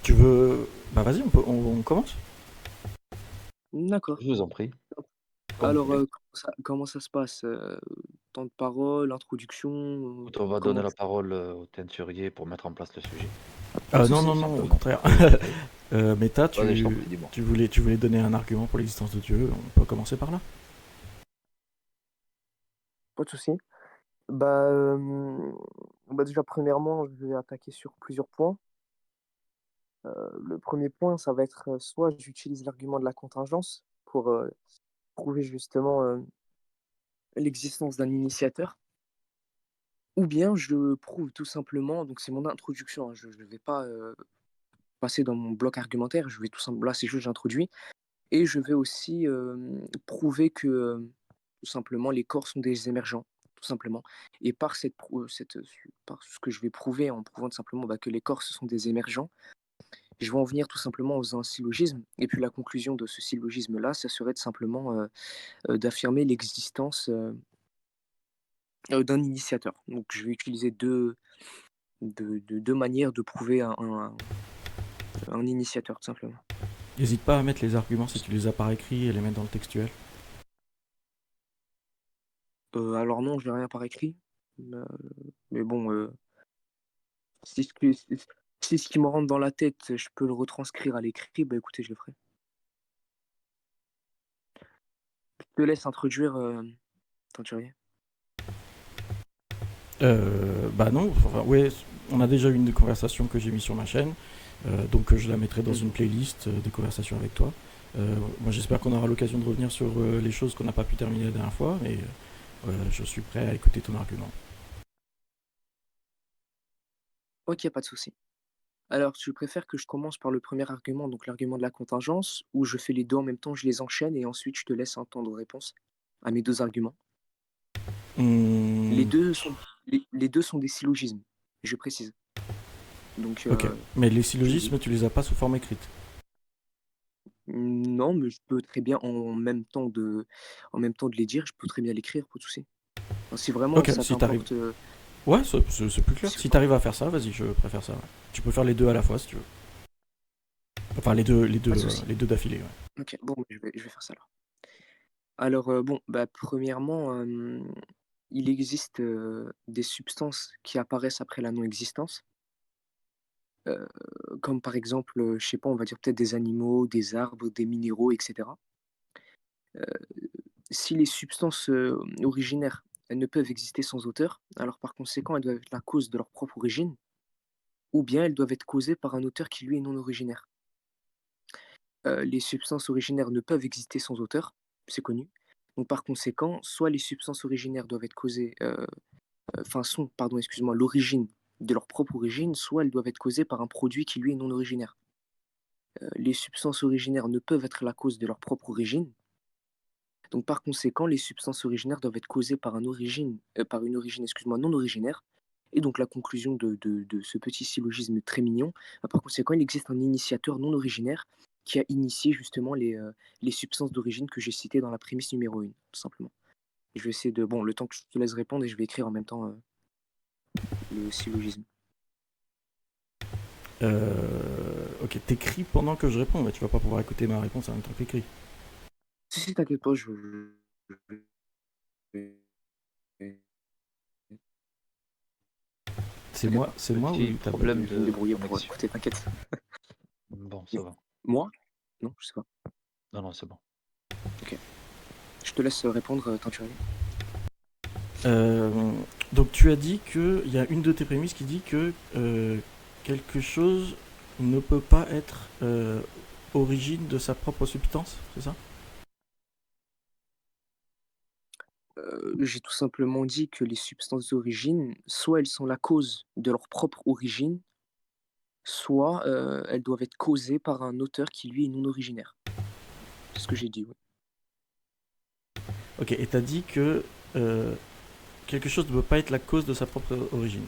Tu veux... Bah vas-y, on commence. D'accord. Je vous en prie, comme vous Alors, voulez. comment ça se passe? Temps de parole, introduction, Écoute, on va donner comment la parole au teinturier pour mettre en place le sujet, pas de Non, non, souci. non, au simplement. contraire. Oui, je sais. Meta, Vas-y, je t'en prie, dis-moi. tu voulais donner un argument pour l'existence de Dieu. On peut commencer par là. Pas de souci. Bah, déjà premièrement, je vais attaquer sur plusieurs points. Le premier point, ça va être, soit j'utilise l'argument de la contingence pour, prouver justement, l'existence d'un initiateur, ou bien je prouve tout simplement donc c'est mon introduction, hein, je vais pas, passer dans mon bloc argumentaire, je vais tout simple là, c'est juste j'introduis. Et je vais aussi, prouver que, tout simplement les corps sont des émergents, tout simplement. Et par par ce que je vais prouver en prouvant tout simplement, bah, que les corps ce sont des émergents, je vais en venir tout simplement aux un syllogisme et puis la conclusion de ce syllogisme-là, ça serait tout simplement, d'affirmer l'existence, d'un initiateur. Donc je vais utiliser 2 manières de prouver un initiateur, tout simplement. N'hésite pas à mettre les arguments si tu les as par écrit et les mettre dans le textuel. Alors non, je n'ai rien par écrit, heu, mais bon, Si ce que si ce qui me rentre dans la tête, je peux le retranscrire à l'écrit, bah, écoutez, je le ferai. Je te laisse introduire, Tinturier. Bah non, enfin, ouais, on a déjà eu une conversation que j'ai mise sur ma chaîne, donc je la mettrai dans une Mmh. playlist des conversations avec toi. Moi j'espère qu'on aura l'occasion de revenir sur les choses qu'on n'a pas pu terminer la dernière fois, et je suis prêt à écouter ton argument. OK, pas de souci. Alors, tu préfères que je commence par le premier argument, donc l'argument de la contingence, ou je fais les 2 en même temps, je les enchaîne et ensuite je te laisse un temps de réponse à mes 2 arguments? Les Hmm, 2 sont les 2 sont des syllogismes, je précise. Donc, ok, mais les je syllogismes tu les as pas sous forme écrite. non, mais je peux très bien en même temps de les dire, je peux très bien l'écrire, pas de souci. Enfin, si vraiment Ok, ça si t'arrives. t'importe, Ouais, c'est plus clair. si Si t'arrives à faire ça, vas-y, je préfère ça. Ouais. Tu peux faire les deux à la fois si tu veux. Enfin, pas de souci. les deux d'affilée. Ouais. OK, bon, je vais faire ça alors. Alors, bon, bah, premièrement, il existe, des substances qui apparaissent après la non-existence, heu, comme par exemple, je sais pas, on va dire peut-être des animaux, des arbres, des minéraux et cetera. Heu, Si les substances, originaires, elles ne peuvent exister sans auteur, alors par conséquent, elles doivent être la cause de leur propre origine ou bien elles doivent être causées par un auteur qui lui est non originaire. Les substances originaires ne peuvent exister sans auteur, c'est connu. Donc par conséquent, soit les substances originaires doivent être causées, enfin sont, pardon, excuse-moi, l'origine de leur propre origine, soit elles doivent être causées par un produit qui lui est non originaire. Les substances originaires ne peuvent être la cause de leur propre origine. Donc par conséquent, les substances originaires doivent être causées par une origine, excuse-moi, non originaire. Et donc la conclusion de ce petit syllogisme très mignon, bah, par conséquent, il existe un initiateur non originaire qui a initié justement les substances d'origine que j'ai citées dans la prémisse numéro 1, tout simplement. Je vais essayer de, bon, le temps que je te laisse répondre et je vais écrire en même temps le syllogisme. Ok, t'écris pendant que je réponds, mais tu vas pas pouvoir écouter ma réponse en même temps que t'écris. Si, si, t'inquiète pas, t'inquiète pas. C'est moi ou Petit ta Je boîte? problème vais me de débrouiller pour connexion. écouter, t'inquiète. Bon, ça va. Moi? Non, je sais pas. Non, non, c'est bon. Ok. Je te laisse répondre, Tinturier. Euh, donc tu as dit qu'il y a une de tes prémices qui dit que quelque chose ne peut pas être origine de sa propre substance, c'est ça? J'ai tout simplement dit que les substances d'origine, soit elles sont la cause de leur propre origine, soit, elles doivent être causées par un auteur qui lui est non originaire. C'est ce que j'ai dit, oui. Ok, et t'as dit que euh, quelque chose ne peut pas être la cause de sa propre origine.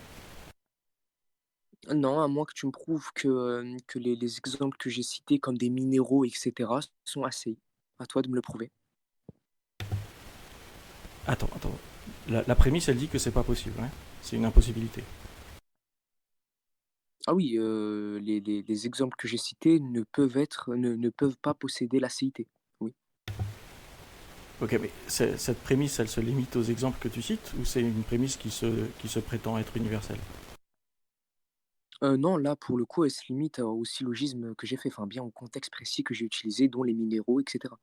Non, à moins que tu me prouves que les exemples que j'ai cités comme des minéraux et cetera sont assez. À toi de me le prouver. Attends. La prémisse, elle dit que c'est pas possible, hein. C'est une impossibilité. Ah oui, les exemples que j'ai cités ne peuvent pas posséder la CIT. Oui. Ok, mais cette prémisse, elle se limite aux exemples que tu cites ou c'est une prémisse qui se prétend être universelle? Non, là, pour le coup, elle se limite au syllogisme que j'ai fait, enfin bien au contexte précis que j'ai utilisé, dont les minéraux et cetera.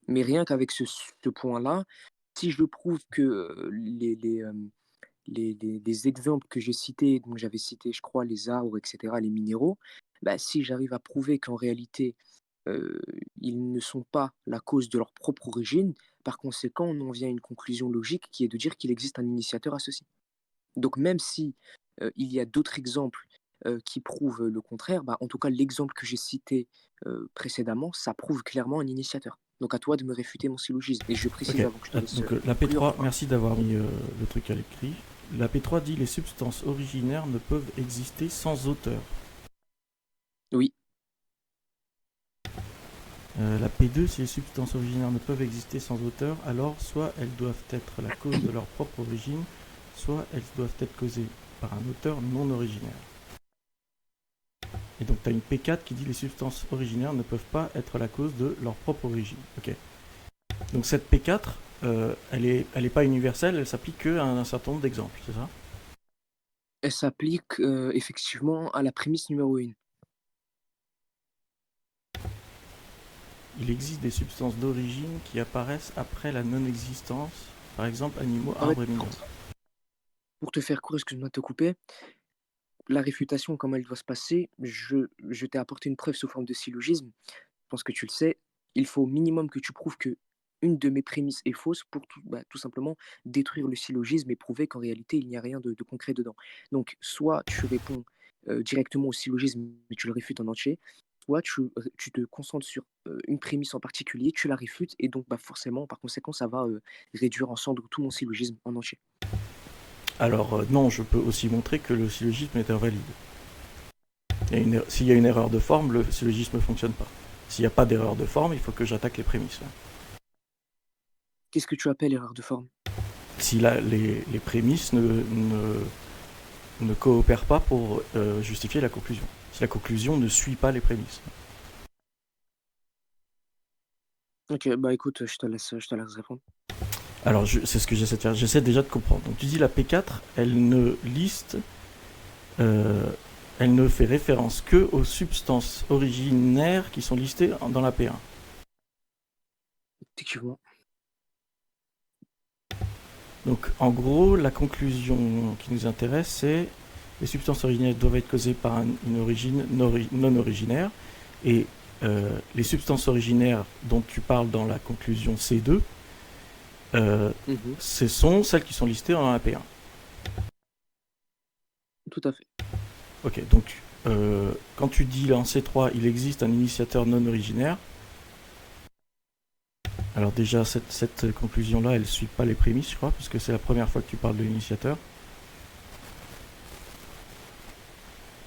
Mais rien qu'avec ce point-là, si je prouve que, les exemples que j'ai cités, donc j'avais cité, je crois, les arbres et cetera, les minéraux, bah, si j'arrive à prouver qu'en réalité, heu, ils ne sont pas la cause de leur propre origine, par conséquent, on en vient à une conclusion logique qui est de dire qu'il existe un initiateur à ceci. Donc même si, il y a d'autres exemples, qui prouvent le contraire, bah, en tout cas l'exemple que j'ai cité, précédemment, ça prouve clairement un initiateur. Donc à toi de me réfuter mon syllogisme et je Ok, précise avant que je te laisse, donc la conclure. P3, merci d'avoir mis le truc à l'écrit. La P3 dit les substances originaires ne peuvent exister sans auteur. Oui, La P2, si les substances originaires ne peuvent exister sans auteur, alors soit elles doivent être la cause de leur propre origine, soit elles doivent être causées par un auteur non originaire. Et donc tu as une P4 qui dit les substances originaires ne peuvent pas être la cause de leur propre origine. Ok. Donc cette P4, elle est pas universelle, elle s'applique qu'à un certain nombre d'exemples, c'est ça? elle s'applique, effectivement à la prémisse numéro 1. Il existe des substances d'origine qui apparaissent après la non-existence, par exemple animaux, En fait, arbres et minéraux. pour te faire court, excuse-moi de te couper, la réfutation, comment elle doit se passer, je t'ai apporté une preuve sous forme de syllogisme. Je pense que tu le sais, il faut au minimum que tu prouves que une de mes prémices est fausse pour tout simplement détruire le syllogisme et prouver qu'en réalité, il n'y a rien de concret dedans. Donc, soit tu réponds directement au syllogisme et tu le réfutes en entier, soit tu te concentres sur une prémisse en particulier, tu la réfutes et donc forcément, par conséquent, ça va réduire en cendres tout mon syllogisme en entier. Alors non, je peux aussi montrer que le syllogisme est invalide. S'il y a une erreur de forme, le syllogisme ne fonctionne pas. S'il n'y a pas d'erreur de forme, il faut que j'attaque les prémices. Qu'est-ce que tu appelles erreur de forme? Si les prémices ne coopèrent pas pour justifier la conclusion. Si la conclusion ne suit pas les prémices. Ok, bah écoute, je te laisse répondre. Alors c'est ce que j'essaie de faire. J'essaie déjà de comprendre. Donc tu dis la P4, elle ne liste, elle ne fait référence que aux substances originaires qui sont listées dans la P1. Effectivement. Donc en gros, la conclusion qui nous intéresse, c'est les substances originaires doivent être causées par une origine non originaire, et les substances originaires dont tu parles dans la conclusion C2, ce sont celles qui sont listées dans la P1. Tout à fait. Ok, donc quand tu dis en C3, il existe un initiateur non originaire, alors déjà cette conclusion-là, elle ne suit pas les prémices, je crois, puisque c'est la première fois que tu parles de l'initiateur.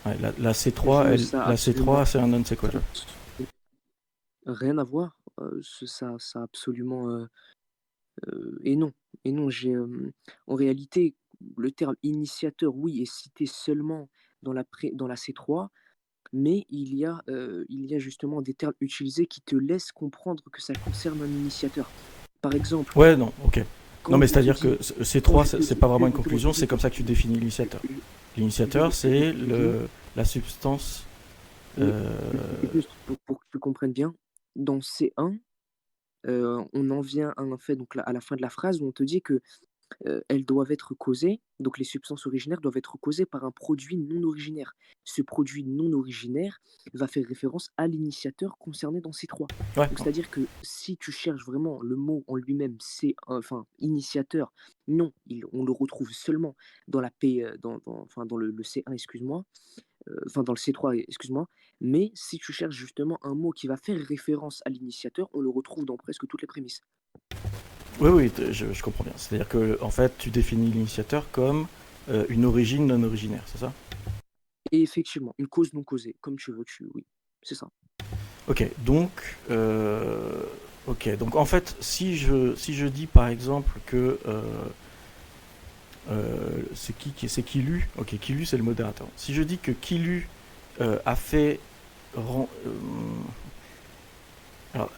Ouais, la C3, la C3 c'est un non sequitur. Rien à voir. Ça absolument, et non et non, en réalité, le terme initiateur, oui, est cité seulement dans la C3, mais il y a justement des termes utilisés qui te laissent comprendre que ça concerne un initiateur. Par exemple, Ouais, non, ok. Non, quand mais je te c'est-à-dire dis que quand C3, je te c'est dis pas vraiment une laisse-moi conclusion, c'est terminer. comme ça que tu définis l'initiateur. Je L'initiateur, c'est je la substance. oui, juste pour que tu comprennes bien, dans C1, on en vient à un fait, donc là, à la fin de la phrase où on te dit que elles doivent être causées, donc les substances originaires doivent être causées par un produit non originaire. Ce produit non originaire va faire référence à l'initiateur concerné dans ces 3. Ouais, Donc c'est-à-dire que si tu cherches vraiment le mot en lui-même, c'est enfin initiateur, non, on le retrouve seulement dans la P, enfin dans le C1, excuse-moi, enfin dans le C3, excuse-moi. Mais si tu cherches justement un mot qui va faire référence à l'initiateur, on le retrouve dans presque toutes les prémices. oui, oui, je comprends bien. C'est-à-dire que en fait, tu définis l'initiateur comme une origine non originaire, c'est ça? Et effectivement, une cause non causée, comme tu veux, oui, c'est ça. Ok, donc en fait, si je dis par exemple que c'est Kilu. Ok, Kilu c'est le modérateur. Si je dis que Kilu a fait alors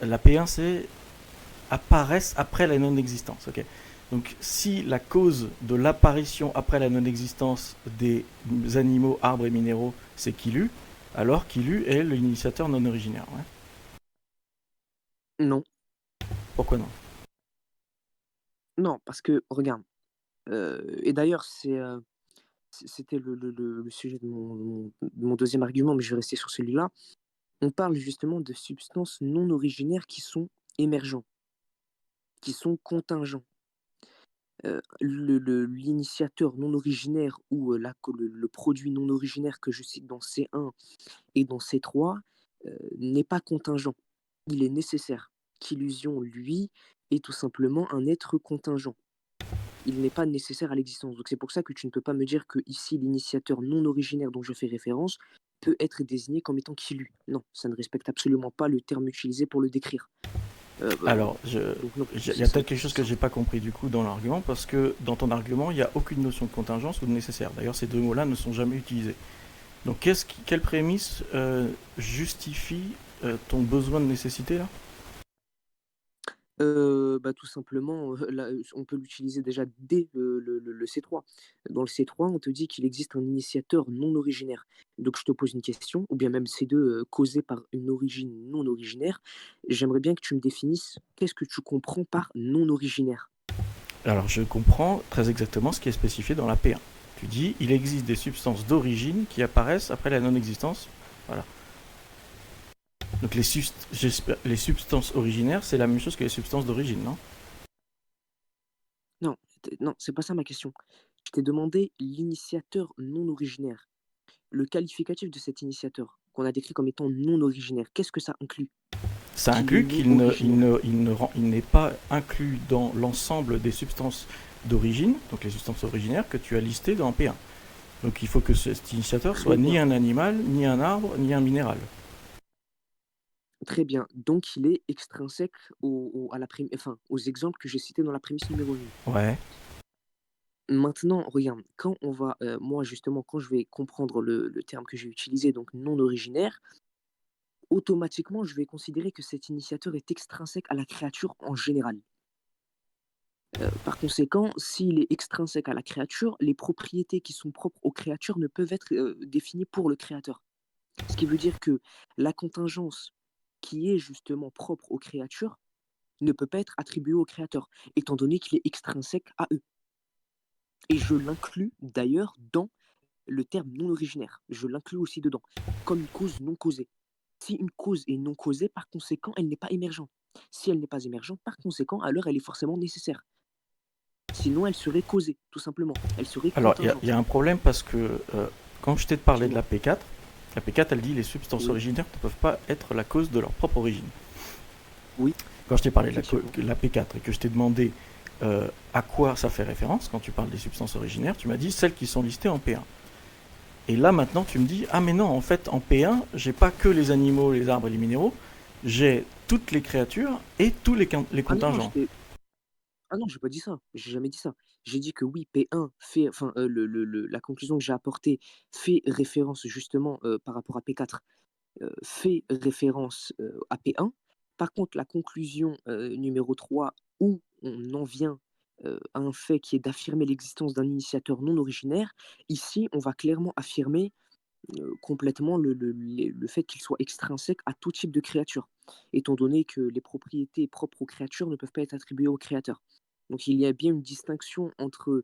la P1 c'est apparaissent après la non-existence. Ok. Donc si la cause de l'apparition après la non-existence des animaux, arbres et minéraux c'est Kilu, alors Kilu est l'initiateur non originaire. Ouais. Non, Pourquoi non? non, parce que regarde, et d'ailleurs c'était le sujet de mon 2e argument, mais je vais rester sur celui-là. On parle justement de substances non originaires qui sont émergents, qui sont contingents. L'initiateur non originaire ou le produit non originaire que je cite dans C1 et dans C3 n'est pas contingent. Il est nécessaire. Qu'illusion, lui, est tout simplement un être contingent. Il n'est pas nécessaire à l'existence. Donc c'est pour ça que tu ne peux pas me dire que ici l'initiateur non originaire dont je fais référence peut être désigné comme étant Kilu. Non, ça ne respecte absolument pas le terme utilisé pour le décrire. Alors, Donc non, il y a peut-être quelque chose que j'ai pas compris du coup dans l'argument, parce que dans ton argument, il n'y a aucune notion de contingence ou de nécessaire. D'ailleurs, ces deux mots-là ne sont jamais utilisés. Donc, quelle prémisse justifie ton besoin de nécessité là? Tout simplement, là, on peut l'utiliser déjà dès le C3. Dans le C3, on te dit qu'il existe un initiateur non originaire. Donc je te pose une question, ou bien même C2, causé par une origine non originaire. J'aimerais bien que tu me définisses qu'est-ce que tu comprends par non originaire? Alors, je comprends très exactement ce qui est spécifié dans la P1. Tu dis, il existe des substances d'origine qui apparaissent après la non-existence. Voilà. Donc, les substances originaires, c'est la même chose que les substances d'origine, non? Non, non, c'est pas ça ma question. Je t'ai demandé l'initiateur non originaire. Le qualificatif de cet initiateur, qu'on a décrit comme étant non originaire, qu'est-ce que ça inclut? Ça Qu'il est inclut non qu'il originaire. n'est pas inclus dans l'ensemble des substances d'origine, donc les substances originaires que tu as listées dans P1. Donc il faut que cet initiateur Très soit ni bien, un animal, ni un arbre, ni un minéral. très bien. Donc il est extrinsèque aux exemples que j'ai cités dans la prémisse numéro 1. Ouais. Maintenant, regarde, quand on va, moi justement, quand je vais comprendre le terme que j'ai utilisé, donc non originaire, automatiquement, je vais considérer que cet initiateur est extrinsèque à la créature en général. Par conséquent, s'il est extrinsèque à la créature, les propriétés qui sont propres aux créatures ne peuvent être définies pour le créateur. Ce qui veut dire que la contingence qui est justement propre aux créatures ne peut pas être attribuée au créateur, étant donné qu'il est extrinsèque à eux. Et je l'inclus d'ailleurs dans le terme non originaire. Je l'inclus aussi dedans, comme une cause non causée. Si une cause est non causée, par conséquent, elle n'est pas émergente. Si elle n'est pas émergente, par conséquent, alors elle est forcément nécessaire. Sinon, elle serait causée, tout simplement. Elle serait Alors il y contingente. a un problème parce que quand je t'ai parlé de Dis-moi. la P4 elle dit les substances Oui, originaires ne peuvent pas être la cause de leur propre origine. oui, Quand je t'ai parlé de effectivement. la P4 et que je t'ai demandé à quoi ça fait référence quand tu parles des substances originaires, tu m'as dit celles qui sont listées en P1. Et là maintenant tu me dis ah mais non en fait en P1 j'ai pas que les animaux, les arbres et les minéraux, j'ai toutes les créatures et tous les Ah non, non, contingents. ah non, j'ai pas dit ça. J'ai jamais dit ça. J'ai dit que oui, P1 fait, enfin, la conclusion que j'ai apportée fait référence justement par rapport à P4, fait référence à P1. Par contre, la conclusion numéro 3, où on en vient à un fait qui est d'affirmer l'existence d'un initiateur non originaire, ici, on va clairement affirmer complètement le fait qu'il soit extrinsèque à tout type de créature, étant donné que les propriétés propres aux créatures ne peuvent pas être attribuées au créateur. Donc il y a bien une distinction entre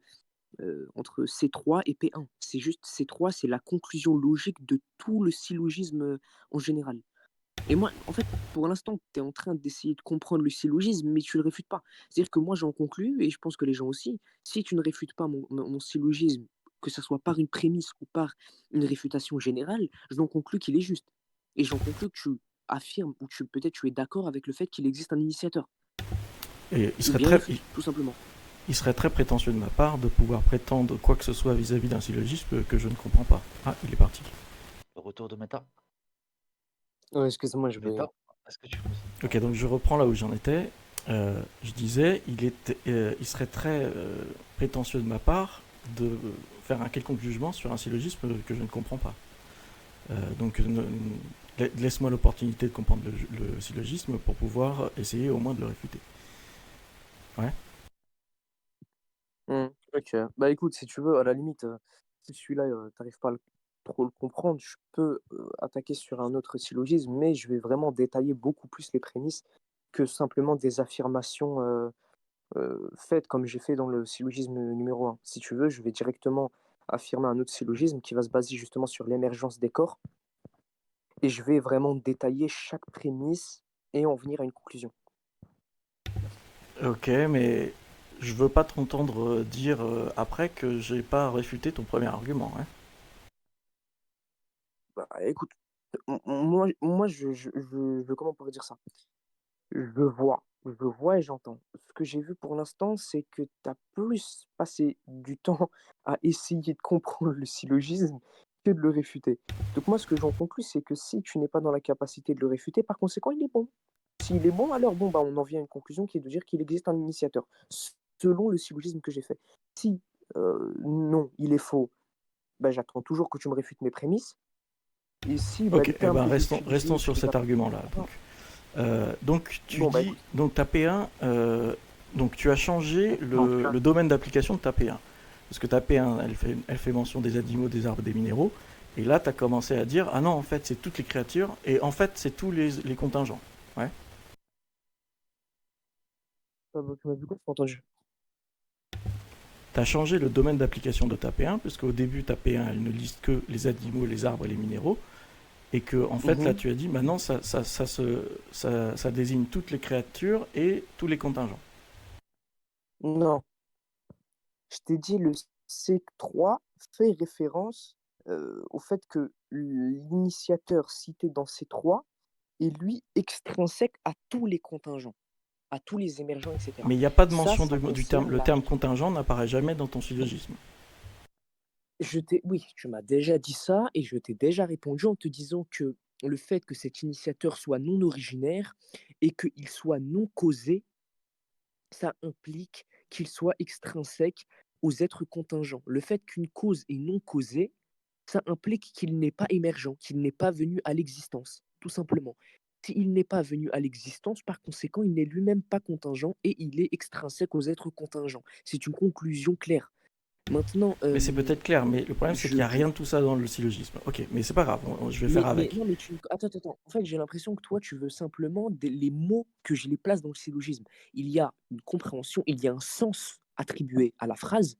C3 et P1. C'est juste C3, c'est la conclusion logique de tout le syllogisme en général. Et moi, en fait, pour l'instant, tu es en train d'essayer de comprendre le syllogisme, mais tu le réfutes pas. C'est-à-dire que moi, j'en conclus, et je pense que les gens aussi, si tu ne réfutes pas mon syllogisme, que ce soit par une prémisse ou par une réfutation générale, j'en conclus qu'il est juste. Et j'en conclus que tu affirmes, ou peut-être tu es d'accord avec le fait qu'il existe un initiateur. Et Ou bien refuse, tout simplement. il serait très prétentieux de ma part de pouvoir prétendre quoi que ce soit vis-à-vis d'un syllogisme que je ne comprends pas. Ah, il est parti. Le retour de méta. Ouais, excuse-moi, je vais. Méta, est-ce que tu peux me... Ok, donc je reprends là où j'en étais. Je disais, il serait très prétentieux de ma part de faire un quelconque jugement sur un syllogisme que je ne comprends pas. Donc laisse-moi l'opportunité de comprendre le syllogisme pour pouvoir essayer au moins de le réfuter. Ouais. Ok. Bah écoute, si tu veux, à la limite, si celui-là, t'arrives pas à trop le comprendre, je peux attaquer sur un autre syllogisme, mais je vais vraiment détailler beaucoup plus les prémices que simplement des affirmations faites comme j'ai fait dans le syllogisme numéro un. Si tu veux, je vais directement affirmer un autre syllogisme qui va se baser justement sur l'émergence des corps et je vais vraiment détailler chaque prémisse et en venir à une conclusion. Ok, mais je veux pas t'entendre dire après que j'ai pas réfuté ton premier argument. Hein. Bah écoute, moi comment on pourrait dire ça? Je vois et j'entends. Ce que j'ai vu pour l'instant, c'est que tu as plus passé du temps à essayer de comprendre le syllogisme que de le réfuter. Donc moi, ce que j'en conclus, c'est que si tu n'es pas dans la capacité de le réfuter, par conséquent, il est bon. S'il est bon, alors bon, bah, on en vient à une conclusion qui est de dire qu'il existe un initiateur, selon le syllogisme que j'ai fait. Si non, il est faux, bah, j'attends toujours que tu me réfutes mes prémices. Et si bah, Ok, les eh termes ben que j'ai restons utilisés, sur tu les as cet argument-là. pas. Donc tu Bon, bah dis, écoute, donc ta P1, donc tu as changé non, le domaine d'application de ta P1. Parce que ta P1, elle fait mention des animaux, des arbres, des minéraux. Et là, tu as commencé à dire, ah non, en fait, c'est toutes les créatures, et en fait, c'est tous les contingents. Ouais. tu m'as dit quoi? J'ai pas entendu. Tu as changé le domaine d'application de ta P1, puisqu'au début, ta P1, elle ne liste que les animaux, les arbres et les minéraux. Et que, en fait, là, Mhm. tu as dit, maintenant, ça désigne toutes les créatures et tous les contingents. Non, je t'ai dit le C3 fait référence au fait que l'initiateur cité dans C3 est lui extrinsèque à tous les contingents, à tous les émergents, etc. Mais il n'y a pas de Ça, mention ça du terme. concerne Le la... terme contingent n'apparaît jamais dans ton syllogisme. Oui, tu m'as déjà dit ça et je t'ai déjà répondu en te disant que le fait que cet initiateur soit non originaire et qu'il soit non causé, ça implique qu'il soit extrinsèque aux êtres contingents. Le fait qu'une cause est non causée, ça implique qu'il n'est pas émergent, qu'il n'est pas venu à l'existence, tout simplement. S'il n'est pas venu à l'existence, par conséquent, il n'est lui-même pas contingent et il est extrinsèque aux êtres contingents. C'est une conclusion claire. Maintenant, Mais c'est peut-être clair, mais le problème c'est qu'il je, n'y a je- rien de tout ça dans le syllogisme. Ok, mais c'est pas grave, je vais faire mais avec. non, mais attends. En fait, j'ai l'impression que toi, tu veux simplement les mots que je les place dans le syllogisme. Il y a une compréhension, il y a un sens attribué à la phrase,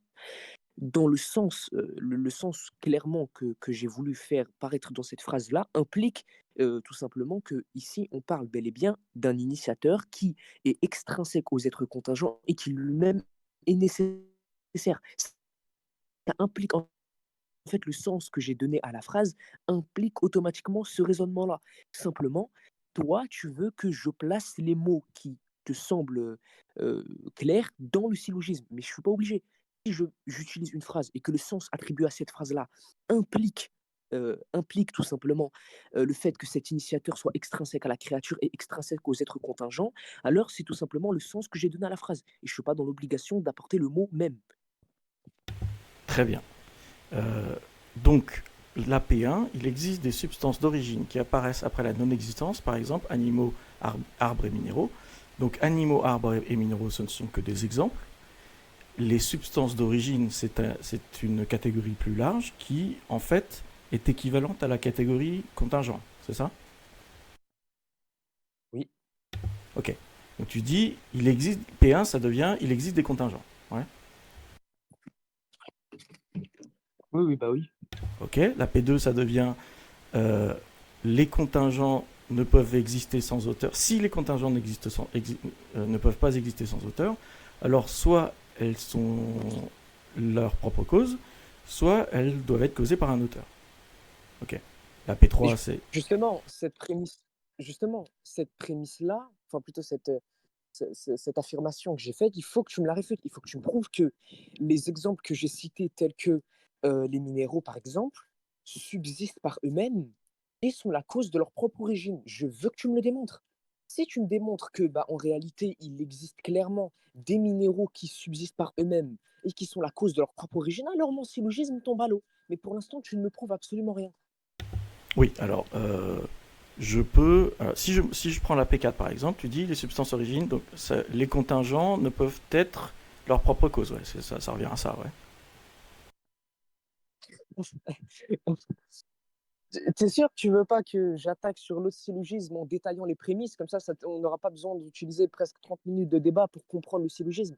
dans le sens, le sens clairement que j'ai voulu faire paraître dans cette phrase-là implique tout simplement que ici on parle bel et bien d'un initiateur qui est extrinsèque aux êtres contingents et qui lui-même est nécessaire. Ça implique en fait le sens que j'ai donné à la phrase implique automatiquement ce raisonnement-là. Simplement, toi, tu veux que je place les mots qui te semblent clairs dans le syllogisme, mais je ne suis pas obligé. Si j'utilise une phrase et que le sens attribué à cette phrase-là implique tout simplement le fait que cet initiateur soit extrinsèque à la créature et extrinsèque aux êtres contingents, alors c'est tout simplement le sens que j'ai donné à la phrase. Et je ne suis pas dans l'obligation d'apporter le mot même. Très bien. Euh, donc, la P1, il existe des substances d'origine qui apparaissent après la non-existence, par exemple animaux, arbres et minéraux. Donc, animaux, arbres et minéraux, ce ne sont que des exemples. Les substances d'origine, c'est une catégorie plus large qui, en fait, est équivalente à la catégorie contingent. C'est ça? Oui, Ok. Donc tu dis, il existe, P1, ça devient, il existe des contingents. Ouais. oui, bah oui. Ok. La P2, ça devient, euh, les contingents ne peuvent exister sans auteur. Si les contingents ne peuvent pas exister sans auteur, alors soit elles sont leur propre cause, soit elles doivent être causées par un auteur. Ok. La Et P3, c'est... justement, cette prémisse-là, enfin plutôt cette affirmation que j'ai faite, il faut que tu me la réfutes. Il faut que tu me prouves que les exemples que j'ai cités, tels que les minéraux par exemple, subsistent par eux-mêmes et sont la cause de leur propre origine. Je veux que tu me le démontres. Si tu me démontres que, bah, en réalité, il existe clairement des minéraux qui subsistent par eux-mêmes et qui sont la cause de leur propre origine, alors mon syllogisme tombe à l'eau. Mais pour l'instant, tu ne me prouves absolument rien. Oui, alors, je peux. Si je prends la P4 par exemple, tu dis les substances origines, donc les contingents ne peuvent être leur propre cause. Ouais, ça revient à ça, ouais. T'es sûr que tu veux pas que j'attaque sur l'autre syllogisme en détaillant les prémices, comme ça, on n'aura pas besoin d'utiliser presque 30 minutes de débat pour comprendre le syllogisme.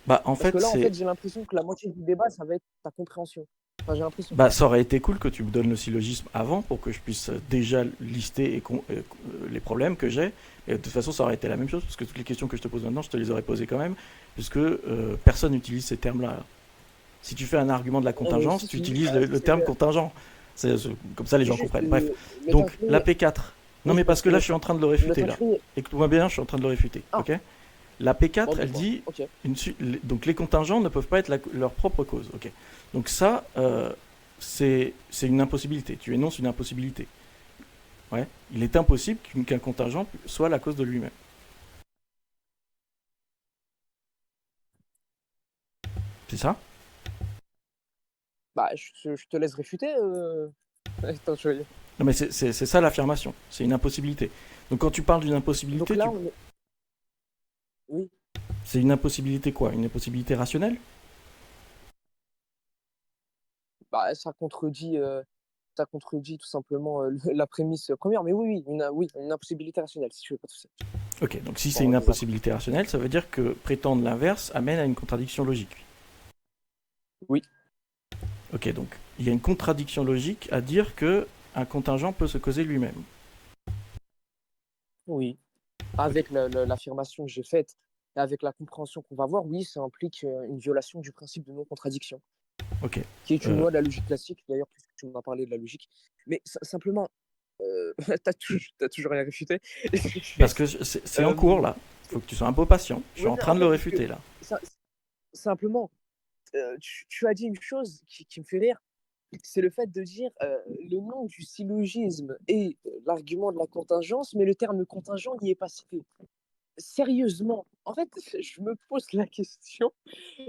Bah, en Parce que fait, là, en fait, j'ai l'impression que la moitié du débat, ça va être ta compréhension. Enfin, j'ai l'impression. bah, ça aurait été cool que tu me donnes le syllogisme avant pour que je puisse déjà lister les problèmes que j'ai. Et de toute façon, ça aurait été la même chose, parce que toutes les questions que je te pose maintenant, je te les aurais posées quand même, puisque personne n'utilise ces termes-là. Si tu fais un argument de la contingence, Si, tu si, utilises le terme contingent. Comme ça, les gens juste, comprennent. Bref. le Donc, temps la P4. Non, mais parce que là, je suis en train de le réfuter, là. finir. Écoute-moi bien, je suis en train de le réfuter. Ah. Ok. La P4, Bon, elle d'accord. dit Ok. donc les contingents ne peuvent pas être leur propre cause. Ok. Donc ça, c'est une impossibilité. Tu énonces une impossibilité. Ouais. Il est impossible qu'un contingent soit la cause de lui-même. C'est ça? Bah, je te laisse réfuter. Attends, Non, mais c'est ça l'affirmation. C'est une impossibilité. Donc quand tu parles d'une Donc impossibilité, là, on est... Oui. c'est une impossibilité quoi? Une impossibilité rationnelle? Bah, ça contredit tout simplement la prémisse première. Mais oui, une impossibilité rationnelle, si tu veux pas tout ça. Ok, donc si c'est Bon, une on est d'accord. impossibilité rationnelle, ça veut dire que prétendre l'inverse amène à une contradiction logique. Oui. Ok, donc il y a une contradiction logique à dire que un contingent peut se causer lui-même. Oui. Avec l'affirmation que j'ai faite et avec la compréhension qu'on va voir, oui, ça implique une violation du principe de non-contradiction, Ok. qui est une loi de la logique classique, d'ailleurs, puisque tu m'as parlé de la logique. Mais simplement, t'as toujours rien réfuté. Parce que c'est en cours là. Il faut que tu sois un peu patient. Je suis Ouais, en mais train en de le fait, parce que réfuter là. ça- simplement, tu as dit une chose qui me fait rire, c'est le fait de dire le nom du syllogisme et l'argument de la contingence, mais le terme contingent n'y est pas cité. Sérieusement, en fait, je me pose la question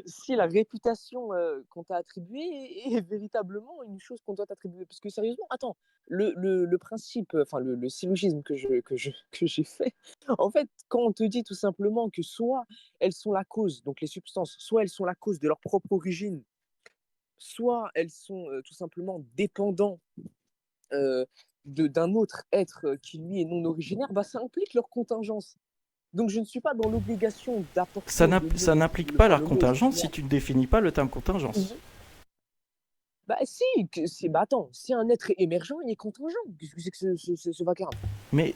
si la réputation qu'on t'a attribuée est véritablement une chose qu'on doit t'attribuer. Parce que sérieusement, attends, le principe, enfin le syllogisme que j'ai fait, en fait, quand on te dit tout simplement que soit elles sont la cause, donc les substances, soit elles sont la cause de leur propre origine, soit elles sont tout simplement dépendantes euh, d'un autre être qui lui est non originaire, bah, ça implique leur contingence. Donc je ne suis pas dans l'obligation Ça d'apporter ça n'implique pas enfin, la le mot contingence si originaire. tu ne définis pas le terme contingence. Mhm. Bah si, bah attends, si un être est émergent, il est contingent. Qu'est-ce que c'est que ce vacarme? Mais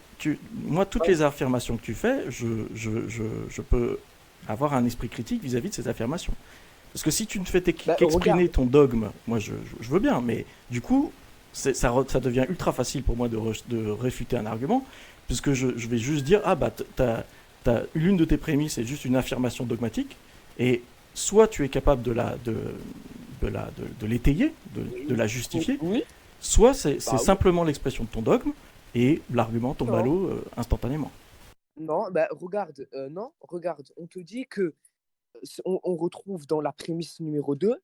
moi, toutes Ah, les affirmations que tu fais, je peux avoir un esprit critique vis-à-vis de ces affirmations. Parce que si tu ne fais bah, qu'exprimer regarde, ton dogme, moi je veux bien, mais du coup, ça devient ultra facile pour moi de réfuter un argument, puisque je vais juste dire, ah bah l'une de tes prémices est juste une affirmation dogmatique, et soit tu es capable de l'étayer, de la justifier, oui, soit c'est bah oui. simplement l'expression de ton dogme, et l'argument tombe à Non, l'eau instantanément. non, bah regarde, non, regarde, on te dit que on retrouve dans la prémisse numéro 2,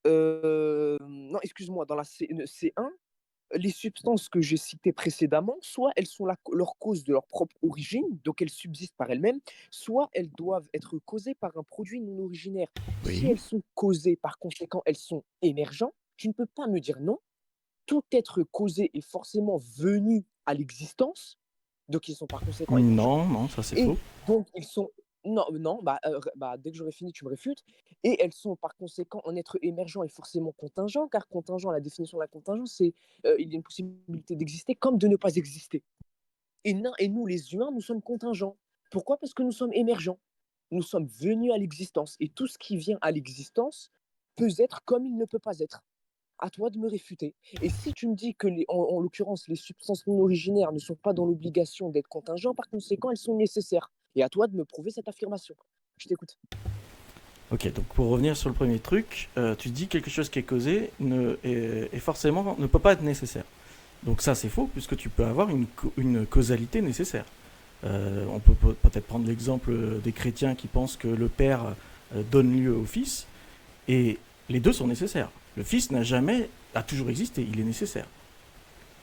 non, excuse-moi, dans la C1, les substances que j'ai citées précédemment, soit elles sont leur cause de leur propre origine, donc elles subsistent par elles-mêmes, soit elles doivent être causées par un produit non originaire. Si Oui. elles sont causées, par conséquent, elles sont émergentes, tu ne peux pas me dire non. Tout être causé est forcément venu à l'existence, donc ils sont par conséquent émergents. Non, non, ça c'est Et faux. donc ils sont... Non, non, bah, dès que j'aurai fini, tu me réfutes. Et elles sont par conséquent un être émergent et forcément contingent, car contingent, la définition de la contingence, c'est il y a une possibilité d'exister comme de ne pas exister. Et nous, les humains, nous sommes contingents. Pourquoi? Parce que nous sommes émergents. Nous sommes venus à l'existence. Et tout ce qui vient à l'existence peut être comme il ne peut pas être. À toi de me réfuter. Et si tu me dis que, en l'occurrence, les substances non originaires ne sont pas dans l'obligation d'être contingents, par conséquent, elles sont nécessaires. Et à toi de me prouver cette affirmation. Je t'écoute. Ok, donc pour revenir sur le premier truc, tu dis quelque chose qui est causé est forcément ne peut pas être nécessaire. Donc ça c'est faux puisque tu peux avoir une causalité nécessaire. On peut peut-être prendre l'exemple des chrétiens qui pensent que le Père donne lieu au Fils, et les deux sont nécessaires. Le Fils a toujours existé, il est nécessaire.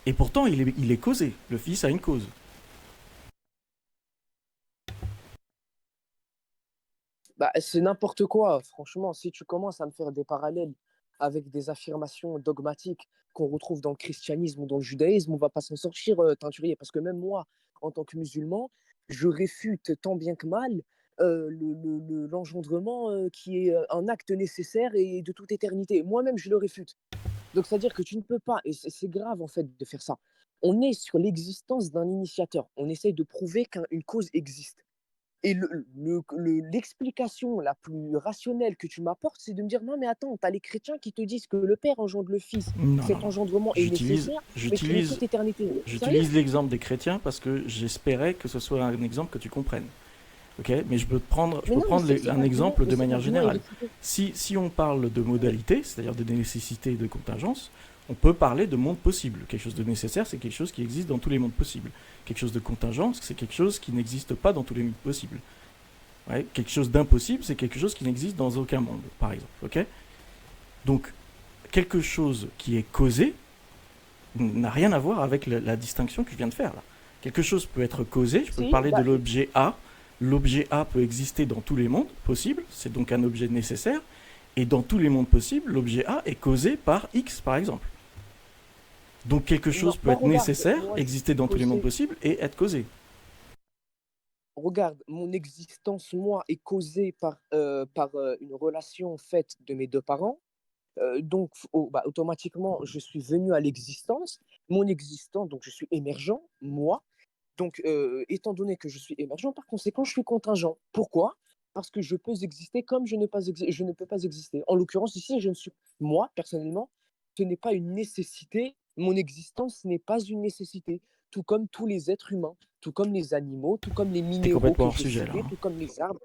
Et pourtant, il est causé. Le Fils a une cause. Bah, c'est n'importe quoi, franchement. Si tu commences à me faire des parallèles avec des affirmations dogmatiques qu'on retrouve dans le christianisme ou dans le judaïsme, on va pas s'en sortir, teinturier. Parce que même moi, en tant que musulman, je réfute tant bien que mal l'engendrement qui est un acte nécessaire et de toute éternité. Moi-même, je le réfute. Donc, c'est-à-dire que tu ne peux pas, et c'est grave en fait de faire ça. On est sur l'existence d'un initiateur. On essaye de prouver qu'une cause existe. Et l'explication la plus rationnelle que tu m'apportes, c'est de me dire non, mais attends, tu as les chrétiens qui te disent que le Père engendre le Fils. Non, Cet non. engendrement est nécessaire, mais qu'il est toute éternité. Sérieux? J'utilise l'exemple des chrétiens parce que j'espérais que ce soit un exemple que tu comprennes. Ok, mais je peux prendre un exemple de manière générale. Si on parle de modalité, c'est-à-dire de nécessité et de contingence, on peut parler de monde possible. Quelque chose de nécessaire, c'est quelque chose qui existe dans tous les mondes possibles. Quelque chose de contingence, c'est quelque chose qui n'existe pas dans tous les mondes possibles. Ouais, quelque chose d'impossible, c'est quelque chose qui n'existe dans aucun monde, par exemple. Okay, donc, quelque chose qui est causé n'a rien à voir avec la distinction que je viens de faire là. Quelque chose peut être causé, je peux parler de l'objet A. L'objet A peut exister dans tous les mondes possibles, c'est donc un objet nécessaire, et dans tous les mondes possibles, l'objet A est causé par X, par exemple. Donc quelque chose peut être nécessaire, exister dans tous les mondes possibles, et être causé. Regarde, mon existence, moi, est causée par une relation faite de mes deux parents. Donc, automatiquement, je suis venu à l'existence. Mon existence, donc je suis émergent, moi. Donc, étant donné que je suis émergent, par conséquent, je suis contingent. Pourquoi? Parce que je peux exister comme je ne peux pas exister. En l'occurrence, ici, moi, personnellement, ce n'est pas une nécessité. Mon existence n'est pas une nécessité. Tout comme tous les êtres humains, tout comme les animaux, tout comme les minéraux que j'ai cités, tout comme les arbres,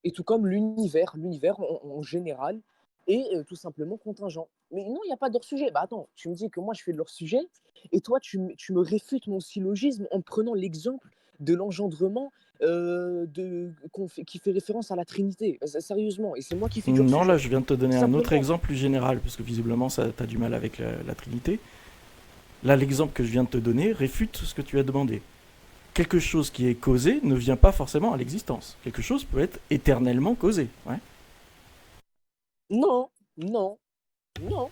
et tout comme l'univers en général est tout simplement contingent. Mais non, il n'y a pas d'hors-sujet. Bah attends, tu me dis que moi je fais de l'hors-sujet, et toi tu me réfutes mon syllogisme en prenant l'exemple de l'engendrement qui fait référence à la Trinité. Sérieusement, et c'est moi qui fais du hors-sujet. Non, là je viens de te donner un autre exemple plus général, parce que visiblement tu as du mal avec la Trinité. Là, l'exemple que je viens de te donner réfute ce que tu as demandé. Quelque chose qui est causé ne vient pas forcément à l'existence. Quelque chose peut être éternellement causé. Ouais. Non,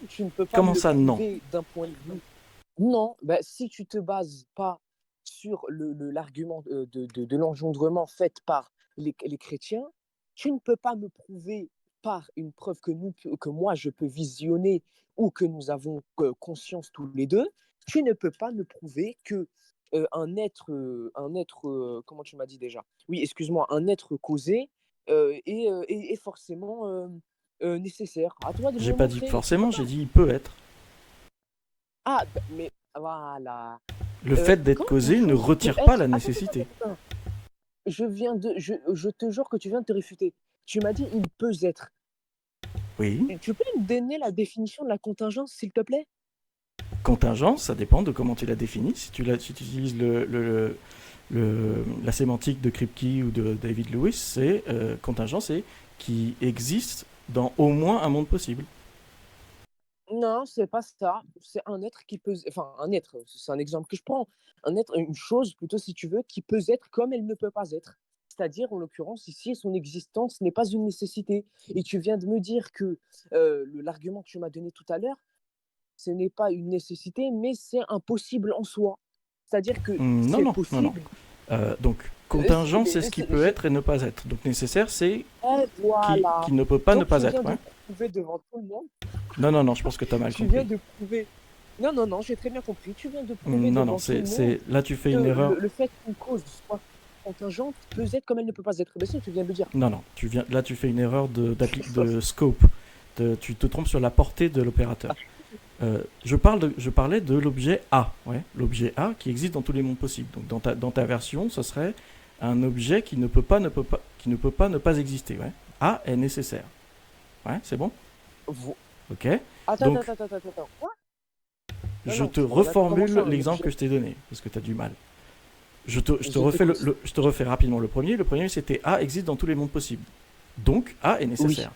tu ne peux pas Comment ça, non? D'un point de vue. Non, bah, si tu te bases pas sur l'argument de l'engendrement fait par les chrétiens, tu ne peux pas me prouver par une preuve que moi je peux visionner ou que nous avons conscience tous les deux, tu ne peux pas me prouver que comment tu m'as dit déjà? Oui, excuse-moi, un être causé est forcément nécessaire. À toi de me J'ai pas dit montrer. forcément, j'ai dit il peut être. Ah, mais voilà. Le fait d'être causé ne retire pas la nécessité. Attends. Je te jure que tu viens de te réfuter. Tu m'as dit il peut être. Oui. Tu peux me donner la définition de la contingence, s'il te plaît? Contingence, ça dépend de comment tu la définis. Si tu utilises la sémantique de Kripke ou de David Lewis, c'est contingence, c'est qui existe dans au moins un monde possible. Non, c'est pas ça. C'est un être qui peut. Enfin, un être, c'est un exemple que je prends. Un être, une chose plutôt, si tu veux, qui peut être comme elle ne peut pas être. C'est-à-dire, en l'occurrence, ici, son existence n'est pas une nécessité. Et tu viens de me dire que l'argument que tu m'as donné tout à l'heure, ce n'est pas une nécessité, mais c'est impossible en soi. C'est-à-dire que c'est possible. Non. Donc, contingent, c'est ce qui peut être et ne pas être. Donc, nécessaire, c'est qui ne peut pas ne pas être. Tu viens de prouver devant tout le monde. Non, je pense que tu as mal compris. Tu viens de prouver. Non, j'ai très bien compris. Tu viens de prouver devant tout le monde. Là, tu fais une erreur. Le fait qu'une cause soit contingente peut être comme elle ne peut pas être. Mais ça, tu viens de le dire. Non, là, tu fais une erreur de scope. Tu te trompes sur la portée de l'opérateur. Je parlais de l'objet A, l'objet A qui existe dans tous les mondes possibles. Donc dans ta version, ce serait un objet qui ne peut pas ne pas exister. Ouais. A est nécessaire. Ouais, c'est bon. Ok. Attends. Quoi? Je te reformule l'exemple que je t'ai donné parce que tu as du mal. Je te Je refais t'écoute. je te refais rapidement le premier. Le premier, c'était A existe dans tous les mondes possibles. Donc, A est Oui. nécessaire.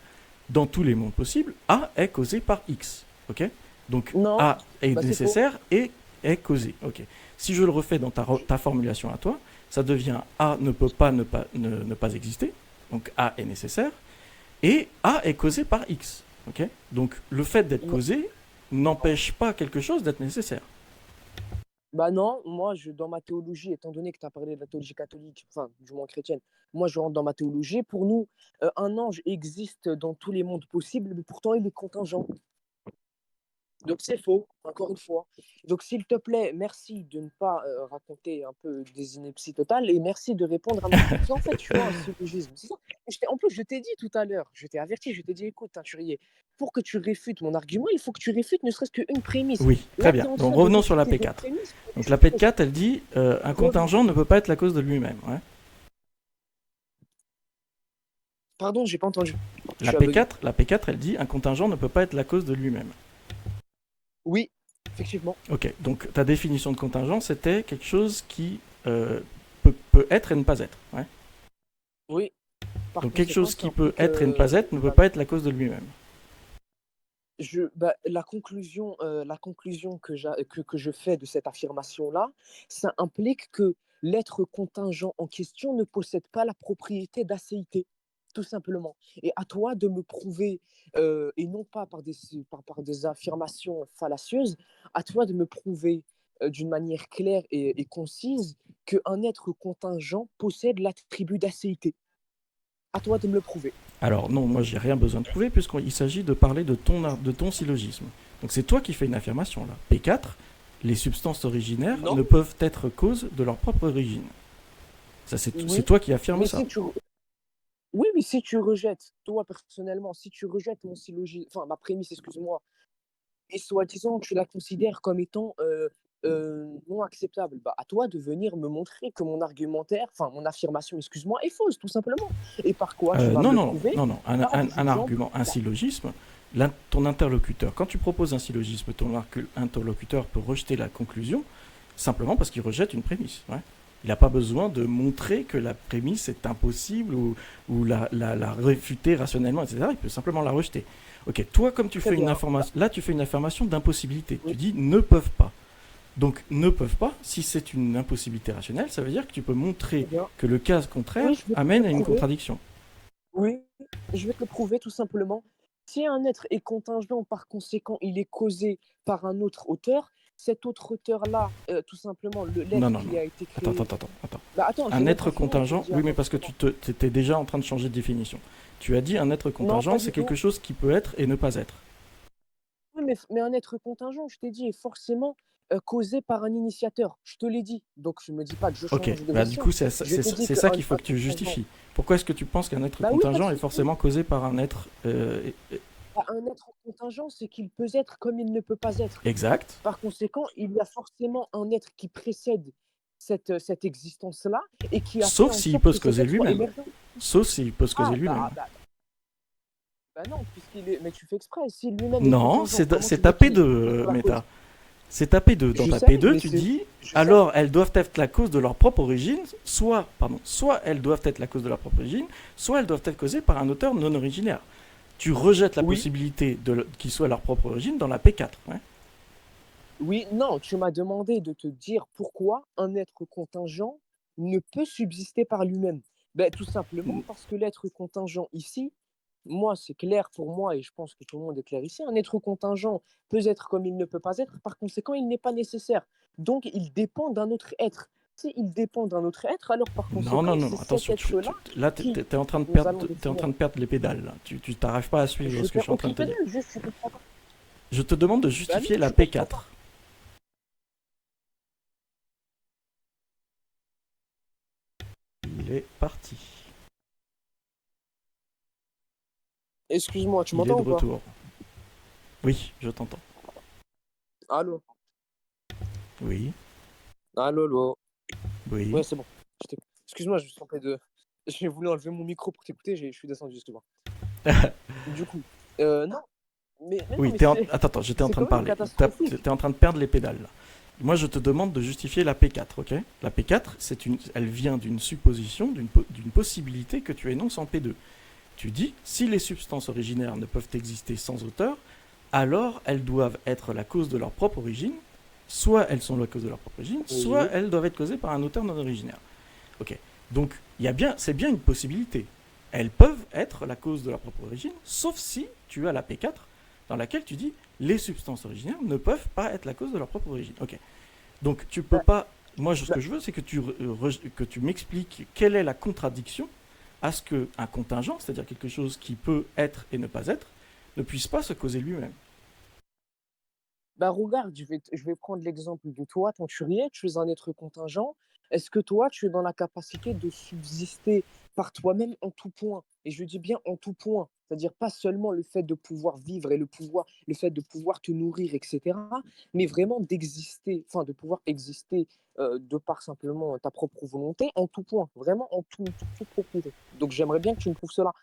Dans tous les mondes possibles, A est causé par X. Ok. Donc, Non, A est bah c'est faux. nécessaire et est causé. Ok. Si je le refais dans ta formulation à toi, ça devient A ne peut pas ne pas exister. Donc, A est nécessaire. Et A est causé par X. Ok. Donc, le fait d'être Non. causé n'empêche pas quelque chose d'être nécessaire. Bah non, moi, dans ma théologie, étant donné que tu as parlé de la théologie catholique, enfin, du moins chrétienne, moi, je rentre dans ma théologie. Pour nous, un ange existe dans tous les mondes possibles, mais pourtant, il est contingent. Donc, c'est faux, encore une fois. Donc, s'il te plaît, merci de ne pas raconter un peu des inepties totales et merci de répondre à ma question. En fait, tu vois, un syllogisme, c'est ça. En plus, je t'ai dit tout à l'heure, je t'ai averti, je t'ai dit, écoute, teinturier, pour que tu réfutes mon argument, il faut que tu réfutes ne serait-ce qu'une prémisse. Oui, très Là, tu es bien. en Donc, train de revenons sur la réfuter des P4. prémices pour Donc, autre la chose. P4, elle dit un Revenons. contingent ne peut pas être la cause de lui-même. Ouais. Pardon, j'ai pas entendu. Je La suis aveugle. P4, la P4, elle dit un contingent ne peut pas être la cause de lui-même. Oui, effectivement. Ok, donc ta définition de contingent, c'était quelque chose qui peut être et ne pas être. Ouais. Oui. Par Donc quelque chose conséquent, ça qui peut implique être et ne pas être ne peut pas être la cause de lui-même. la conclusion que je fais de cette affirmation-là, ça implique que l'être contingent en question ne possède pas la propriété d'acéité, tout simplement. Et à toi de me prouver, et non pas par des affirmations fallacieuses, à toi de me prouver d'une manière claire et concise qu'un être contingent possède l'attribut d'acéité. À toi de me le prouver. Alors non, moi j'ai rien besoin de prouver puisqu'il s'agit de parler de ton syllogisme. Donc c'est toi qui fais une affirmation là. P4, les substances originaires Non. ne peuvent être cause de leur propre origine. Ça c'est Oui, toi qui affirmes mais ça. oui, mais si tu rejettes, toi personnellement, si tu rejettes mon syllogisme, enfin ma prémisse, excuse-moi, et soi-disant tu la considères comme étant non acceptable, bah à toi de venir me montrer que mon argumentaire, enfin mon affirmation, excuse-moi, est fausse, tout simplement. Et par quoi tu vas me Non, le non, prouver? non, non. Par des Un exemples. argument, un syllogisme, ton interlocuteur, quand tu proposes un syllogisme, ton interlocuteur peut rejeter la conclusion simplement parce qu'il rejette une prémisse. Ouais. Il n'a pas besoin de montrer que la prémisse est impossible ou la réfuter rationnellement, etc. Il peut simplement la rejeter. Ok, toi, comme tu Très fais une bien. information, là, tu fais une affirmation d'impossibilité. Oui. Tu dis ne peuvent pas. Donc, ne peuvent pas, si c'est une impossibilité rationnelle, ça veut dire que tu peux montrer Très bien. que le cas contraire Oui, je vais te amène le à une prouver. contradiction. Oui, je vais te le prouver tout simplement. Si un être est contingent, par conséquent, il est causé par un autre auteur, cet autre auteur-là, tout simplement, Non, l'être non, qui non. a été Attends, créé. attends, attends, attends. Bah attends, j'ai Un même pas être fini, je contingent, dis oui, mais attends, parce que comment? tu étais déjà en train de changer de définition. Tu as dit un être Non, contingent, pas c'est du tout. quelque chose qui peut être et ne pas être. Oui, mais un être contingent, je t'ai dit, est forcément causé par un initiateur. Je te l'ai dit. Donc, je me dis pas que je Ok, change de bah du version. coup, Je te dis c'est qu'un ça qu'il faut un que tu contingent. justifies. Pourquoi est-ce que tu penses qu'un être Bah oui, pas de contingent est souci. forcément causé par un être Bah, un être contingent, c'est qu'il peut être comme il ne peut pas être. exact, Par conséquent, il y a forcément un être qui précède cette existence-là et qui a fait sauf en s'il sorte peut que se cet causer être soit lui-même. émergent. Sauf s'il peut se causer Ah, lui-même. bah non, puisqu'il est. Mais tu fais exprès. Si lui-même est Non, contingent, comment c'est tu ta veux qu'il P2, soit la cause? méta. C'est ta P2. Dans Je ta sais, P2, mais tu c'est. dis Je sais. alors elles doivent être la cause de leur propre origine, soit elles doivent être la cause de leur propre origine, soit elles doivent être causées par un auteur non originaire. Tu rejettes la Oui, possibilité qu'ils soient leur propre origine dans la P4. Ouais. oui, non, tu m'as demandé de te dire pourquoi un être contingent ne peut subsister par lui-même. Ben, tout simplement parce que l'être contingent ici, moi, c'est clair pour moi et je pense que tout le monde est clair ici, un être contingent peut être comme il ne peut pas être, par conséquent, il n'est pas nécessaire. Donc, il dépend d'un autre être. S'il dépend d'un autre être, alors par Non, conséquent, non, non, c'est non, cet attention, être-là là, qui t'es en train de nous perdre, allons t'es en définir. train de perdre les pédales. Là. Tu t'arrives pas à suivre Je ce que je suis perds en train de aucune te dire. pédale, juste tu comprends pas. Je te demande de Ben non, justifier la tu comprends pas. P4. Il est parti. Excuse-moi, tu Il est de m'entends ou pas? retour. Oui, je t'entends. Allô? Oui, Allô, allô? oui. Ouais, c'est bon. Excuse-moi, je me suis trompé de. J'ai voulu enlever mon micro pour t'écouter, je suis descendu, excuse-moi. Du coup, non, mais non, Oui, mais c'est attends, j'étais en c'est train quand de même parler. catastrophique. T'es en train de perdre les pédales. Là. moi je te demande de justifier la P4, ok? La P4, elle vient d'une supposition, d'une possibilité que tu énonces en P2. Tu dis, si les substances originaires ne peuvent exister sans auteur, alors elles doivent être la cause de leur propre origine, soit elles sont la cause de leur propre origine, soit Oui. elles doivent être causées par un auteur non originaire. Ok. Donc, c'est bien une possibilité. Elles peuvent être la cause de leur propre origine, sauf si tu as la P4, dans laquelle tu dis, les substances originaires ne peuvent pas être la cause de leur propre origine. Ok. Donc, tu peux Bah, pas. Moi, ce bah, que je veux, c'est que que tu m'expliques quelle est la contradiction à ce qu'un contingent, c'est-à-dire quelque chose qui peut être et ne pas être, ne puisse pas se causer lui-même. Bah, regarde, je vais prendre l'exemple de toi, Tenturier, tu es un être contingent. Est-ce que toi, tu es dans la capacité de subsister par toi-même en tout point? Et je dis bien en tout point, c'est-à-dire pas seulement le fait de pouvoir vivre et le fait de pouvoir te nourrir, etc., mais vraiment d'exister, enfin de pouvoir exister de par simplement ta propre volonté en tout point, vraiment en toute propriété. Donc j'aimerais bien que tu me prouves cela.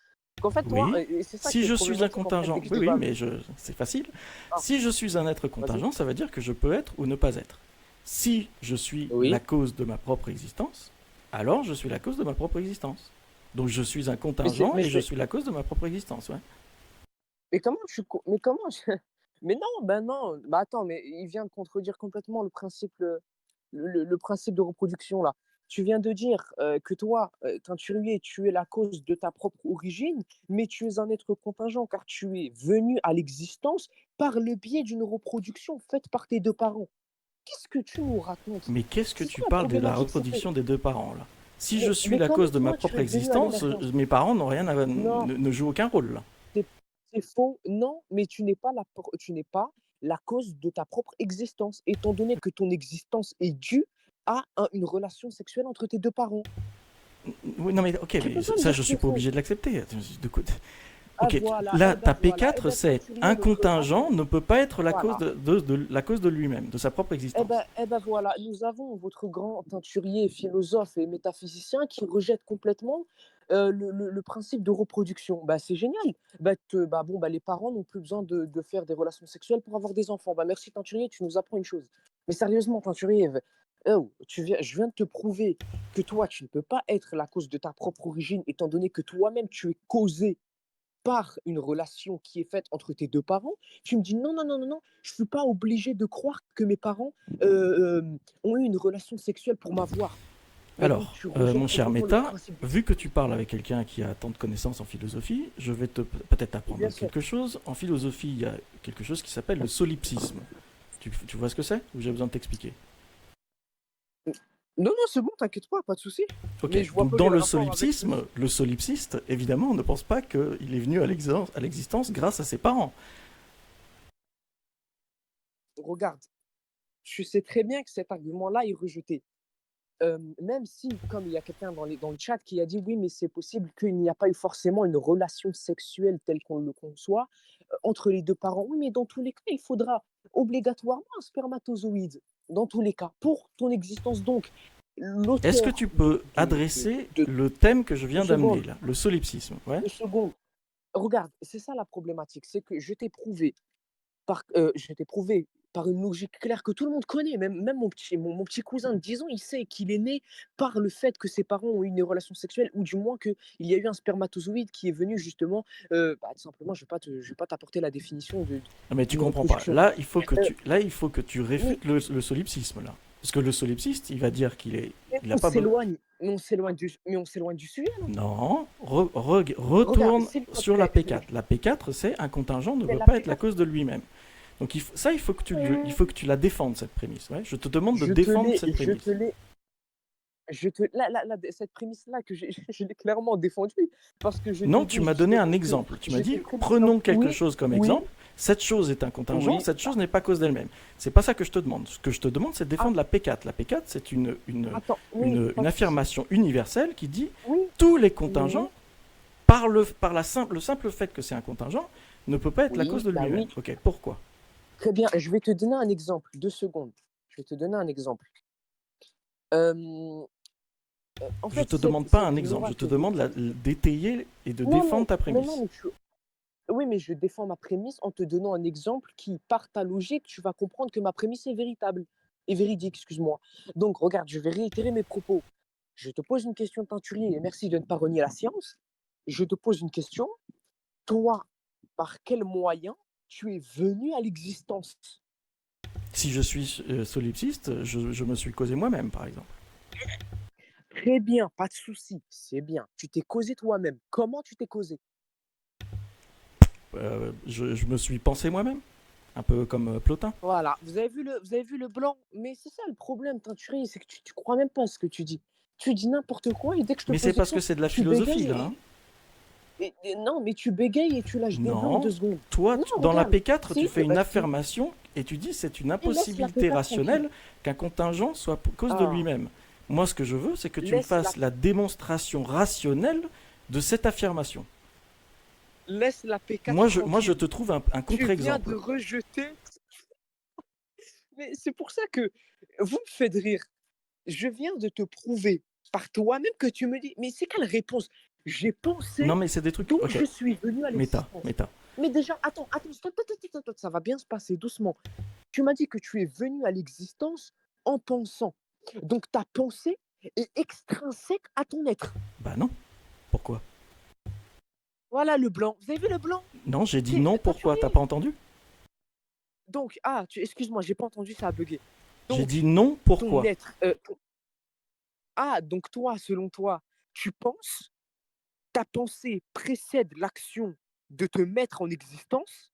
Qu'en fait, toi, Oui. et c'est ça Si qui est je suis un problématique en fait, dès contingent, que je oui, oui, débat mais avec. c'est facile. Ah, Si je suis un être vas-y. contingent, ça veut dire que je peux être ou ne pas être. Si je suis la Oui. cause de ma propre existence, alors je suis la cause de ma propre existence. Donc je suis un contingent Mais et je c'est suis la cause de ma propre existence, ouais. mais comment mais non, ben non, bah, attends, mais il vient de contredire complètement le principe, le principe de reproduction là. Tu viens de dire, que toi, Teinturier, tu es la cause de ta propre origine, mais tu es un être contingent car tu es venu à l'existence par le biais d'une reproduction faite par tes 2 parents. Qu'est-ce que tu nous racontes? Mais qu'est-ce que C'est ça tu la parles de la problématique, c'est que reproduction des deux parents, là? Si je suis mais la comment cause de ma toi tu propre es venu à existence, l'existence? mes parents n'ont rien à, Non. ne jouent aucun rôle, là. C'est c'est faux, non, mais tu n'es pas la cause de ta propre existence, étant donné que ton existence est due à une relation sexuelle entre tes 2 parents. Oui, non, mais ok, Tu mais peux pas me ça, dire je que suis c'est pas faux. obligé de l'accepter. Ah Ok, voilà, là, eh ben ta voilà, eh P4, ben c'est Teinturier, un notre contingent attends, ne peut pas être la cause voilà. la cause de lui-même, de sa propre existence. Eh ben voilà, nous avons votre grand teinturier, philosophe et métaphysicien qui rejette complètement le principe de reproduction. Bah, c'est génial. Bah, bon, bah, les parents n'ont plus besoin de faire des relations sexuelles pour avoir des enfants. Bah, merci teinturier, tu nous apprends une chose. Mais sérieusement, teinturier, oh, je viens de te prouver que toi, tu ne peux pas être la cause de ta propre origine, étant donné que toi-même, tu es causé par une relation qui est faite entre tes 2 parents, tu me dis: «Non, non, non, non, non, je suis pas obligé de croire que mes parents, ont eu une relation sexuelle pour m'avoir». Mais donc Alors, tu rejettes mon cher complètement le Meta, principe de. vu que tu parles avec quelqu'un qui a tant de connaissances en philosophie, je vais peut-être Bien apprendre sûr. quelque chose. En philosophie, il y a quelque chose qui s'appelle le solipsisme. Tu vois ce que c'est ou j'ai besoin de t'expliquer? Non, non, c'est bon, t'inquiète pas, pas de souci. Ok, Mais je vois donc pas dans quel rapport avec ce. le solipsiste, évidemment, ne pense pas qu'il est venu à l'existence grâce à ses parents. Regarde, tu sais très bien que cet argument-là est rejeté. Même si, comme il y a quelqu'un dans le chat qui a dit: «Oui, mais c'est possible qu'il n'y a pas eu forcément une relation sexuelle telle qu'on le conçoit, entre les 2 parents». Oui, mais dans tous les cas, il faudra obligatoirement un spermatozoïde, dans tous les cas, pour ton existence. Donc Est-ce que l'auteur tu peux adresser de le thème que je 2 viens d'amener secondes, là, le solipsisme? Ouais. 2 secondes. Regarde, c'est ça la problématique, c'est que je t'ai prouvé par une logique claire que tout le monde connaît, même mon petit cousin de 10 ans, il sait qu'il est né par le fait que ses parents ont eu une relation sexuelle ou du moins qu'il y a eu un spermatozoïde qui est venu justement, bah, tout simplement, je vais pas t'apporter la définition Non, mais tu d'une comprends pas. reproduction. Heu, Là, il faut que tu mais réfutes le solipsisme là. Parce que le solipsiste, il va dire mais il a on pas besoin. s'éloigne mais on s'éloigne du sujet là. Non, Regarde, retourne s'il te sur la plaît, P4. La P4, c'est un contingent ne mais peut la pas être la P4, cause de lui-même. Donc ça, il heu, faut que tu la défendes cette prémisse. Ouais. Je te demande de je te défendre l'ai cette je te prémisse. l'ai je te là, cette prémisse-là que j'ai je l'ai clairement défendue parce que je t'ai Non, tu dit m'as donné un justement que exemple. Tu m'as j'étais dit, très d'accord. prenons quelque Oui, chose comme oui, exemple. Cette chose est un contingent, oui, cette chose n'est pas cause d'elle-même. C'est pas ça que je te demande. Ce que je te demande, c'est de ah, défendre la P4. La P4, c'est attends, oui, pas une de souci. affirmation universelle qui dit Oui, tous les oui, contingents, par le simple fait que c'est un contingent, ne peut pas être la cause oui, de bah lui-même. oui. Ok, pourquoi? Très bien, je vais te donner un exemple, 2 secondes. Je vais te donner un exemple. Hem, en Je fait, te demande pas un cette exemple, loi je te que je demande d'étayer et de non, défendre ta non, prémisse. mais oui, mais je défends ma prémisse en te donnant un exemple qui, par ta logique, tu vas comprendre que ma prémisse est véritable. et véridique, excuse-moi. Donc, regarde, je vais réitérer mes propos. Je te pose une question, teinturier, et merci de ne pas renier la science. Je te pose une question. Toi, par quel moyen tu es venu à l'existence? Si je suis solipsiste, je me suis causé moi-même, par exemple. Très bien, pas de souci, c'est bien. Tu t'es causé toi-même. Comment tu t'es causé? Je me suis pensé moi-même, un peu comme Plotin. Voilà, vous avez vu le blanc? Mais c'est ça le problème, teinturier, c'est que tu crois même pas à ce que tu dis. Tu dis n'importe quoi et dès que je te Mais c'est pose une parce que question, c'est de la tu philosophie, bégayes là. Hein. non, mais tu bégayes et tu lâches des blancs en Non, 2 secondes. toi, Non, dans la regarde, P4, tu si, fais une bah, affirmation et tu dis c'est une laisse la impossibilité P4 tranquille. rationnelle qu'un contingent soit cause de Ah, lui-même. Moi, ce que je veux, c'est que tu me laisse la, fasses la démonstration rationnelle de cette affirmation. laisse la P4 Moi, je tranquille. te trouve un Tu viens contre-exemple. de rejeter. Mais c'est pour ça que vous me faites rire. Je viens de te prouver par toi-même que tu me dis, mais c'est quelle réponse? J'ai pensé, Non, mais c'est des trucs. donc Ok, je suis venu à méta, l'existence. méta. Mais déjà, attends, stop, ça va bien se passer doucement. Tu m'as dit que tu es venu à l'existence en pensant. Donc ta pensée est extrinsèque à ton être. Bah non. Pourquoi? Voilà le blanc. Vous avez vu le blanc? Non, j'ai dit C'est non, pourquoi? T'as teinturier. pas entendu? Donc, excuse-moi, j'ai pas entendu, ça a bugué. J'ai dit Donc, non, ton pourquoi? être. Donc toi, selon toi, tu penses, ta pensée précède l'action de te mettre en existence,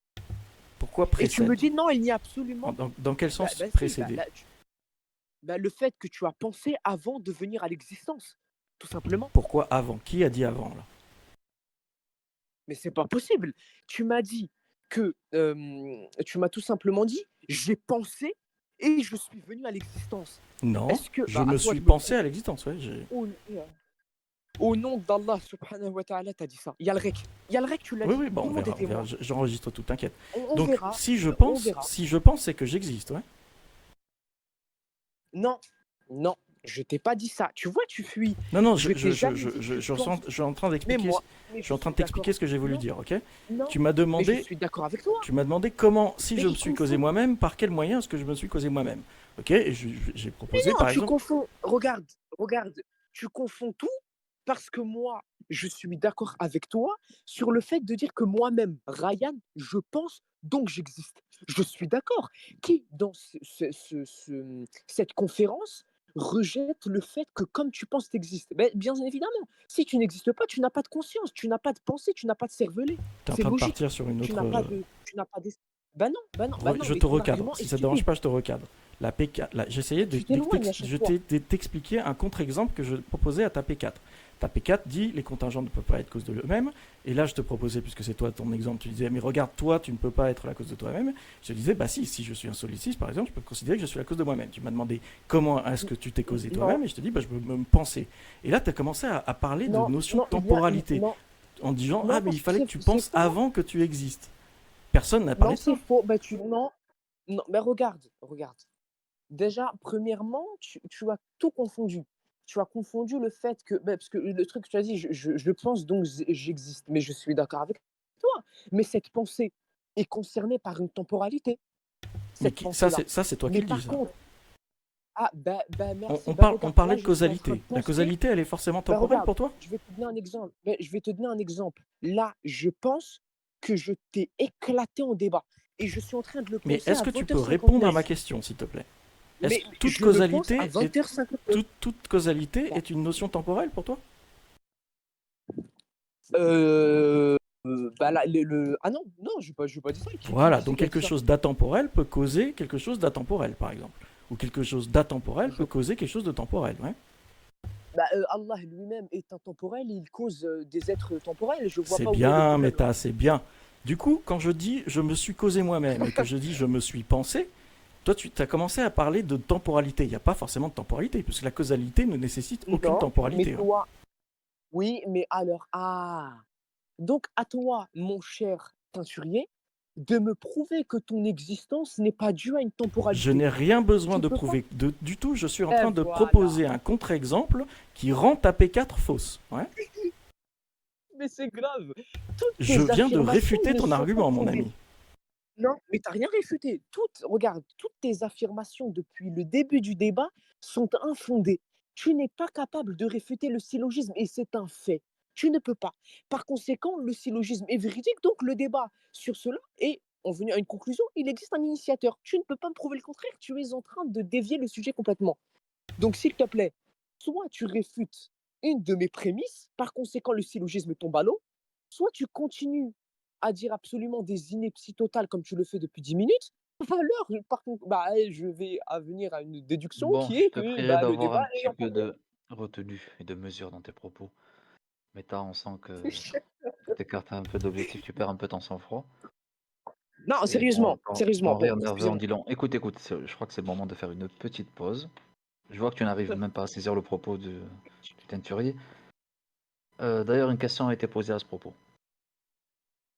Pourquoi et tu me précède? dis non, il n'y a absolument. Dans quel sens Si, précéder? le fait que tu as pensé avant de venir à l'existence, tout simplement. Pourquoi avant? Qui a dit avant là? Mais c'est pas possible. Tu m'as dit que. Tu m'as tout simplement dit, j'ai pensé et je suis venu à l'existence. Non, Est-ce que. je À me toi, suis je me pensé prouve. à l'existence, ouais. Au nom d'Allah subhanahu wa ta'ala, t'as dit ça. Il y a le rec. Il y a le rec, tu l'as Oui, dit. oui, bon, Tout le monde est on verra, témoin. j'enregistre tout, t'inquiète. On Donc, verra. On verra. si je pense, c'est que j'existe, ouais. Non, non, je t'ai pas dit ça. Tu vois, tu fuis. Non, Je t'ai jamais dit que tu penses. je suis en train Mais d'expliquer, moi, je mais suis je en train suis de t'expliquer d'accord. ce que j'ai voulu Non, dire, ok? non, Tu m'as mais je demandé, suis d'accord avec toi. comment, si Mais je me il suis causé confond. moi-même, par quel moyen est-ce que je me suis causé moi-même, ok? Et j'ai Mais proposé, non, par tu exemple, confonds. Regarde, tu confonds tout parce que moi, je suis d'accord avec toi sur le fait de dire que moi-même, Ryan, je pense, donc j'existe. Je suis d'accord. Qui, dans cette conférence, rejette le fait que comme tu penses, tu existes? Ben, bien évidemment. Si tu n'existes pas, tu n'as pas de conscience, tu n'as pas de pensée, tu n'as pas de cervelet. t'es en C'est train de logique. partir sur une Tu autre. n'as pas de. Tu n'as pas d'es- Ben non, Je mais te ton recadre. argument est Si ça te dérange stupide. pas, je te recadre. La P4, j'essayais Tu t'éloignes à chaque fois. t'expliquer un contre-exemple que je proposais à ta P4. Ta P4 dit les contingents ne peuvent pas être cause de eux-mêmes. Et là, je te proposais, puisque c'est toi ton exemple, tu disais, mais regarde, toi, tu ne peux pas être la cause de toi-même. Je te disais, bah si je suis un solliciste, par exemple, je peux considérer que je suis la cause de moi-même. Tu m'as demandé comment est-ce que tu t'es causé Non, toi-même, et je te dis, bah, je peux me penser. Et là, tu as commencé à parler de non, notion de non, il y a. temporalité, Non, en disant, ah, non, mais parce il que fallait que tu c'est penses faux. avant que tu existes. Personne n'a parlé Non, de ça. c'est faux. Bah, non, non, mais regarde. Déjà, premièrement, tu as tout confondu. Tu as confondu le fait que, parce que le truc que tu as dit, je pense donc j'existe, mais je suis d'accord avec toi. Mais cette pensée est concernée par une temporalité, Mais cette pensée-là. ça, c'est toi qui Mais le dis, par ça. contre, merci, On regarde, parlait là, de je suis en train de causalité. La penser. causalité, elle est forcément Bah, temporelle regarde, pour toi? je vais te donner un exemple. Je vais te donner un exemple. Là, je pense que je t'ai éclaté en débat. Et je suis en train de le Mais penser est-ce à que tu peux répondre à ma 20h59. question, s'il te plaît? Est-ce Mais que je le pense à 20h59. toute causalité Bah, est une notion temporelle pour toi? là, Ah non, non, je vais pas dire ça. Voilà, C'est donc qui a dit quelque ça? chose d'atemporel peut causer quelque chose d'atemporel, par exemple. Ou quelque chose d'atemporel Je- peut causer quelque chose de temporel, ouais. Allah lui-même est intemporel, il cause des êtres temporels. Je vois C'est pas où est le bien, problème là. Méta, c'est bien. Du coup, quand je dis je me suis causé moi-même et que je dis je me suis pensé, toi, tu as commencé à parler de temporalité. Il n'y a pas forcément de temporalité, puisque la causalité ne nécessite aucune Non, mais temporalité, hein. toi, oui, mais alors, donc à toi, mon cher teinturier, de me prouver que ton existence n'est pas due à une Je temporalité. n'ai rien besoin Tu de peux pas. prouver du tout. Je suis en Et train de voilà. proposer un contre-exemple qui rend ta P4 fausse. Ouais. Mais c'est grave. Toutes Je tes viens de affirmations réfuter ne ton sont pas argument, mon fondées. ami. Non, mais tu as rien réfuté. Regarde, toutes tes affirmations depuis le début du débat sont infondées. Tu n'es pas capable de réfuter le syllogisme et c'est un fait. Tu ne peux pas. Par conséquent, le syllogisme est véridique, donc le débat sur cela est en venu à une conclusion. Il existe un initiateur. Tu ne peux pas me prouver le contraire. Tu es en train de dévier le sujet complètement. Donc, s'il te plaît, soit tu réfutes une de mes prémices, par conséquent, le syllogisme tombe à l'eau, soit tu continues à dire absolument des inepties totales comme tu le fais depuis 10 minutes, alors, par contre, bah, je vais venir à une déduction Bon, qui je est te que prierai bah, le d'avoir un débat est petit peu encore. de retenue et de mesure dans tes propos. Meta, on sent que tu t'écartes un peu d'objectif, tu perds un peu ton sang-froid. Non, Et sérieusement, ton sérieusement, bon, rire nerveux en excusez-moi. dit long. Écoute, écoute, je crois que c'est le moment de faire une petite pause. Je vois que tu n'arrives même pas à saisir le propos du teinturier. D'ailleurs, une question a été posée à ce propos,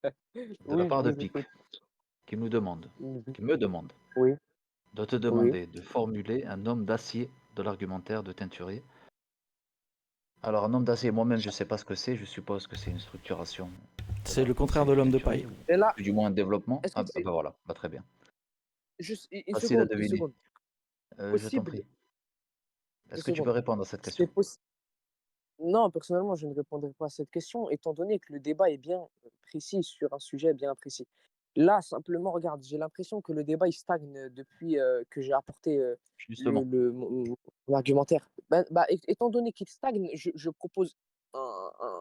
de la Oui, je part de vous Pic, écoute. qui nous demande, Mhm. qui me demande, Oui, de te oui. demander de formuler un homme d'acier de l'argumentaire de teinturier. Alors, un homme d'acier, moi-même, je ne sais pas ce que c'est, je suppose que c'est une structuration de C'est la le contraire pensée de du l'homme de teinturier, paille. ou Et là, du moins un développement. est-ce que Ah, c'est bah voilà, bah, très bien. juste une Facile à seconde, une deviner. seconde. Je t'en Possible, prie. une Est-ce que tu peux seconde. répondre à cette C'est question? possible. Non, personnellement, je ne répondrai pas à cette question, étant donné que le débat est bien précis sur un sujet bien précis. Là, simplement, regarde, j'ai l'impression que le débat il stagne depuis que j'ai apporté Justement. mon argumentaire. Étant donné qu'il stagne, je propose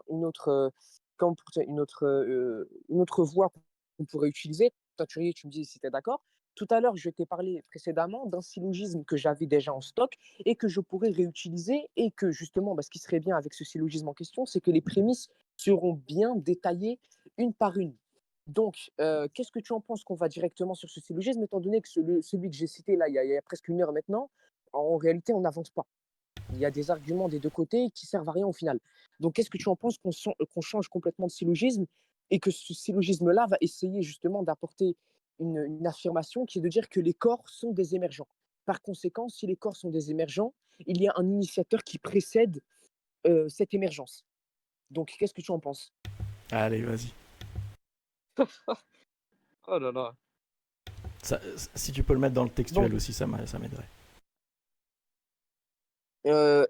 une autre, comment pour dire, une autre voie qu'on pourrait utiliser. Toi, tu me dis si tu es d'accord. Tout à l'heure, je t'ai parlé précédemment d'un syllogisme que j'avais déjà en stock et que je pourrais réutiliser et que justement, ce qui serait bien avec ce syllogisme en question, c'est que les prémices seront bien détaillées une par une. Donc, qu'est-ce que tu en penses qu'on va directement sur ce syllogisme, étant donné que celui que j'ai cité là, il y a presque une heure maintenant, en réalité, on n'avance pas. Il y a des arguments des deux côtés qui servent à rien au final. Donc, qu'est-ce que tu en penses qu'on change complètement de syllogisme et que ce syllogisme-là va essayer justement d'apporter une affirmation qui est de dire que les corps sont des émergents. Par conséquent, si les corps sont des émergents, il y a un initiateur qui précède cette émergence. Donc, qu'est-ce que tu en penses? Allez, vas-y. Oh là là. Ça, si tu peux le mettre dans le Donc, textuel aussi, ça m'aiderait. euh,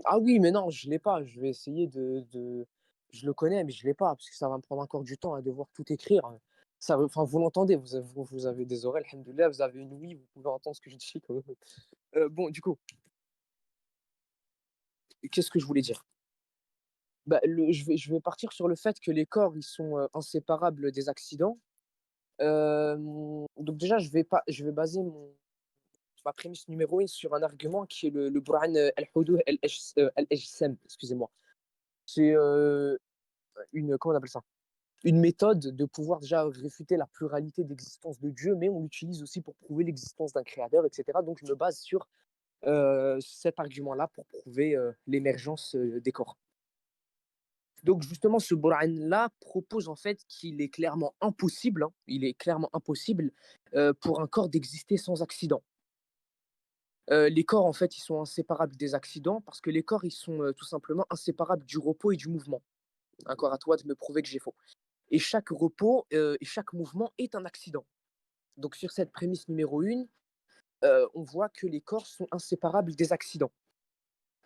ah oui, mais non, je ne l'ai pas. Je vais essayer de. Je le connais, mais je ne l'ai pas, parce que ça va me prendre encore du temps à devoir tout écrire. Ça, enfin, vous l'entendez, vous avez des oreilles, alhamdoulilah, vous avez une ouïe, vous pouvez entendre ce que je dis. Quand même. Bon, du coup, qu'est-ce que je voulais dire? Je vais partir sur le fait que les corps, ils sont inséparables des accidents. Donc déjà, je vais baser ma prémisse numéro 1 sur un argument qui est le Burhan al-Hudud al-Ajsam, excusez-moi. C'est comment on appelle ça? Une méthode de pouvoir déjà réfuter la pluralité d'existence de Dieu, mais on l'utilise aussi pour prouver l'existence d'un créateur, etc. Donc je me base sur cet argument-là pour prouver l'émergence des corps. Donc justement, ce Boran-là propose en fait qu'il est clairement impossible, hein, il est clairement impossible pour un corps d'exister sans accident. Les corps, en fait, ils sont inséparables des accidents parce que les corps, ils sont tout simplement inséparables du repos et du mouvement. Encore à toi de me prouver que j'ai faux. Et chaque repos et chaque mouvement est un accident. Donc sur cette prémisse numéro 1, on voit que les corps sont inséparables des accidents.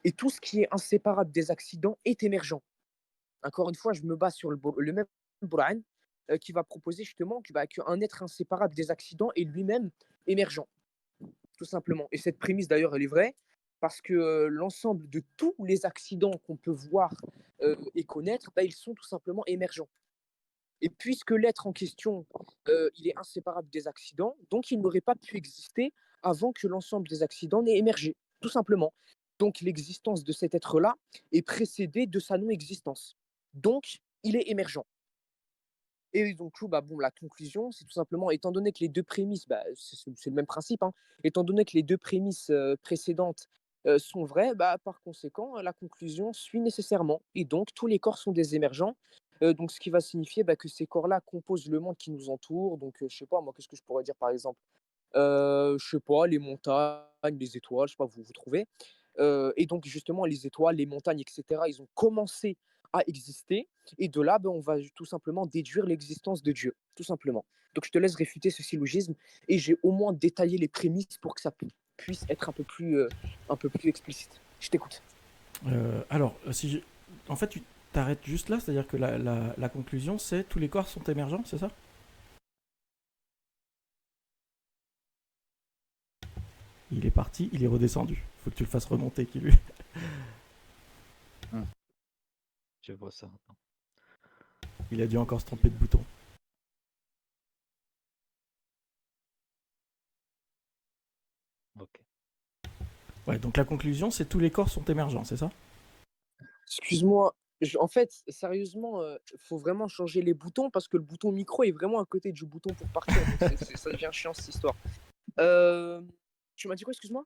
Et tout ce qui est inséparable des accidents est émergent. Encore une fois, je me base sur le même Bourhan qui va proposer justement qu'un être inséparable des accidents est lui-même émergent, tout simplement. Et cette prémisse, d'ailleurs, elle est vraie parce que l'ensemble de tous les accidents qu'on peut voir et connaître, ils sont tout simplement émergents. Et puisque l'être en question, il est inséparable des accidents, donc il n'aurait pas pu exister avant que l'ensemble des accidents n'ait émergé, tout simplement. Donc l'existence de cet être-là est précédée de sa non-existence. Donc, il est émergent. Et donc, bon, la conclusion, c'est tout simplement, étant donné que les deux prémices, c'est le même principe, hein, étant donné que les deux prémices précédentes sont vraies, par conséquent, la conclusion suit nécessairement. Et donc, tous les corps sont des émergents. Donc, ce qui va signifier que ces corps-là composent le monde qui nous entoure. Donc, je sais pas, moi, qu'est-ce que je pourrais dire par exemple? Je sais pas, les montagnes, les étoiles, je sais pas, vous trouvez. Et donc, justement, les étoiles, les montagnes, etc., ils ont commencé à exister. Et de là, ben, on va tout simplement déduire l'existence de Dieu, tout simplement. Donc je te laisse réfuter ce syllogisme et j'ai au moins détaillé les prémices pour que ça puisse être un peu plus explicite. Je t'écoute. Alors, si en fait, tu t'arrêtes juste là, c'est-à-dire que la conclusion, c'est tous les corps sont émergents, c'est ça? Il est parti, il est redescendu. Faut que tu le fasses remonter, qui lui. Je vois ça. Attends. Il a dû encore se tromper de bouton. Ok. Ouais, donc la conclusion, c'est tous les corps sont émergents, c'est ça? Excuse-moi, en fait, sérieusement, faut vraiment changer les boutons parce que le bouton micro est vraiment à côté du bouton pour partir. Donc ça devient chiant cette histoire. Euh, Tu m'as dit quoi, excuse-moi?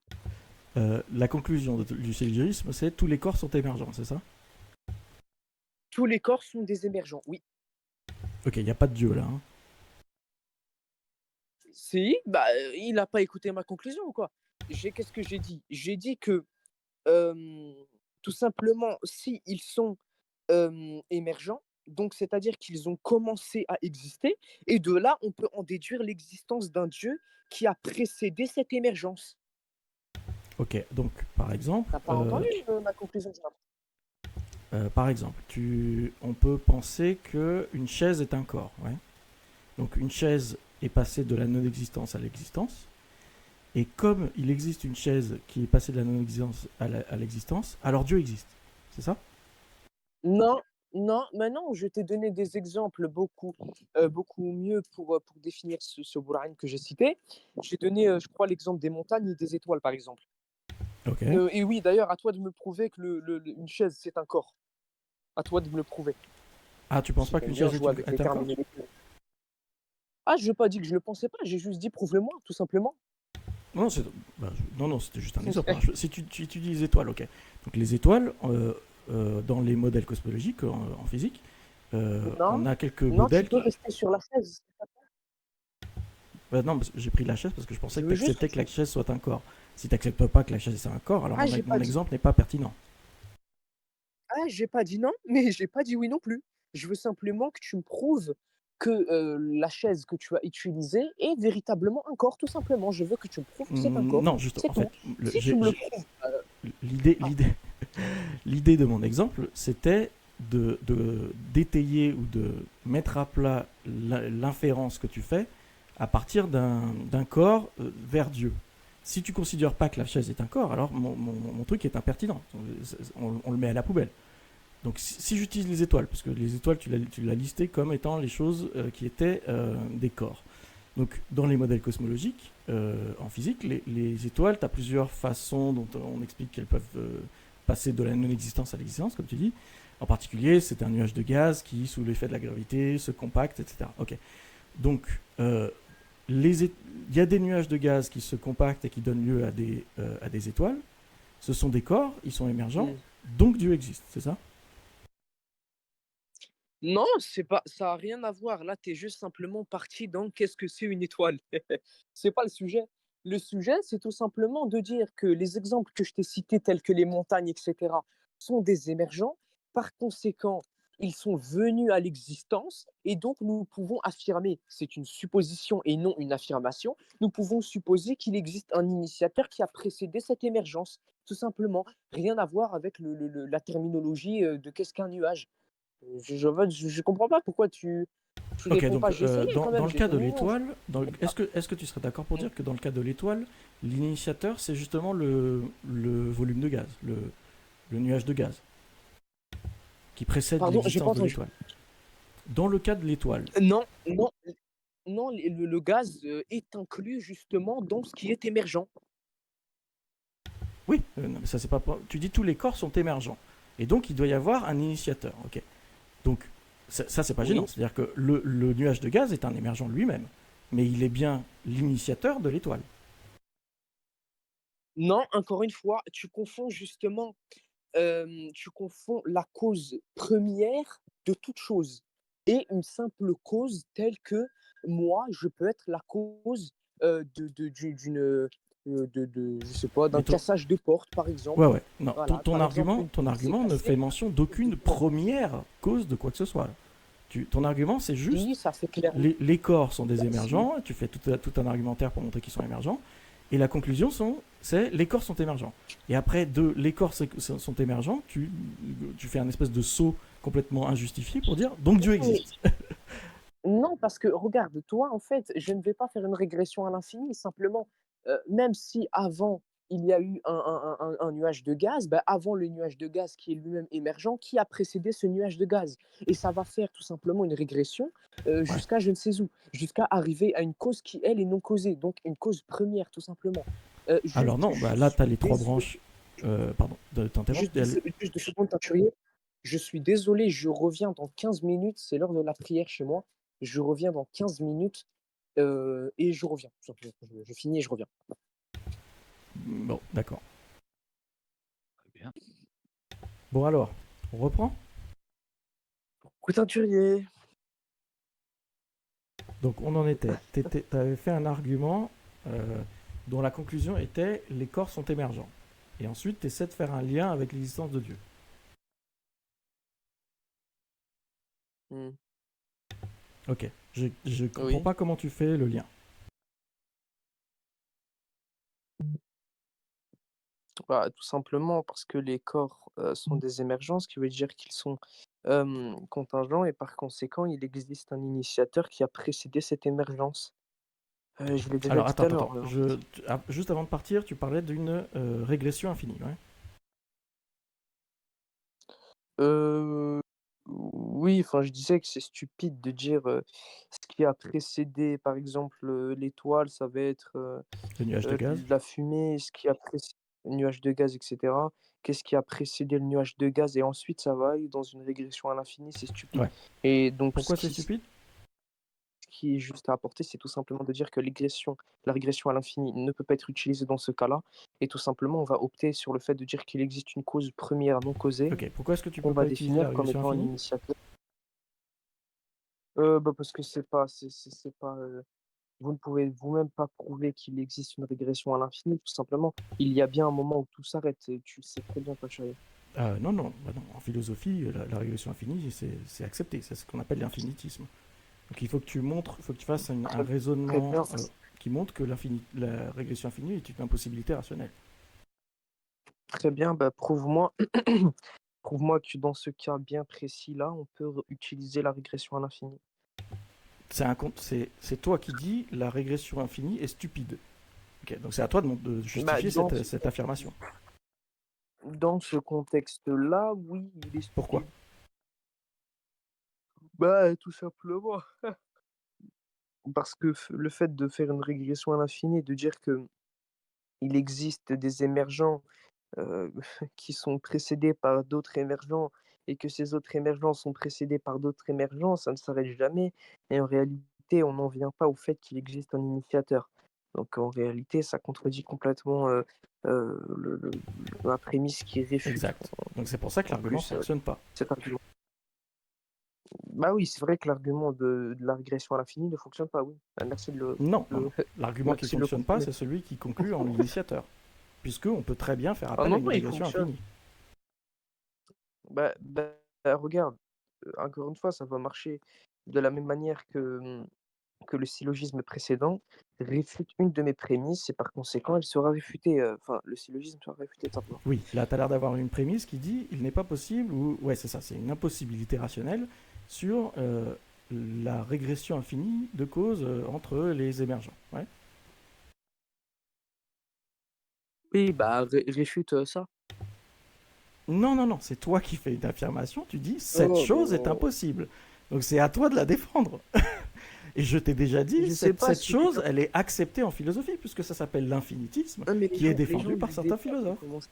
La conclusion du syllogisme, c'est tous les corps sont émergents, c'est ça? Tous les corps sont des émergents, oui. Ok, il n'y a pas de Dieu là, hein. Si, bah, il n'a pas écouté ma conclusion ou quoi? Qu'est-ce que j'ai dit? J'ai dit que tout simplement, si ils sont émergents, donc c'est-à-dire qu'ils ont commencé à exister, et de là, on peut en déduire l'existence d'un Dieu qui a précédé cette émergence. Ok, donc par exemple, T'as pas entendu ma conclusion, Jonathan? on peut penser que une chaise est un corps, ouais. Donc une chaise est passée de la non-existence à l'existence. Et comme il existe une chaise qui est passée de la non-existence à l'existence, alors Dieu existe. C'est ça? Non, non, mais non, je t'ai donné des exemples beaucoup mieux pour définir ce Bourane que j'ai cité. J'ai donné, je crois, l'exemple des montagnes et des étoiles, par exemple. Ok. Et oui, d'ailleurs, à toi de me prouver que une chaise, c'est un corps. À toi de me le prouver. Ah, tu penses Parce pas qu'on qu'une aime bien chaise jouer avec les est un termes. corps? Ah, je n'ai pas dit que je ne le pensais pas, j'ai juste dit prouve-le-moi, tout simplement. Non, non, c'était juste un exemple. Alors, si tu étudies les étoiles, ok. Donc les étoiles, dans les modèles cosmologiques en physique, on Non, a quelques non, tu modèles peux qui. rester sur la chaise. Bah non, j'ai pris la chaise parce que je pensais Je que tu veux juste que acceptais que la tu... chaise soit un corps. Si tu n'acceptes pas que la chaise soit un corps, alors Ah, j'ai mon pas dit. exemple n'est pas pertinent. Ah, j'ai pas dit non, mais j'ai pas dit oui non plus. Je veux simplement que tu me prouves que la chaise que tu as utilisée est véritablement un corps, tout simplement. Je veux que tu me prouves que c'est un corps, Non, juste, c'est en fait, tout. Si tu me le prouves, l'idée, ah, l'idée de mon exemple, c'était d'étayer ou de mettre à plat l'inférence que tu fais à partir d'un corps vers Dieu. Si tu considères pas que la chaise est un corps, alors mon truc est impertinent. On le met à la poubelle. Donc si j'utilise les étoiles, parce que les étoiles, tu l'as listé comme étant les choses qui étaient des corps. Donc dans les modèles cosmologiques, en physique, les étoiles, tu as plusieurs façons dont on explique qu'elles peuvent passer de la non-existence à l'existence, comme tu dis. En particulier, c'est un nuage de gaz qui, sous l'effet de la gravité, se compacte, etc. Ok. Donc, il y a des nuages de gaz qui se compactent et qui donnent lieu à des étoiles. Ce sont des corps, ils sont émergents, donc Dieu existe, c'est ça? non, c'est pas, ça a rien à voir. Là, tu es juste simplement parti dans qu'est-ce que c'est une étoile. C'est pas le sujet. Le sujet, c'est tout simplement de dire que les exemples que je t'ai cités, tels que les montagnes, etc., sont des émergents. Par conséquent, ils sont venus à l'existence et donc nous pouvons affirmer, c'est une supposition et non une affirmation, nous pouvons supposer qu'il existe un initiateur qui a précédé cette émergence. Tout simplement, rien à voir avec la terminologie de qu'est-ce qu'un nuage. Je comprends pas pourquoi tu Ok, réponds donc pas. J'ai essayé quand dans même, le j'ai cas de donné une nuance. l'étoile, est-ce que tu serais d'accord pour dire que dans le cas de l'étoile, l'initiateur, c'est justement le volume de gaz, le nuage de gaz, qui précède Pardon, j'ai pas l'existence de entendu. l'étoile? Dans le cas de l'étoile, Non, non, non, le gaz est inclus justement dans ce qui est émergent. oui, non, mais ça c'est pas. Tu dis tous les corps sont émergents, et donc il doit y avoir un initiateur. Ok, donc ça c'est pas gênant, Oui. c'est-à-dire que le nuage de gaz est un émergent lui-même, mais il est bien l'initiateur de l'étoile. Non, encore une fois, tu confonds la cause première de toute chose et une simple cause telle que moi, je peux être la cause je sais pas, d'un Mais ton... cassage de porte, par exemple. Ouais, ouais. Non, Voilà, ton par exemple, argument, une ton porte s'est argument ne fait cassée. mention d'aucune première cause de quoi que ce soit. Ton argument, c'est juste Oui, ça fait clairement. les corps sont des Bah, si. émergents. Tu fais tout un argumentaire pour montrer qu'ils sont émergents. Et la conclusion, c'est les corps sont émergents. Et après, les corps sont émergents, tu fais un espèce de saut complètement injustifié pour dire donc Dieu Mais existe. non, parce que regarde, toi, en fait, je ne vais pas faire une régression à l'infini. Simplement, même si avant il y a eu un nuage de gaz, bah, avant le nuage de gaz qui est lui-même émergent, qui a précédé ce nuage de gaz? Et ça va faire tout simplement une régression Ouais. jusqu'à je ne sais où, jusqu'à arriver à une cause qui, elle, est non causée, donc une cause première, tout simplement. Alors non, Je bah là, tu as suis les trois désolé, branches. Pardon, de t'interrompre. juste 2 secondes, teinturier. Je suis désolé, je reviens dans 15 minutes, c'est l'heure de la prière chez moi. Je reviens dans 15 minutes et je reviens. Tout simplement. Je finis et je reviens. Bon, d'accord. Très bien. Bon alors, on reprend. Coup teinturier. Donc on en était. Tu avais fait un argument dont la conclusion était les corps sont émergents. Et ensuite, tu essaies de faire un lien avec l'existence de Dieu. Hmm. Ok. Je comprends Oui. pas comment tu fais le lien. Bah, tout simplement parce que les corps sont des émergents, ce qui veut dire qu'ils sont contingents et par conséquent, il existe un initiateur qui a précédé cette émergence. Je l'ai déjà Alors dit attends, tout à attends. l'heure. Juste avant de partir, tu parlais d'une régression infinie. Ouais. Euh, oui, enfin, je disais que c'est stupide de dire ce qui a précédé, par exemple, l'étoile, ça va être Le nuage de gaz. la fumée, ce qui a précédé le nuage de gaz, etc. Qu'est-ce qui a précédé le nuage de gaz et ensuite ça va aller dans une régression à l'infini, c'est stupide. Ouais. Et donc, Pourquoi c'est stupide? ce qui est juste à apporter, c'est tout simplement de dire que la régression à l'infini ne peut pas être utilisée dans ce cas-là. Et tout simplement, on va opter sur le fait de dire qu'il existe une cause première non causée Ok. Pourquoi est-ce que tu qu'on peux va pas utiliser la définir comme régression étant un infinie? initiateur. Bah, parce que c'est pas, vous ne pouvez vous-même pas prouver qu'il existe une régression à l'infini, tout simplement. Il y a bien un moment où tout s'arrête, et tu le sais très bien, toi, chérie. Non, non, bah non. En philosophie, la régression infinie, c'est accepté. C'est ce qu'on appelle l'infinitisme. Donc il faut que tu montres, il faut que tu fasses un Très, très raisonnement bien. qui montre que la régression infinie est une impossibilité rationnelle. Très bien, bah, prouve-moi, prouve-moi que dans ce cas bien précis-là, on peut utiliser la régression à l'infini. C'est toi qui dis la régression infinie est stupide. Ok, donc c'est à toi de Bah, justifier cette affirmation. dans ce contexte-là, oui, il est Pourquoi? stupide. Bah, tout simplement. Parce que le fait de faire une régression à l'infini, de dire que il existe des émergents heu, qui sont précédés par d'autres émergents et que ces autres émergents sont précédés par d'autres émergents, ça ne s'arrête jamais et en réalité, on n'en vient pas au fait qu'il existe un initiateur. Donc en réalité, ça contredit complètement, la prémisse qui réfute Exact. Donc c'est pour ça que en l'argument plus, fonctionne pas. cet argument. Bah oui, c'est vrai que l'argument de la régression à l'infini ne fonctionne pas, oui. Merci de Non, non, le non. L'argument qui merci de le fonctionne pas, confirmer. c'est celui qui conclut en l'initiateur. Puisque on peut très bien faire Ah appel à non, une non, il régression fonctionne. infinie. Regarde, encore une fois, ça va marcher de la même manière que le syllogisme précédent réfute une de mes prémisses et par conséquent, elle sera réfutée, enfin, le syllogisme sera réfuté tout simplement. Oui, là, tu as l'air d'avoir une prémisse qui dit il n'est pas possible, ou ouais, c'est ça, c'est une impossibilité rationnelle sur la régression infinie de causes entre les émergents. Ouais. Oui, bah, réfute ça. Non, non, non, c'est toi qui fais une affirmation, tu dis cette Oh, chose est bon, impossible. Donc c'est à toi de la défendre. Et je t'ai déjà dit, je sais pas cette si les chose, gens, elle est acceptée en philosophie, puisque ça s'appelle l'infinitisme, ah, mais qui est les gens défendu par du certains débat vont philosophes. commencer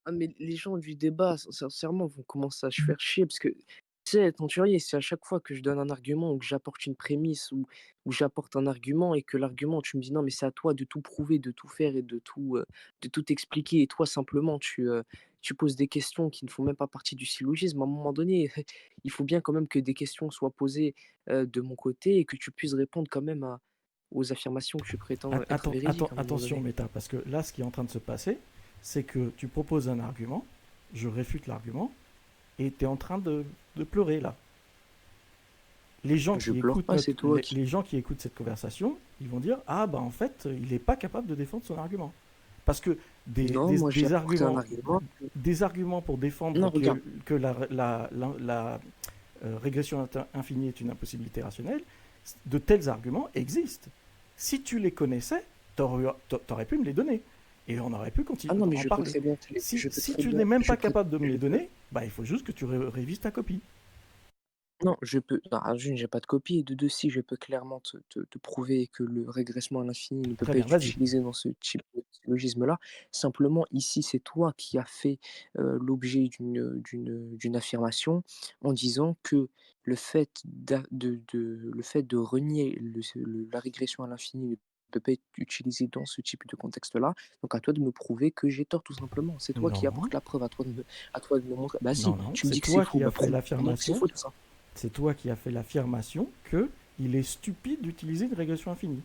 ah, mais les gens du débat, sincèrement, vont commencer à se faire chier parce que, tu sais, Tenturier, c'est à chaque fois que je donne un argument ou que j'apporte une prémisse ou j'apporte un argument et que l'argument, tu me dis: «Non, mais c'est à toi de tout prouver, de tout faire et de tout expliquer» et toi, simplement, tu poses des questions qui ne font même pas partie du syllogisme. À un moment donné, il faut bien quand même que des questions soient posées, de mon côté et que tu puisses répondre quand même aux affirmations que tu prétends être Attends, véridiques à un moment attention, donné. Méta, parce que là, ce qui est en train de se passer, c'est que tu proposes un argument, je réfute l'argument, et tu es en train de pleurer là. Les gens, Je qui pleure écoutent pas, c'est toi qui. les gens qui écoutent cette conversation, ils vont dire ah bah en fait il n'est pas capable de défendre son argument parce que Non, moi j'ai apporté un argument. des arguments pour défendre Non, regarde. que la régression infinie est une impossibilité rationnelle, de tels arguments existent. Si tu les connaissais, t'aurais pu me les donner et on aurait pu continuer Ah non, mais en je peux parler. très bien Si tu n'es même pas capable de me les donner, bah il faut juste que tu révises ta copie. Non, je peux. Non, d'une, j'ai pas de copie, et de deux, si je peux clairement te prouver que le régressement à l'infini ne peut Très pas bien, être vas-y. utilisé dans ce type de syllogisme-là. Simplement, ici, c'est toi qui as fait l'objet d'une affirmation en disant que le fait de renier la régression à l'infini ne peut pas être utilisé dans ce type de contexte-là. Donc, à toi de me prouver que j'ai tort, tout simplement. C'est toi qui Non, apportes la preuve, à toi de me montrer. Bah si, non, tu me c'est dis que c'est toi faux, qui as bah fait prouve que c'est l'affirmation. faux tout ça. C'est toi qui as fait l'affirmation que il est stupide d'utiliser une régression infinie.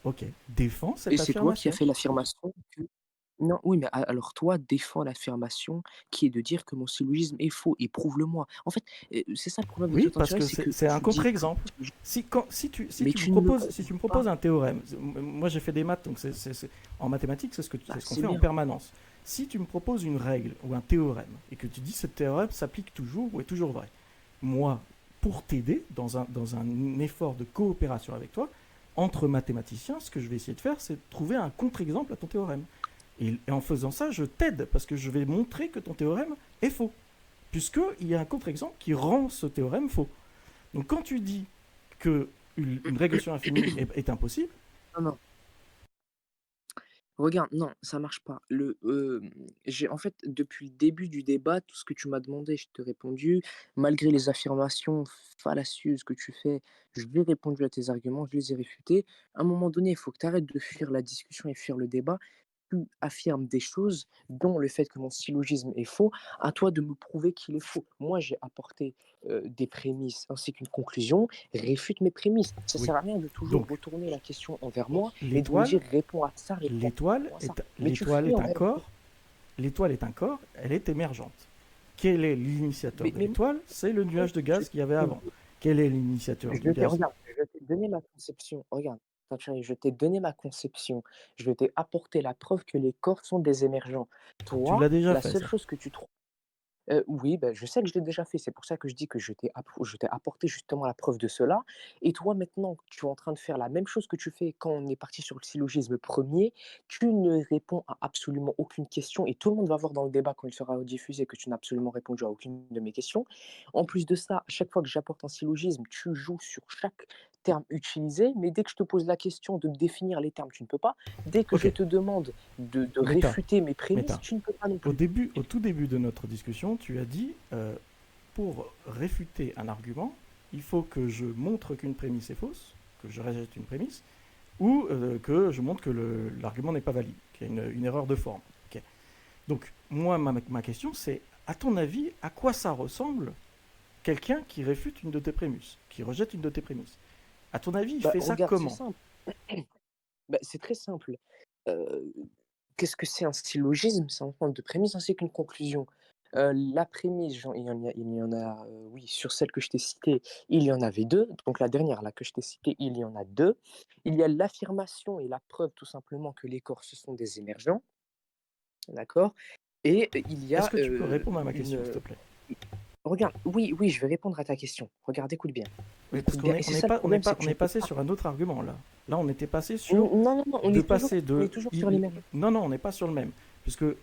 Ok, défends cette Et c'est toi qui as affirmation. fait l'affirmation que non, oui, mais alors toi, défends l'affirmation qui est de dire que mon syllogisme est faux et prouve-le-moi. En fait, c'est ça le problème de Oui, toute parce entière, que c'est que c'est un tu dis que contre-exemple. Si mais tu ne me tu me prouves pas. proposes un théorème, moi j'ai fait des maths, donc en mathématiques, c'est ce qu'on C'est fait en bien. permanence. Si tu me proposes une règle ou un théorème et que tu dis que ce théorème s'applique toujours ou est toujours vrai, moi, pour t'aider dans un effort de coopération avec toi, entre mathématiciens, ce que je vais essayer de faire, c'est de trouver un contre-exemple à ton théorème. Et en faisant ça, je t'aide parce que je vais montrer que ton théorème est faux, puisqu'il y a un contre-exemple qui rend ce théorème faux. Donc quand tu dis que une régression infinie est impossible, Non, non. Regarde, non, ça marche pas. En fait, depuis le début du débat, tout ce que tu m'as demandé, je t'ai répondu. Malgré les affirmations fallacieuses que tu fais, je l'ai répondu à tes arguments, je les ai réfutés. À un moment donné, il faut que tu arrêtes de fuir la discussion et fuir le débat. Tu affirmes des choses, dont le fait que mon syllogisme est faux. À toi de me prouver qu'il est faux. Moi, j'ai apporté des prémices ainsi qu'une conclusion. Réfute mes prémices. Ça oui. sert à rien de toujours Donc retourner la question envers moi et de me l'étoile, dire réponds à ça, réponds à ça. Mais tu le l'étoile fais est en un réalité. corps, l'étoile est un corps, elle est émergente. Quel est l'initiateur de Mais l'étoile? C'est le nuage de gaz qu'il y avait avant. Quel est l'initiateur du gaz? regarde, je t'ai donné ma conception. Regarde, attends, chérie, je t'ai donné ma conception. Je t'ai apporté la preuve que les corps sont des émergents. Tu l'as Toi, déjà la fait seule ça. chose que tu trouves. Oui, bah, je sais que je l'ai déjà fait. C'est pour ça que je dis que je t'ai apporté justement la preuve de cela. Et toi, maintenant, tu es en train de faire la même chose que tu fais quand on est parti sur le syllogisme premier. Tu ne réponds à absolument aucune question et tout le monde va voir dans le débat quand il sera diffusé que tu n'as absolument répondu à aucune de mes questions. En plus de ça, à chaque fois que j'apporte un syllogisme, tu joues sur chaque terme utilisé, mais dès que je te pose la question de me définir les termes, tu ne peux pas. Dès que je Ok, te demande de Méta, réfuter mes prémices, Méta. tu ne peux pas non Au plus. tout début de notre discussion, tu as dit pour réfuter un argument, il faut que je montre qu'une prémisse est fausse, que je rejette une prémisse, ou que je montre que l'argument n'est pas valide, qu'il y a une erreur de forme. Okay. Donc, moi, ma question, c'est, à ton avis, à quoi ça ressemble quelqu'un qui réfute une de tes prémices, qui rejette une de tes prémices? À ton avis, il Bah, fait ça regarde, c'est comment? simple. Bah, c'est très simple. Heu, Qu'est-ce que c'est un syllogisme? C'est un ensemble de prémices ainsi qu'une conclusion. La prémisse, oui, sur celle que je t'ai citée, il y en avait 2. Donc la dernière là que je t'ai citée, il y en a 2. Il y a l'affirmation et la preuve tout simplement que les corps, ce sont des émergents, d'accord? Et il y Est-ce a, que tu peux répondre à ma question, s'il te une, plaît? regarde, oui, oui, je vais répondre à ta question. Regarde, écoute bien. Oui, parce Écoute qu'on bien est, et on c'est est ça le pas, problème, c'est que on je est ne peux passé pas. sur un autre argument là. Là, on était passé sur Non, non, non, de passer on de est toujours sur les mêmes. non, non, on n'est pas sur le même, puisque Oui,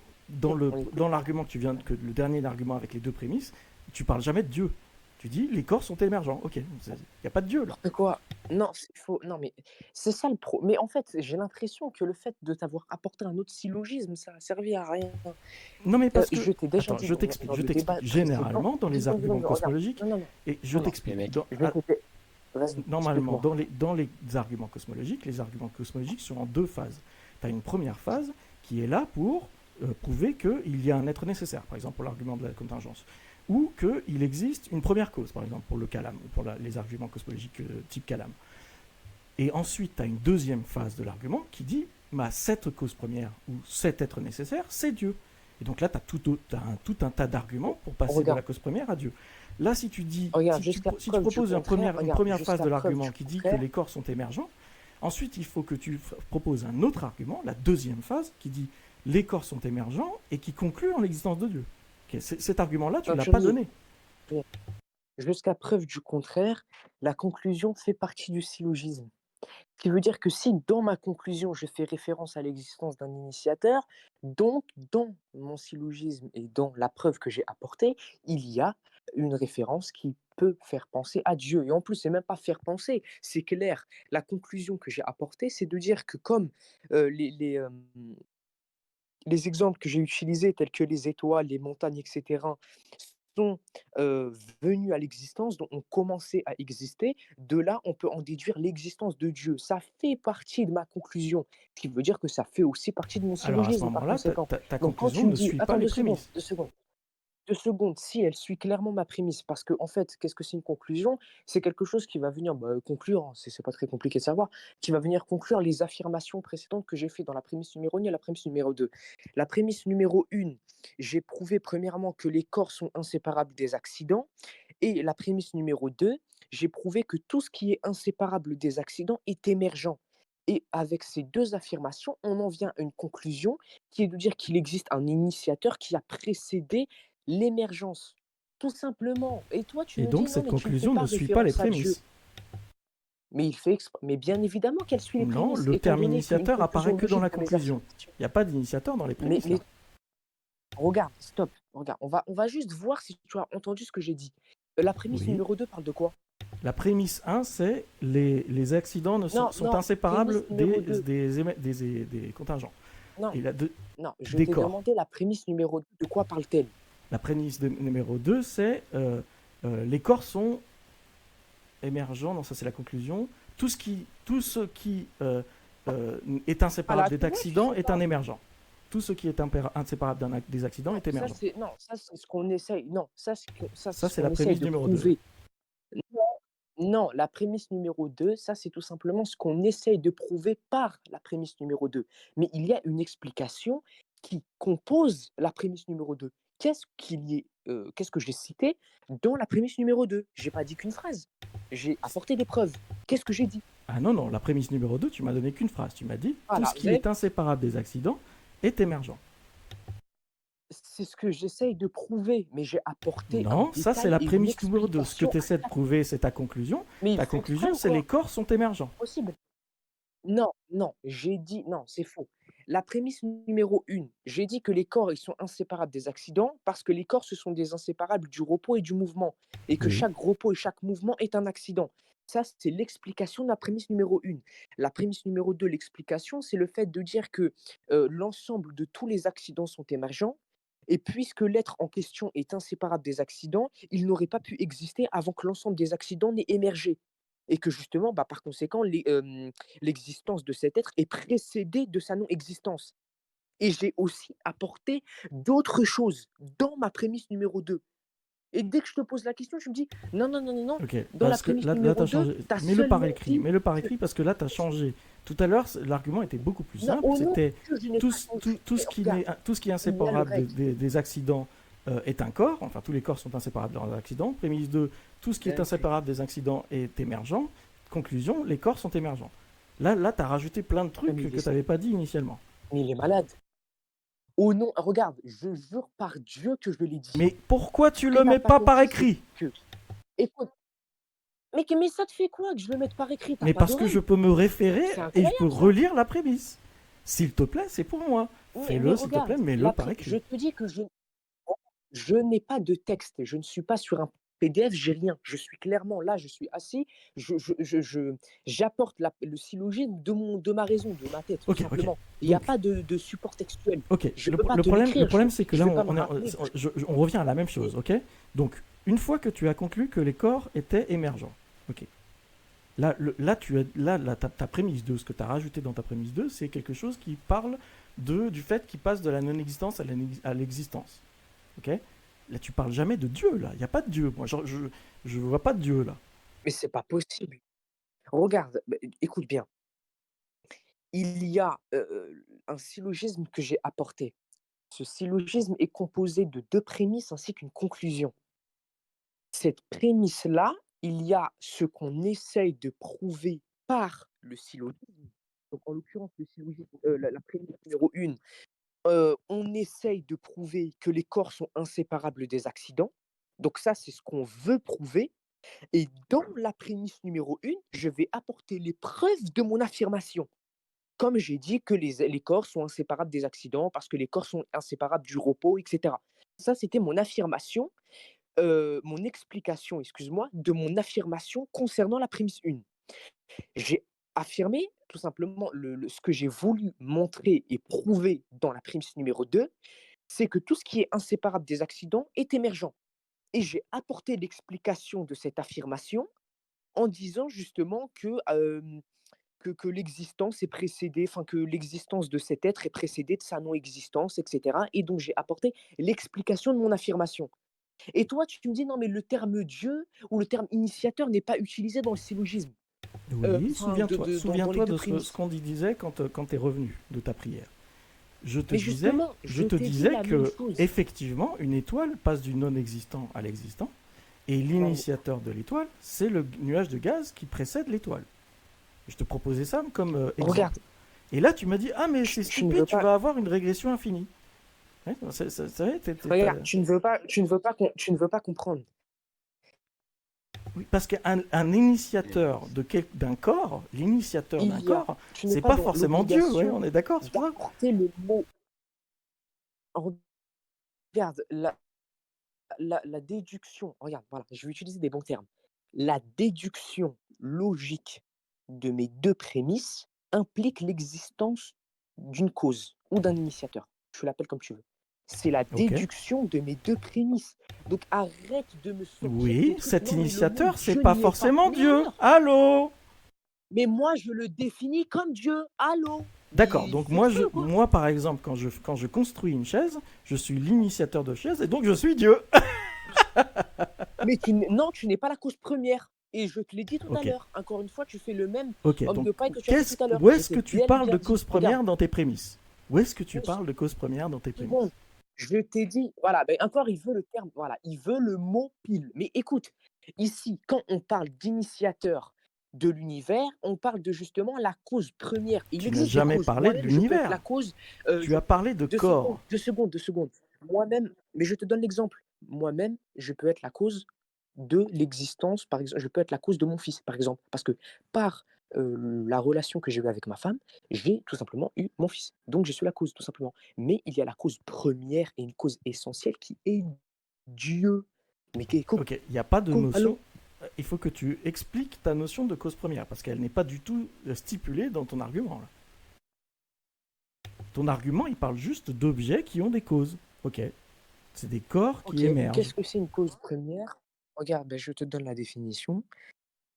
on est dans l'argument que le dernier argument avec les deux prémices, tu parles jamais de Dieu. Tu dis les corps sont émergents. Ok, il n'y a pas de Dieu là. n'importe quoi. Non, c'est faux. Non, mais c'est ça le pro. Mais en fait, j'ai l'impression que le fait de t'avoir apporté un autre syllogisme, ça a servi à rien. Non, mais parce que Je t'ai déjà attends, dit dans je le t'explique. débat précédent. Généralement, dans Deux les secondes, arguments regarde. cosmologiques, Non, non, non, et je non, non, mais t'explique. mec, je vais t'aider. Vas-y, Normalement, explique-moi. dans les arguments cosmologiques, les arguments cosmologiques sont en deux phases. Tu as une première phase qui est là pour prouver qu'il y a un être nécessaire, par exemple pour l'argument de la contingence, ou qu'il existe une première cause, par exemple pour le calame, ou pour les arguments cosmologiques type calame. Et ensuite, tu as une deuxième phase de l'argument qui dit cette cause première ou cet être nécessaire, c'est Dieu. Et donc là, tu as tout un tas d'arguments pour passer de Regarde, la cause première à Dieu. Là, si tu dis, regarde, si tu, jusqu'à si tu preuve du proposes une contraire, regarde, première phase jusqu'à de preuve l'argument du qui dit que contraire, les corps sont émergents, ensuite il faut que tu proposes un autre argument, la deuxième phase, qui dit les corps sont émergents et qui conclut en l'existence de Dieu. Ok, cet argument-là, tu ne l'as pas donné. Jusqu'à preuve du contraire, la conclusion fait partie du syllogisme. Ce qui veut dire que si dans ma conclusion, je fais référence à l'existence d'un initiateur, donc dans mon syllogisme et dans la preuve que j'ai apportée, il y a une référence qui peut faire penser à Dieu. Et en plus, c'est même pas faire penser, c'est clair. La conclusion que j'ai apportée, c'est de dire que comme les exemples que j'ai utilisés, tels que les étoiles, les montagnes, etc., sont venus à l'existence, donc ont commencé à exister. De là, on peut en déduire l'existence de Dieu. Ça fait partie de ma conclusion, ce qui veut dire que ça fait aussi partie de mon Alors à ce syllogisme par moment-là, conséquent. ta Donc quand conclusion tu me ne dis, suit pas attends les 2 secondes, prémices. 2 secondes. 2 secondes, si elle suit clairement ma prémisse, parce que en fait, qu'est-ce que c'est une conclusion? C'est quelque chose qui va venir, conclure, hein, c'est pas très compliqué de savoir, qui va venir conclure les affirmations précédentes que j'ai fait dans la prémisse numéro 1 et la prémisse numéro 2. La prémisse numéro 1, j'ai prouvé premièrement que les corps sont inséparables des accidents et la prémisse numéro 2, j'ai prouvé que tout ce qui est inséparable des accidents est émergent et avec ces 2 affirmations, on en vient à une conclusion qui est de dire qu'il existe un initiateur qui a précédé l'émergence, tout simplement. Et toi, tu Et me dis: donc «Non, cette mais tu ne fais conclusion pas ne suit pas les référence à Dieu». prémices. Mais il fait exprès, mais bien évidemment qu'elle suit les Non, prémices, le étant terme donné qu'une initiateur apparaît conclusion que dans la logique dans les conclusion. affirmations. Il n'y a pas d'initiateur dans les prémices Mais là. regarde, stop, regarde, on va juste voir si tu as entendu ce que j'ai dit. La prémisse Oui. numéro 2 parle de quoi? La prémisse 1, c'est les accidents Non, sont non, inséparables prémisse numéro 2. des contingents. Non, Et non, je des t'ai corps. demandé la prémisse numéro 2, de quoi parle-t-elle? La prémisse numéro 2, c'est les corps sont émergents. Non, ça c'est la conclusion. Tout ce qui est inséparable tu des vois, tu accidents sais est pas. un émergent. Tout ce qui est inséparable des accidents est émergent. Ça c'est ce qu'on essaye. Non, ça c'est Ça, ce c'est qu'on la essaye prémisse de numéro 2. prouver. Non, la prémisse numéro 2, ça c'est tout simplement ce qu'on essaye de prouver par la prémisse numéro 2. Mais il y a une explication qui compose la prémisse numéro 2. Qu'est-ce que j'ai cité dans la prémisse numéro 2? J'ai pas dit qu'une phrase. J'ai apporté des preuves. Qu'est-ce que j'ai dit? Ah non, non, la prémisse numéro 2, tu m'as donné qu'une phrase. Tu m'as dit tout Voilà, ce qui est inséparable des accidents est émergent. c'est ce que j'essaye de prouver, mais j'ai apporté un Non, ça c'est détail la et une prémisse numéro 2. Ce que explication tu essaies de à chaque prouver, c'est ta conclusion. Mais il Ta fait exprès conclusion, ou c'est quoi? les corps sont émergents. Possible. Non, non, j'ai dit non, c'est faux. La prémisse numéro 1, j'ai dit que les corps, ils sont inséparables des accidents parce que les corps, ce sont des inséparables du repos et du mouvement et que Oui. chaque repos et chaque mouvement est un accident. Ça, c'est l'explication de la prémisse numéro 1. La prémisse numéro 2, l'explication, c'est le fait de dire que l'ensemble de tous les accidents sont émergents et puisque l'être en question est inséparable des accidents, il n'aurait pas pu exister avant que l'ensemble des accidents n'ait émergé. Et que justement, par conséquent, l'existence de cet être est précédée de sa non-existence. Et j'ai aussi apporté d'autres choses dans ma prémisse numéro 2. Et dès que je te pose la question, tu me dis non, non, non, non, non. Ok, Dans la parce que prémisse là tu numéro as 2, changé. tu as Mets-le par seulement écrit. dit Mets-le par que écrit parce que là tu as changé. Tout à l'heure, l'argument était beaucoup plus non, simple. au nom de C'était Dieu, je n'ai tout, pas changé. tout ce qui Regarde, tout ce qui est il y a le inséparable reste. des accidents est un corps. Enfin, tous les corps sont inséparables dans les accidents. Prémisse 2, tout ce qui est inséparable des accidents est émergent. Conclusion, les corps sont émergents. Là tu as rajouté plein de trucs que tu n'avais pas dit initialement. Mais il est malade. Au nom, regarde, je jure par Dieu que je l'ai dit. Mais pourquoi tu Ce le que mets t'as pas par compris, écrit? c'est que- Écoute, mais ça te fait quoi que je le mette par écrit? T'as Mais pas parce que d'oreille? je peux me référer C'est et je peux incroyable, ça. relire la prémisse. S'il te plaît, c'est pour moi. Mais Fais-le, s'il te regarde, plaît, mets-le par écrit. je te dis que je n'ai pas de texte, je ne suis pas sur un PDF, j'ai rien. Je suis clairement là, je suis assis, j'apporte le syllogisme de ma raison, de ma tête, tout Ok, ok. simplement. Il n'y a Donc, pas de support textuel. ok. Je Le, peux pas le te problème, l'écrire, le problème, c'est que je là, vais pas me on rappeler. on revient à la même chose, ok? Donc, une fois que tu as conclu que les corps étaient émergents, ok. Là, ta prémisse 2, ce que tu as rajouté dans ta prémisse 2, c'est quelque chose qui parle du fait qu'il passe de la non-existence à l'existence. Ok? Là, tu parles jamais de Dieu, là. Il n'y a pas de Dieu. Moi, je vois pas de Dieu, là. Mais c'est pas possible. Regarde, écoute bien. Il y a, un syllogisme que j'ai apporté. Ce syllogisme est composé de 2 prémices ainsi qu'une conclusion. Cette prémisse-là, il y a ce qu'on essaye de prouver par le syllogisme. Donc en l'occurrence, le syllogisme, la prémisse numéro 1, on essaye de prouver que les corps sont inséparables des accidents. Donc ça, c'est ce qu'on veut prouver et dans la prémisse numéro 1, je vais apporter les preuves de mon affirmation. Comme j'ai dit que les corps sont inséparables des accidents parce que les corps sont inséparables du repos, et cetera. Ça, c'était mon affirmation, mon explication, excuse-moi, de mon affirmation concernant la prémisse 1. J'ai affirmé tout simplement ce que j'ai voulu montrer et prouver dans la prémisse numéro 2, c'est que tout ce qui est inséparable des accidents est émergent et j'ai apporté l'explication de cette affirmation en disant justement que l'existence est précédée, enfin que l'existence de cet être est précédée de sa non-existence, et cetera et donc j'ai apporté l'explication de mon affirmation. Et toi, tu me dis: «Non, mais le terme Dieu ou le terme initiateur n'est pas utilisé dans le syllogisme». Oui, Enfin, dans les souviens-toi 2 de ce prémices. qu'on disait quand tu es revenu de ta prière. Mais justement, Je je te t'ai dit disais la même que, chose. effectivement, une étoile passe du non-existant à l'existant, et l'initiateur de l'étoile, c'est le nuage de gaz qui précède l'étoile. Je te proposais ça comme exemple. Regarde, Et là, tu m'as dit, ah mais c'est tu ne stupide, veux tu pas vas avoir une régression infinie. Ouais, regarde, tu ne veux pas comprendre. Oui, parce qu'un initiateur d'un corps, l'initiateur d'un Il y a corps, Tu n'es c'est pas pas dans forcément Dieu, ouais, l'obligation on est d'accord sur ça. d'apporter le mot. Regarde, la déduction, regarde, voilà, je vais utiliser des bons termes. La déduction logique de mes 2 prémices implique l'existence d'une cause ou d'un initiateur. Tu l'appelles comme tu veux. C'est la Ok. déduction de mes 2 prémices. Donc arrête de me sortir Oui, des trucs. cet Non, mais le mot initiateur, c'est Dieu pas n'y est pas. forcément Mais Dieu. alors? Allô? Mais moi, je le définis comme Dieu. Allô? D'accord, Mais donc c'est exprès ou quoi? moi par exemple, quand je construis une chaise, je suis l'initiateur de chaise et donc je suis Dieu. Mais non, tu n'es pas la cause première. Et je te l'ai dit tout à Ok, l'heure. Encore une fois, tu fais le même ok, homme donc de paille que tu as fait tout à l'heure. où Je est-ce t'ai que tu bel et parles bien de dit. cause Regarde, première dans tes prémices? Où est-ce que tu une parles de cause première dans tes prémices? seconde. Je t'ai dit, voilà, ben encore, il veut le terme, voilà, il veut le mot pile. Mais écoute, ici, quand on parle d'initiateur de l'univers, on parle de justement la cause première. Il Tu n'as existe des jamais causes. parlé de Moi-même, je peux être l'univers. la cause. Tu as parlé de 2 secondes, corps. 2 secondes, 2 secondes. Moi-même, mais je te donne l'exemple. Moi-même, je peux être la cause de l'existence, par exemple, je peux être la cause de mon fils, par exemple, parce que par la relation que j'ai eue avec ma femme, j'ai tout simplement eu mon fils. Donc, je suis la cause, tout simplement. Mais il y a la cause première et une cause essentielle qui est Dieu. Mais Ok, il n'y a pas de notion. allô? Il faut que tu expliques ta notion de cause première parce qu'elle n'est pas du tout stipulée dans ton argument. Là. Ton argument, il parle juste d'objets qui ont des causes. Ok, c'est des corps qui Ok, émergent. qu'est-ce que c'est une cause première? Regarde, ben, je te donne la définition.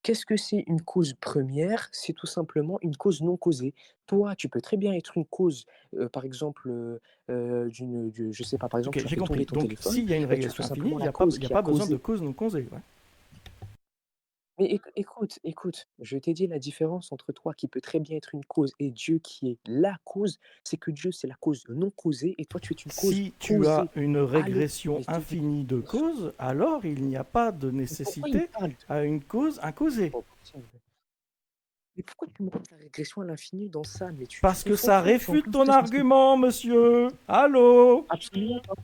Qu'est-ce que c'est une cause première? C'est tout simplement une cause non causée. Toi, tu peux très bien être une cause, par exemple, je sais pas, par exemple, Ok, tu as j'ai fait tomber compris. ton Donc, téléphone, s'il y a une bah, tu as tout régression infinie, simplement il la n'y cause a qui a pas besoin de causé. cause non causée. Ouais. Mais écoute, je t'ai dit la différence entre toi qui peut très bien être une cause et Dieu qui est la cause, c'est que Dieu, c'est la cause non causée et toi, tu es une cause Si tu as causée. une Allô? régression Mais infinie de causes, alors il n'y a pas de pourquoi il nécessité parle de à une cause incausée. oh, mais pourquoi tu me rends la régression à l'infini dans ça? Mais tu Parce que confonds ça tout, tu es en réfute plein ton stress parce que argument, monsieur. Allô? absolument pas.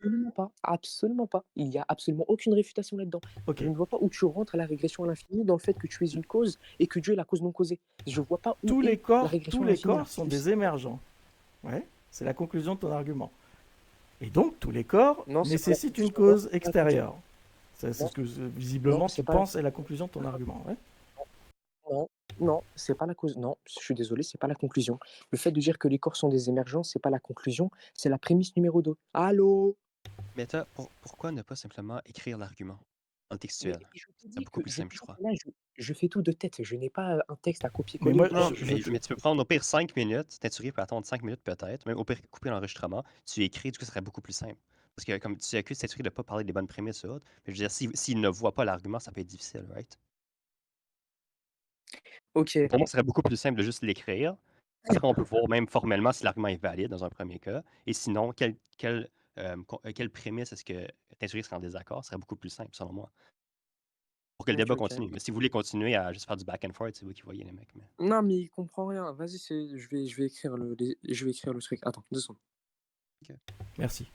Absolument pas, absolument pas. Il y a absolument aucune réfutation là-dedans. Ok. Je ne vois pas où tu rentres à la régression à l'infini dans le fait que tu es une cause et que Dieu est la cause non causée. Je vois pas où est la Tous régression à les l'infini là. corps sont des émergents. Ouais, c'est la conclusion de ton argument. Et donc, tous les corps Non, c'est pas la nécessitent une conclusion. Non, cause c'est pas la conclusion. extérieure. C'est Non, ce que non, visiblement tu c'est pas la penses est la conclusion de ton argument. Ouais. non, non, c'est pas la cause. Non, je suis désolé, c'est pas la conclusion. Le fait de dire que les corps sont des émergents, c'est pas la conclusion, c'est la prémisse numéro 2. Allô? Mais attends, pourquoi ne pas simplement écrire l'argument en Mais textuel? je te C'est dis beaucoup que plus simple, je crois. là, je fais tout de tête. Je n'ai pas un texte à Mais copier-coller ou moi, quoi. Non, Je fais mais, tout. mais tu peux prendre au pire 5 minutes, Tinturier peut attendre 5 minutes peut-être, même au pire couper l'enregistrement, tu écris, du coup, ça serait beaucoup plus simple. Parce que comme tu accuses Tinturier de ne pas parler des bonnes prémices ou autres, mais je veux dire, s'il ne voit pas l'argument, ça peut être difficile, right? Ok, Pour moi, ce serait beaucoup plus simple de juste l'écrire. Après, on peut voir même formellement si l'argument est valide dans un premier cas. Et sinon, quelle prémisse est-ce que Teinturier serait en désaccord? Ce serait beaucoup plus simple, selon moi, pour que le ok, débat ok. continue. Mais si vous voulez continuer à juste faire du back and forth, c'est vous qui voyez, les mecs. Mais... Non, mais il comprend rien. Vas-y, je vais écrire je vais écrire le truc. Attends, 2 secondes. Merci.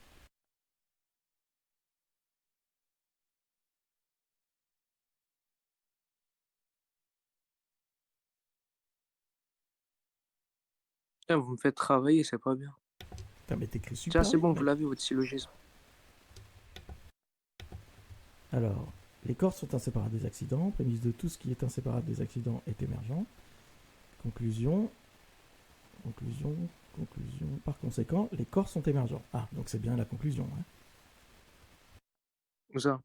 Putain, vous me faites travailler, c'est pas bien. Putain, mais t'écris Tiens, super c'est vite, bon, vous mec. l'avez, votre syllogisme. Alors, les corps sont inséparables des accidents. Prémisse de tout ce qui est inséparable des accidents est émergent. Conclusion. Conclusion. Conclusion. Par conséquent, les corps sont émergents. Ah, donc c'est bien la conclusion. Hein. Où ça?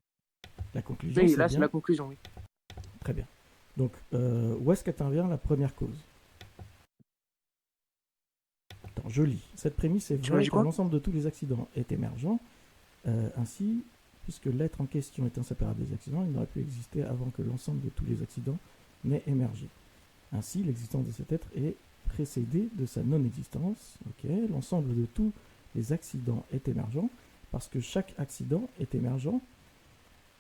La conclusion, Oui, c'est là, c'est bien. la conclusion, oui. Très bien. Donc, où est-ce qu'intervient la première cause? Attends, je lis. Cette prémisse est Tu m'as vraie dit car quoi? l'ensemble de tous les accidents est émergent. Ainsi, puisque l'être en question est inséparable des accidents, il n'aurait pu exister avant que l'ensemble de tous les accidents n'ait émergé. Ainsi, l'existence de cet être est précédée de sa non-existence. Ok, l'ensemble de tous les accidents est émergent parce que chaque accident est émergent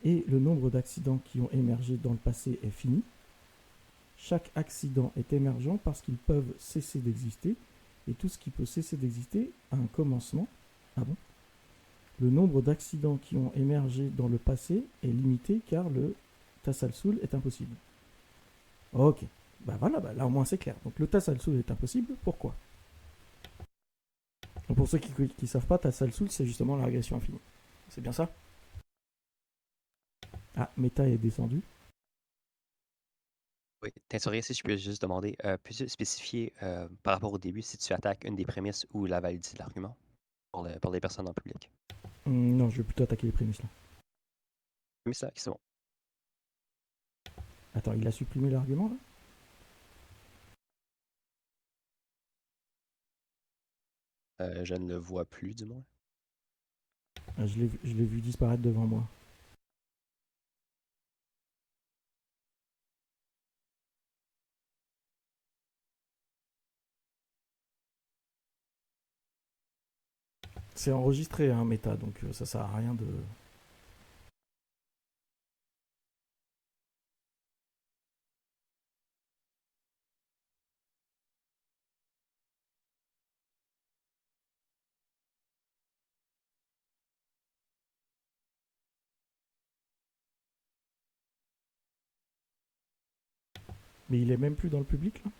et le nombre d'accidents qui ont émergé dans le passé est fini. Chaque accident est émergent parce qu'ils peuvent cesser d'exister et tout ce qui peut cesser d'exister a un commencement. Ah bon? Le nombre d'accidents qui ont émergé dans le passé est limité car le tasalsul est impossible. Ok, bah voilà, bah là au moins c'est clair. Donc le tasalsul est impossible, pourquoi? Donc pour ceux qui ne savent pas, tasalsul c'est justement la régression infinie. C'est bien ça? Ah, Meta est descendu. Oui, Teinturier, si je peux juste demander, peux-tu spécifier par rapport au début si tu attaques une des prémisses ou la validité de l'argument pour les personnes en public? Non, je vais plutôt attaquer les prémices là. Mais ça, c'est bon. Attends, il a supprimé l'argument là? Je ne le vois plus, du moins. Ah, je l'ai vu disparaître devant moi. C'est enregistré, hein, Meta, donc ça sert à rien de... Mais il est même plus dans le public là?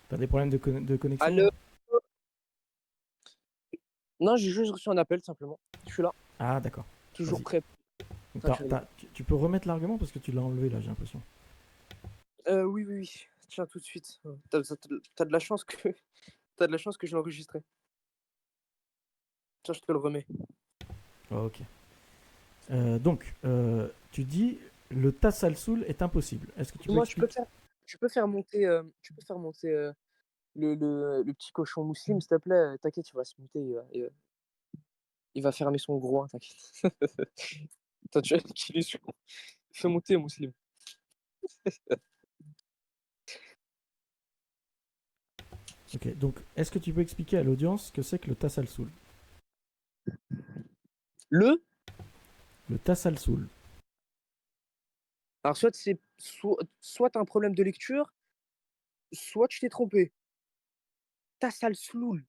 T'as des problèmes de connexion? Allô? Là? Non, j'ai juste reçu un appel, simplement. Je suis là, Ah d'accord. toujours Vas-y. prêt. Donc, T'inquiète. tu peux remettre l'argument parce que tu l'as enlevé là, j'ai l'impression. Oui, oui, oui. Tiens, tout de suite. T'as de la chance que t'as de la chance que je l'ai enregistré. Tiens, je te le remets. Ok. Donc, tu dis le tasalsul est impossible. Est-ce que tu peux Moi, expliquer? tu peux faire monter le petit cochon musulman, s'il te plaît. T'inquiète, il va se muter. Il va fermer son groin, t'inquiète. Toi, tu vois qu'il est sur. Fais monter, musulman. Ok, donc est-ce que tu peux expliquer à l'audience ce que c'est que le tasalsul? Le. Le tasalsul. Alors, soit t'as un problème de lecture, soit tu t'es trompé. T'as sale sloul.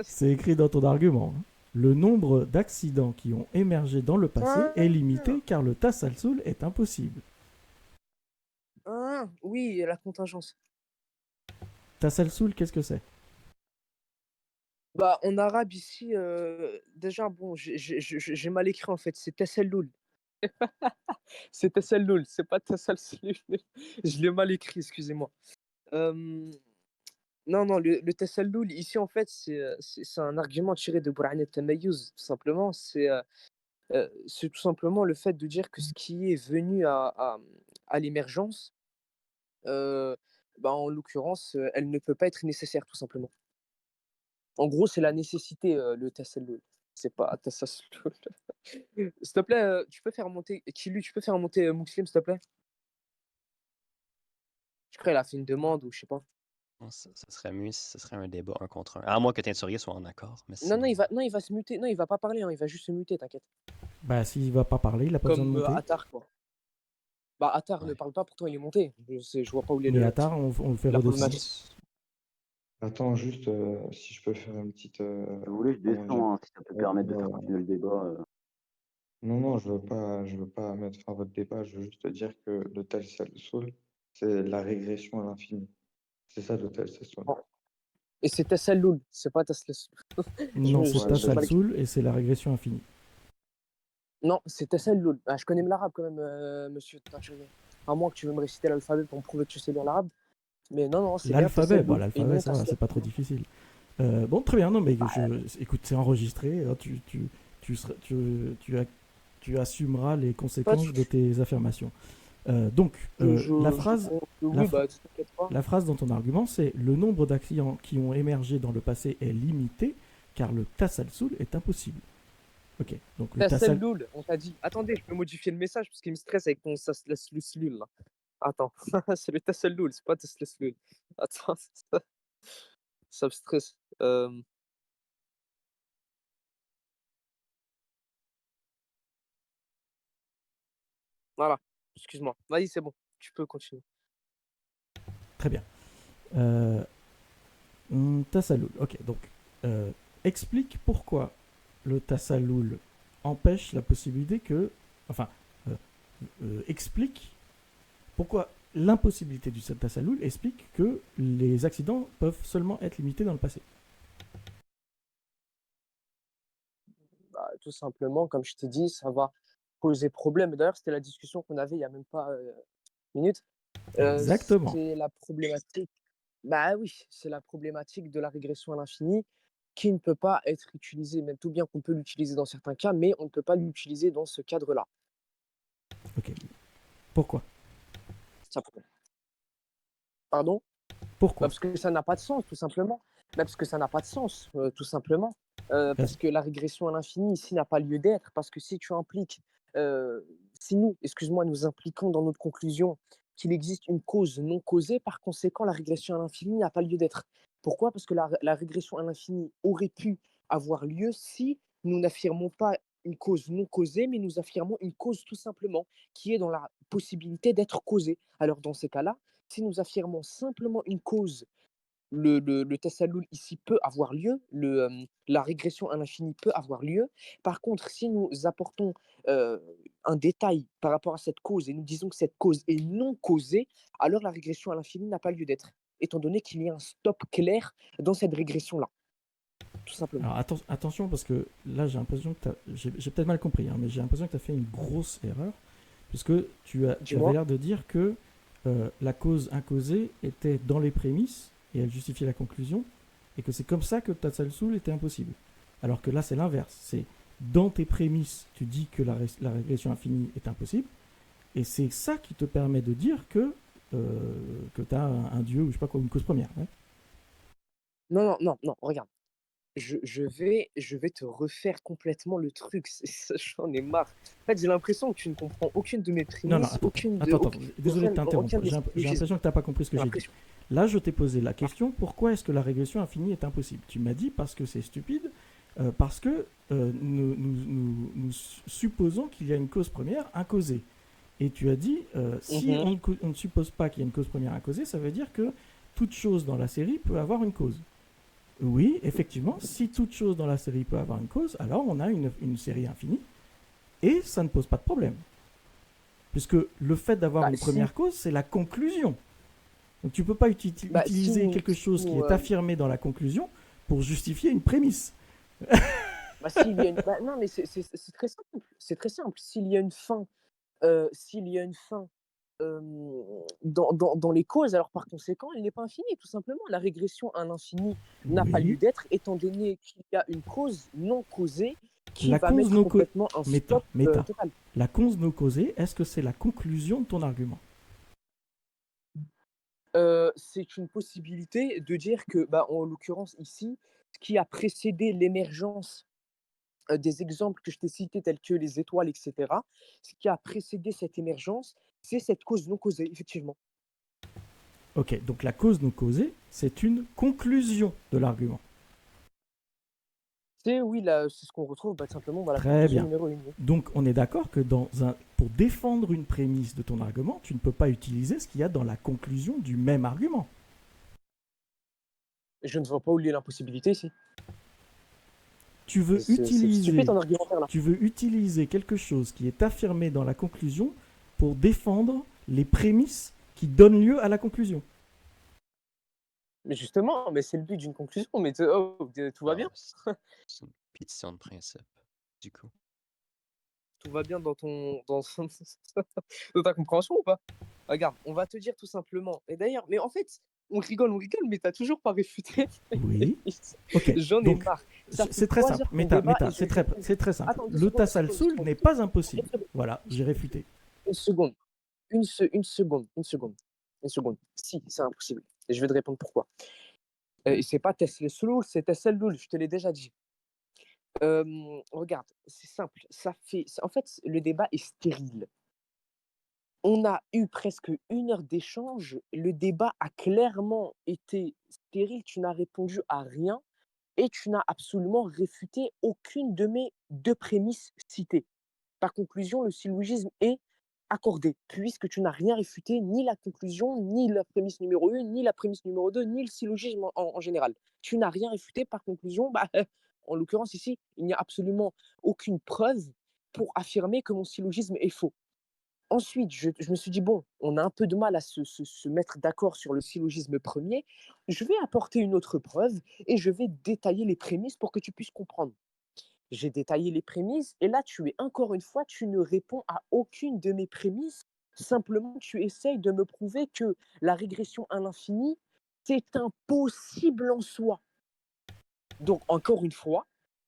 C'est écrit dans ton argument. Hein. Le nombre d'accidents qui ont émergé dans le passé est limité car le tasalsul est impossible. Oui, la contingence. Tasalsul, qu'est-ce que c'est? Bah, en arabe, ici, déjà, bon, j'ai mal écrit, en fait. C'est Tesselloul. C'est Tesselloul, c'est pas Tesselloul. Je l'ai mal écrit, excusez-moi. Euh, non, non, le Tesselloul, ici, en fait, c'est un argument tiré de Bourhan Tamayuz, tout simplement. C'est tout simplement le fait de dire que ce qui est venu à l'émergence, euh, bah, en l'occurrence, elle ne peut pas être nécessaire, tout simplement. En gros, c'est la nécessité, le tasalloul. C'est pas tassalloul. S'il te plaît, tu peux faire monter Kilu, tu peux faire monter, Mousselim, s'il te plaît? Je crois qu'il a fait une demande ou je sais pas. Non, ça serait mieux si ce serait un débat un contre un. À moins que Teinturier soit en accord, mais Non, sinon. non, il va se muter. Non, il va pas parler, hein, il va juste se muter, t'inquiète. Bah, s'il va pas parler, il a pas besoin de Comme, monter. Attar, quoi. Bah, Attar ne Ouais. parle pas, pourtant il est monté. Je vois pas où est Mais le Attar, on le fait la redescendre. problématique. Attends, juste si je peux faire une petite. Si vous voulez, je comment dire descends, hein, si ça peut permettre de faire continuer le débat. Non, non, je veux pas mettre fin à votre débat. Je veux juste te dire que le Tassalsul, c'est la régression à l'infini. C'est ça le Tassalsul. Bon. Et c'est tassalloul, c'est pas taslassoul. Non, Je- c'est je- je- je- Tassalsul et c'est la régression infinie. Non, c'est tassalloul. Ah, je connais l'arabe quand même, monsieur Teinturier. À moins que tu veux me réciter l'alphabet pour me prouver que tu sais lire l'arabe. Mais non, c'est bien L'alphabet, tassalloul bah, et l'alphabet, non ça va, c'est pas trop taslassoul. difficile. Bon, très bien, non, mais Bah, écoute, c'est enregistré, hein, tu assumeras les pas conséquences de de- tes affirmations. Donc, la phrase, pense que la oui, phr- bah, t'inquiète pas. la phrase dans ton argument, c'est le nombre d'accidents qui ont émergé dans le passé est limité, car le tasalsul est impossible. Ok, donc le tasalsul. Tassalloul, on t'a dit. Attendez, je peux modifier le message parce qu'il me stresse avec ton taslasloul là. Attends, c'est le tassalloul, c'est pas taslasloul. Attends, ça me stresse. Voilà, excuse-moi. Vas-y, c'est bon, tu peux continuer. Très bien. Tasalul, ok, donc explique pourquoi le tasalul empêche la possibilité que. Enfin, explique pourquoi l'impossibilité du tasalul explique que les accidents peuvent seulement être limités dans le passé. Bah, tout simplement, comme je t'ai dit, ça va poser problème. D'ailleurs, c'était la discussion qu'on avait il y a même pas minute. Exactement. C'est la problématique. Bah oui, c'est la problématique de la régression à l'infini qui ne peut pas être utilisée, même tout bien qu'on peut l'utiliser dans certains cas, mais on ne peut pas l'utiliser dans ce cadre-là. Ok. Pourquoi Ça- Pardon? Pourquoi Parce que ça n'a pas de sens, tout simplement. Parce que ça n'a pas de sens, tout simplement. Parce que la régression à l'infini ici n'a pas lieu d'être. Parce que si tu impliques, si nous, excuse-moi, nous impliquons dans notre conclusion qu'il existe une cause non causée, par conséquent, la régression à l'infini n'a pas lieu d'être. Pourquoi? Parce que la régression à l'infini aurait pu avoir lieu si nous n'affirmons pas une cause non causée, mais nous affirmons une cause tout simplement qui est dans la possibilité d'être causée. Alors dans ces cas-là, si nous affirmons simplement une cause, le tassalloul ici peut avoir lieu, la régression à l'infini peut avoir lieu. Par contre, si nous apportons un détail par rapport à cette cause et nous disons que cette cause est non causée, alors la régression à l'infini n'a pas lieu d'être, étant donné qu'il y a un stop clair dans cette régression-là, tout simplement. Alors attention, parce que là j'ai l'impression que j'ai peut-être mal compris, hein, mais j'ai l'impression que tu as fait une grosse erreur, puisque tu avais Dis-moi. l'air de dire que la cause incausée était dans les prémices et elle justifiait la conclusion, et que c'est comme ça que Tasalsul était impossible. Alors que là c'est l'inverse, c'est dans tes prémices tu dis que la régression infinie est impossible, et c'est ça qui te permet de dire que tu as un dieu ou je sais pas quoi, une cause première. Ouais. Non, regarde. Je vais te refaire complètement le truc. J'en ai marre. En fait, j'ai l'impression que tu ne comprends aucune de mes Non, prémices, aucune de. attends, désolé de t'interrompre. aucun des J'ai syllogismes. l'impression que tu n'as pas compris ce que J'ai j'ai dit. l'impression. Là, je t'ai posé la question, pourquoi est-ce que la régression infinie est impossible? Tu m'as dit parce que c'est stupide, parce que nous supposons qu'il y a une cause première incausée. Et tu as dit, si Mhm. on ne suppose pas qu'il y a une cause première incausée, ça veut dire que toute chose dans la série peut avoir une cause. Oui, effectivement, si toute chose dans la série peut avoir une cause, alors on a une série infinie, et ça ne pose pas de problème. Puisque le fait d'avoir Bah, une si. première cause, c'est la conclusion. Donc tu ne peux pas utiliser si quelque chose qui nous, est affirmé dans la conclusion pour justifier une prémisse. s'il y a une... non, mais c'est très simple. C'est très simple. S'il y a une fin, dans les causes, alors par conséquent, elle n'est pas infinie, tout simplement. La régression à l'infini n'a pas lieu Oui. d'être, étant donné qu'il y a une cause non causée qui La va cause mettre non complètement un Méta, stop méta. total. La cause non causée, est-ce que c'est la conclusion de ton argument? C'est une possibilité de dire que, bah, en l'occurrence ici, ce qui a précédé l'émergence des exemples que je t'ai cités, tels que les étoiles, etc., ce qui a précédé cette émergence, c'est cette cause non causée, effectivement. Ok, donc la cause non causée, c'est une conclusion de l'argument. Oui, c'est ce qu'on retrouve simplement dans la Très conclusion bien. numéro 1. Donc on est d'accord que pour défendre une prémisse de ton argument, tu ne peux pas utiliser ce qu'il y a dans la conclusion du même argument. Je ne vois pas où il y a l'impossibilité ici. Tu veux C'est utiliser, stupide ton argumentaire là. tu veux utiliser quelque chose qui est affirmé dans la conclusion pour défendre les prémices qui donnent lieu à la conclusion. Mais justement, c'est le but d'une conclusion, mais tout va bien. C'est une pétition de principe, du coup. Tout va bien dans ta compréhension ou pas? Regarde, on va te dire tout simplement. Et d'ailleurs, mais en fait, on rigole, mais t'as toujours pas réfuté. Oui. Ok. J'en ai Donc, marre. Ça fait c'est très 3 simple. heures qu'on Méta, débat et c'est très simple. Attends, 2 Le secondes, tasalsul n'est pas impossible. Voilà, j'ai réfuté. Une seconde. Une seconde. Si, c'est impossible. Et je vais te répondre pourquoi. Et c'est pas Tesla Soloul, c'est Tesla Loul, je te l'ai déjà dit. Regarde, c'est simple. En fait, le débat est stérile. On a eu presque 1 heure d'échange. Le débat a clairement été stérile. Tu n'as répondu à rien et tu n'as absolument réfuté aucune de mes 2 prémisses citées. Par conclusion, le syllogisme est accordé, puisque tu n'as rien réfuté, ni la conclusion, ni la prémisse numéro 1, ni la prémisse numéro 2, ni le syllogisme en général. Tu n'as rien réfuté. Par conclusion, en l'occurrence ici, il n'y a absolument aucune preuve pour affirmer que mon syllogisme est faux. Ensuite, je me suis dit, bon, on a un peu de mal à se mettre d'accord sur le syllogisme premier. Je vais apporter une autre preuve et je vais détailler les prémices pour que tu puisses comprendre. J'ai détaillé les prémices et là, encore une fois, tu ne réponds à aucune de mes prémices. Simplement, tu essayes de me prouver que la régression à l'infini, c'est impossible en soi. Donc, encore une fois,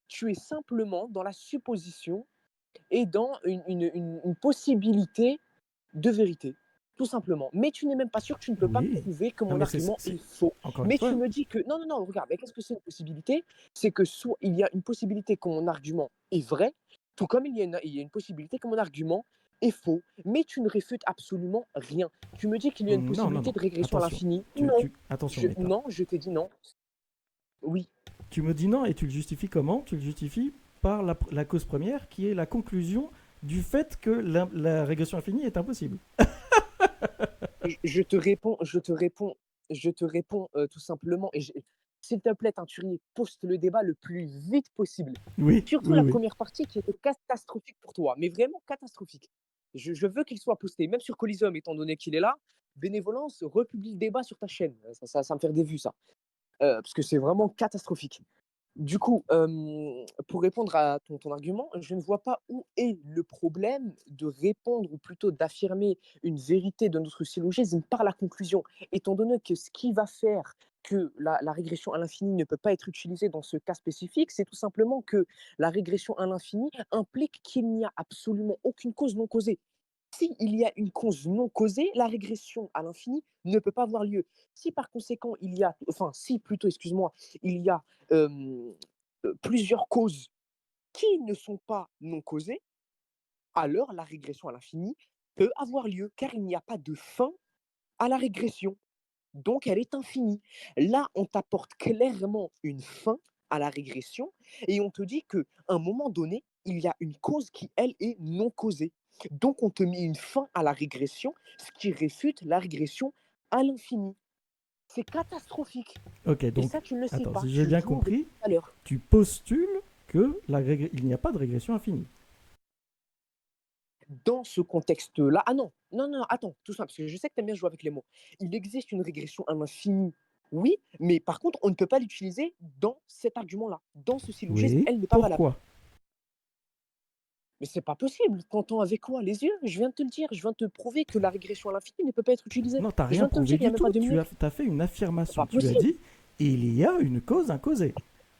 tu es simplement dans la supposition et dans une possibilité de vérité, tout simplement. Mais tu n'es même pas sûr, tu ne peux pas me Oui. prouver que Non, mon mais argument est faux. encore une Mais fois, tu me dis que non, regarde, mais qu'est-ce que c'est une possibilité? C'est que soit il y a une possibilité que mon argument est vrai, tout comme il y a une possibilité que mon argument est faux. Mais tu ne réfutes absolument rien. Tu me dis qu'il y a une non, possibilité de régression à attention. l'infini. Non. Attention, Méta. Non, je t'ai dit non. Oui. Tu me dis non et tu le justifies comment? Tu le justifies par la cause première qui est la conclusion du fait que la régression infinie est impossible. Je te réponds tout simplement. S'il te plaît, Teinturier, poste le débat le plus vite possible. Oui. Surtout oui, la oui. première partie qui était catastrophique pour toi, mais vraiment catastrophique. Je veux qu'il soit posté, même sur Coliseum, étant donné qu'il est là. Bénévolence, republie le débat sur ta chaîne. Ça me fait des vues, ça. Parce que c'est vraiment catastrophique. Du coup, pour répondre à ton argument, je ne vois pas où est le problème de répondre ou plutôt d'affirmer une vérité de notre syllogisme par la conclusion. Étant donné que ce qui va faire que la régression à l'infini ne peut pas être utilisée dans ce cas spécifique, c'est tout simplement que la régression à l'infini implique qu'il n'y a absolument aucune cause non causée. S'il y a une cause non causée, la régression à l'infini ne peut pas avoir lieu. Si par conséquent il y a, excuse-moi, il y a plusieurs causes qui ne sont pas non causées, alors la régression à l'infini peut avoir lieu, car il n'y a pas de fin à la régression. Donc elle est infinie. Là, on t'apporte clairement une fin à la régression et on te dit qu'à un moment donné, il y a une cause qui, elle, est non causée. Donc on te met une fin à la régression, ce qui réfute la régression à l'infini. C'est catastrophique. Ok, Et donc, ça, tu ne le sais attends, pas. si j'ai bien compris, Tout à l'heure. tu postules que il n'y a pas de régression infinie. Dans ce contexte-là, non, attends, tout ça, parce que je sais que tu aimes bien jouer avec les mots. Il existe une régression à l'infini, oui, mais par contre, on ne peut pas l'utiliser dans cet argument-là. Dans ce syllogisme, Oui, elle n'est pas valable. pourquoi? Mais c'est pas possible. T'entends avec quoi? Les yeux? Je viens de te le dire. Je viens de te prouver que la régression à l'infini ne peut pas être utilisée. Non, t'as Je rien viens de te le prouvé dire il y a du même tout. pas 2 minutes. As fait une affirmation. C'est pas Tu as possible. dit il y a une cause incausée.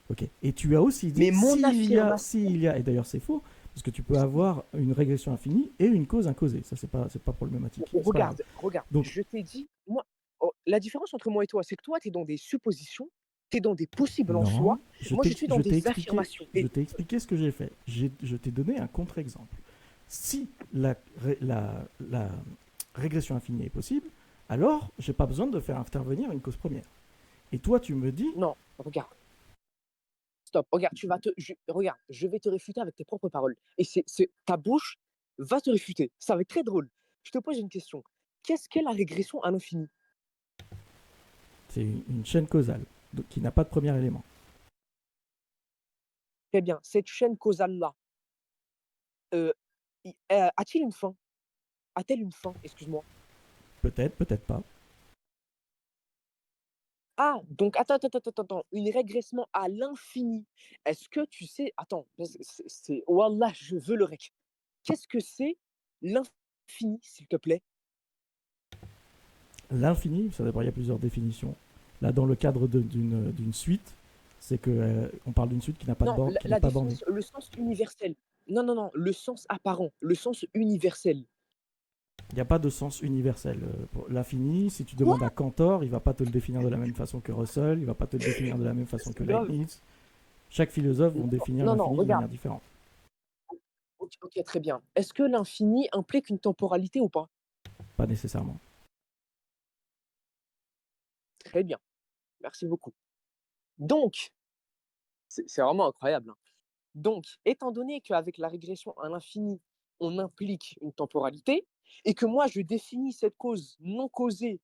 Ok. Et tu as aussi dit Mais mon s'il y a, affirmation. et d'ailleurs c'est faux, parce que tu peux avoir une régression infinie et une cause incausée. Ça, c'est pas problématique. C'est pas grave. Regarde. Donc- Je t'ai dit, moi, la différence entre moi et toi, c'est que toi, tu es dans des suppositions Tu es dans des possibles en soi. Non, je Moi, je t'ai suis dans je t'ai des expliqué, affirmations. je Et t'ai expliqué ce que j'ai fait. Je t'ai donné un contre-exemple. Si la régression infinie est possible, alors j'ai pas besoin de faire intervenir une cause première. Et toi, tu me dis, non, regarde, stop. Regarde, regarde, je vais te réfuter avec tes propres paroles. Et ta bouche va te réfuter. Ça va être très drôle. Je te pose une question. Qu'est-ce qu'est la régression à l'infini? c'est une chaîne causale qui n'a pas de premier élément. Très bien. Cette chaîne causale-là, euh, a-t-il une fin? A-t-elle une fin? Excuse-moi. Peut-être, peut-être pas. Ah, donc attends. Une régressement à l'infini. Est-ce que tu sais... Attends, Wallah, je veux le rec. Qu'est-ce que c'est l'infini, s'il te plaît? L'infini, ça dépend, il y a plusieurs définitions. Là, dans le cadre d'une suite, c'est que on parle d'une suite qui n'a pas de Non, borne, qui n'est la pas bornée. définition, le sens universel. Non, le sens apparent, le sens universel. Il n'y a pas de sens universel. Pour l'infini, si tu Quoi? demandes à Cantor, il va pas te le définir de la même façon que Russell, il va pas te le définir de la même façon que Non, Leibniz. Chaque philosophe va définir non, l'infini de regarde. manière différente. Ok, très bien. Est-ce que l'infini implique une temporalité ou pas? Pas nécessairement. Très bien, merci beaucoup. Donc, c'est vraiment incroyable, hein. Donc, étant donné qu'avec la régression à l'infini, on implique une temporalité, et que moi, je définis cette cause non causée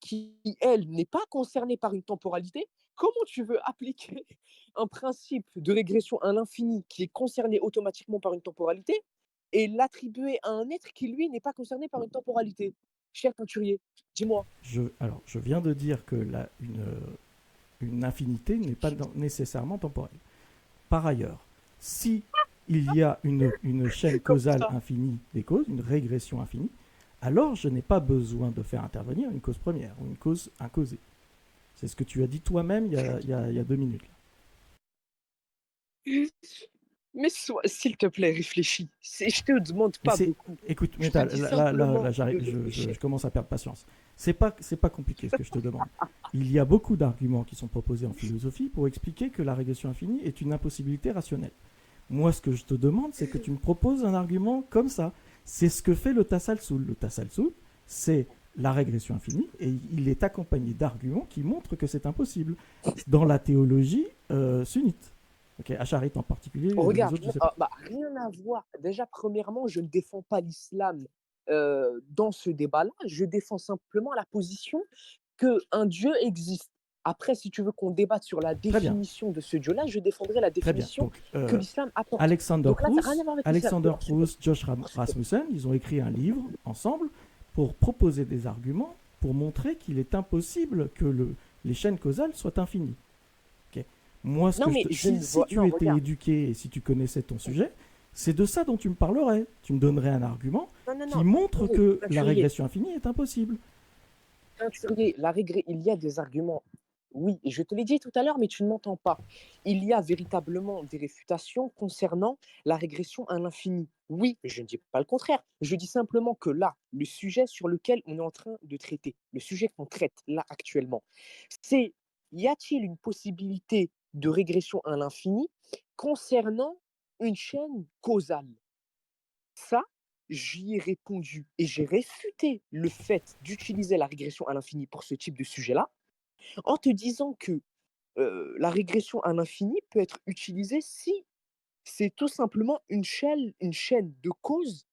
qui, elle, n'est pas concernée par une temporalité, comment tu veux appliquer un principe de régression à l'infini qui est concerné automatiquement par une temporalité et l'attribuer à un être qui, lui, n'est pas concerné par une temporalité? Cher teinturier, dis-moi. Alors, je viens de dire que une infinité n'est pas nécessairement temporelle. Par ailleurs, si il y a une chaîne Comme causale ça. infinie des causes, une régression infinie, alors je n'ai pas besoin de faire intervenir une cause première ou une cause incausée. C'est ce que tu as dit toi-même il y a 2 minutes. Mais s'il te plaît, réfléchis. Je te demande Mais pas beaucoup. écoute, Je te dis simplement de réfléchir. je commence à perdre patience. C'est pas compliqué ce que je te demande. Il y a beaucoup d'arguments qui sont proposés en philosophie pour expliquer que la régression infinie est une impossibilité rationnelle. Moi, ce que je te demande, c'est que tu me proposes un argument comme ça. C'est ce que fait le Tasalsul. Le Tasalsul, c'est la régression infinie et il est accompagné d'arguments qui montrent que c'est impossible dans la théologie sunnite. Ok, Acharite en particulier. Regarde, Les autres, je sais pas. rien à voir. Déjà, premièrement, je ne défends pas l'islam dans ce débat-là. Je défends simplement la position qu'un Dieu existe. Après, si tu veux qu'on débatte sur la Très bien. définition de ce Dieu-là, je défendrai la Très bien. définition Donc, que l'islam apporte. Alexander Donc là, ça n'a rien Proust, à voir avec l'islam. Josh Rasmussen, ils ont écrit un livre ensemble pour proposer des arguments pour montrer qu'il est impossible que les chaînes causales soient infinies. Ok. Moi, Non, mais si tu étais regarde. éduqué et si tu connaissais ton sujet, c'est de ça dont tu me parlerais. Tu me donnerais un argument qui montre que la régression infinie est impossible. Teinturier, il y a des arguments. Oui, et je te l'ai dit tout à l'heure, mais tu ne m'entends pas. Il y a véritablement des réfutations concernant la régression à l'infini. Oui, je ne dis pas le contraire. Je dis simplement que là, le sujet sur lequel on est en train de traiter, le sujet qu'on traite là actuellement, c'est y a-t-il une possibilité de régression à l'infini concernant une chaîne causale? Ça, j'y ai répondu et j'ai réfuté le fait d'utiliser la régression à l'infini pour ce type de sujet-là, en te disant que la régression à l'infini peut être utilisée si c'est tout simplement une chaîne de causes,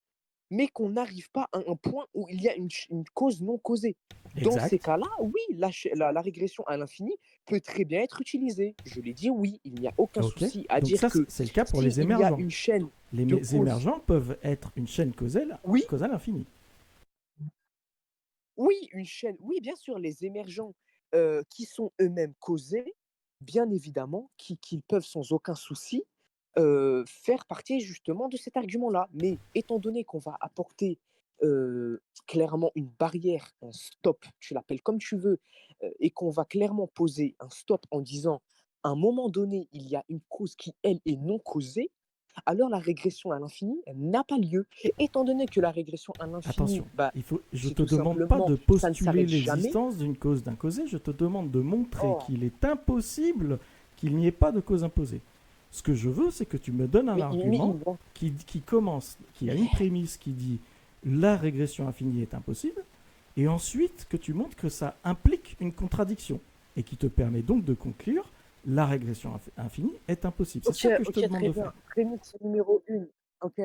mais qu'on n'arrive pas à un point où il y a une cause non causée. Dans ces Exact. cas-là, oui, la régression à l'infini peut très bien être utilisée. Je l'ai dit, oui, il n'y a aucun Ok. souci à Donc dire ça, que c'est le cas pour les s'il y a émergents. une chaîne Les de causes... émergents peuvent être une chaîne causale Oui, infinie. oui, une chaîne. Oui, bien sûr, les émergents qui sont eux-mêmes causés, bien évidemment, qu'ils peuvent sans aucun souci faire partie justement de cet argument-là. Mais étant donné qu'on va apporter clairement une barrière, un stop, tu l'appelles comme tu veux, et qu'on va clairement poser un stop en disant, à un moment donné, il y a une cause qui, elle, est non causée, alors la régression à l'infini elle n'a pas lieu. Étant donné que la régression à l'infini, Attention, bah, je c'est te tout demande pas simplement, de ça ne postuler s'arrête jamais. l'existence d'une cause d'un causé, je te demande de montrer Oh, qu'il est impossible qu'il n'y ait pas de cause imposée. Ce que je veux, c'est que tu me donnes un mais argument qui a une prémisse qui dit la régression infinie est impossible, et ensuite que tu montres que ça implique une contradiction, et qui te permet donc de conclure la régression infinie est impossible. C'est ça que je te demande très de bien. faire. Prémisse numéro 1. Ok.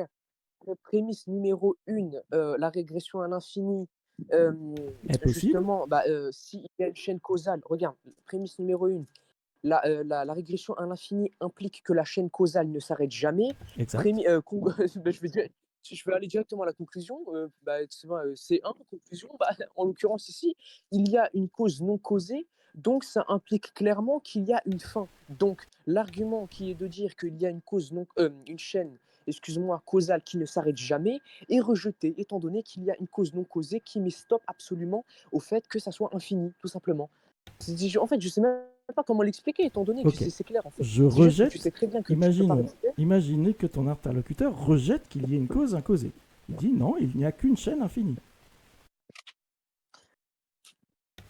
Prémisse numéro 1, la régression à l'infini. Est possible, Justement, s'il y a une chaîne causale, regarde, prémisse numéro 1, la régression à l'infini implique que la chaîne causale ne s'arrête jamais. exact. Je vais aller directement à la conclusion. C'est conclusion. En l'occurrence ici, il y a une cause non causée, donc ça implique clairement qu'il y a une fin. Donc l'argument qui est de dire qu'il y a une chaîne, excuse-moi, causale qui ne s'arrête jamais est rejeté, étant donné qu'il y a une cause non causée qui met stop absolument au fait que ça soit infini, tout simplement. En fait, je sais même pas comment l'expliquer, étant donné que Ok. c'est clair. En fait. Je C'est juste que rejette, tu sais très bien que tu peux pas rester. imaginez que ton interlocuteur rejette qu'il y ait une cause incausée. Il dit non, il n'y a qu'une chaîne infinie.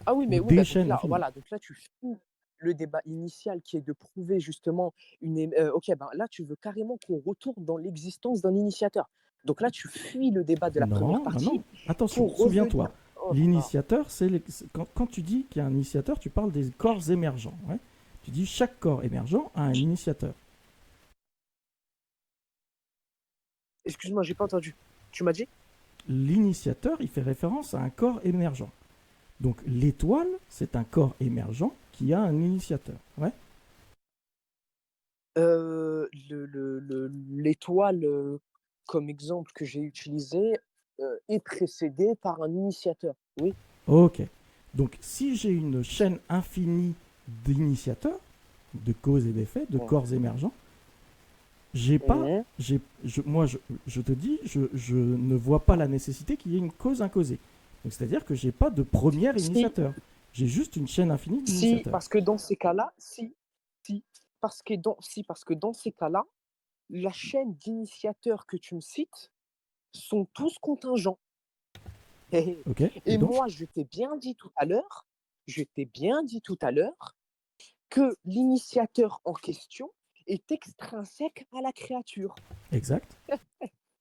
Ah oui, mais Ou oui, des donc chaînes là, infinies. voilà, donc là, tu finis le débat initial qui est de prouver justement là, tu veux carrément qu'on retourne dans l'existence d'un initiateur. Donc là, tu fuis le débat de la première Non, partie non. Attention, pour revenir. souviens-toi. Oh là là. L'initiateur, quand tu dis qu'il y a un initiateur, tu parles des corps émergents. Ouais. Tu dis chaque corps émergent a un initiateur. Excuse-moi, j'ai pas entendu. Tu m'as dit? L'initiateur, il fait référence à un corps émergent. Donc l'étoile, c'est un corps émergent qui a un initiateur. Ouais. L'étoile, comme exemple que j'ai utilisé, est précédée par un initiateur. Oui. Ok. Donc si j'ai une chaîne infinie d'initiateurs, de causes et d'effets, de corps émergents, j'ai pas, Mhm. je te dis, je ne vois pas la nécessité qu'il y ait une cause incausée. Donc c'est-à-dire que j'ai pas de premier Si. initiateur. J'ai juste une chaîne infinie Si, d'initiateurs. parce que dans ces cas-là, parce que dans ces cas-là, la chaîne d'initiateurs que tu me cites sont tous contingents. Ok. Et donc, moi, je t'ai bien dit tout à l'heure que l'initiateur en question est extrinsèque à la créature. exact.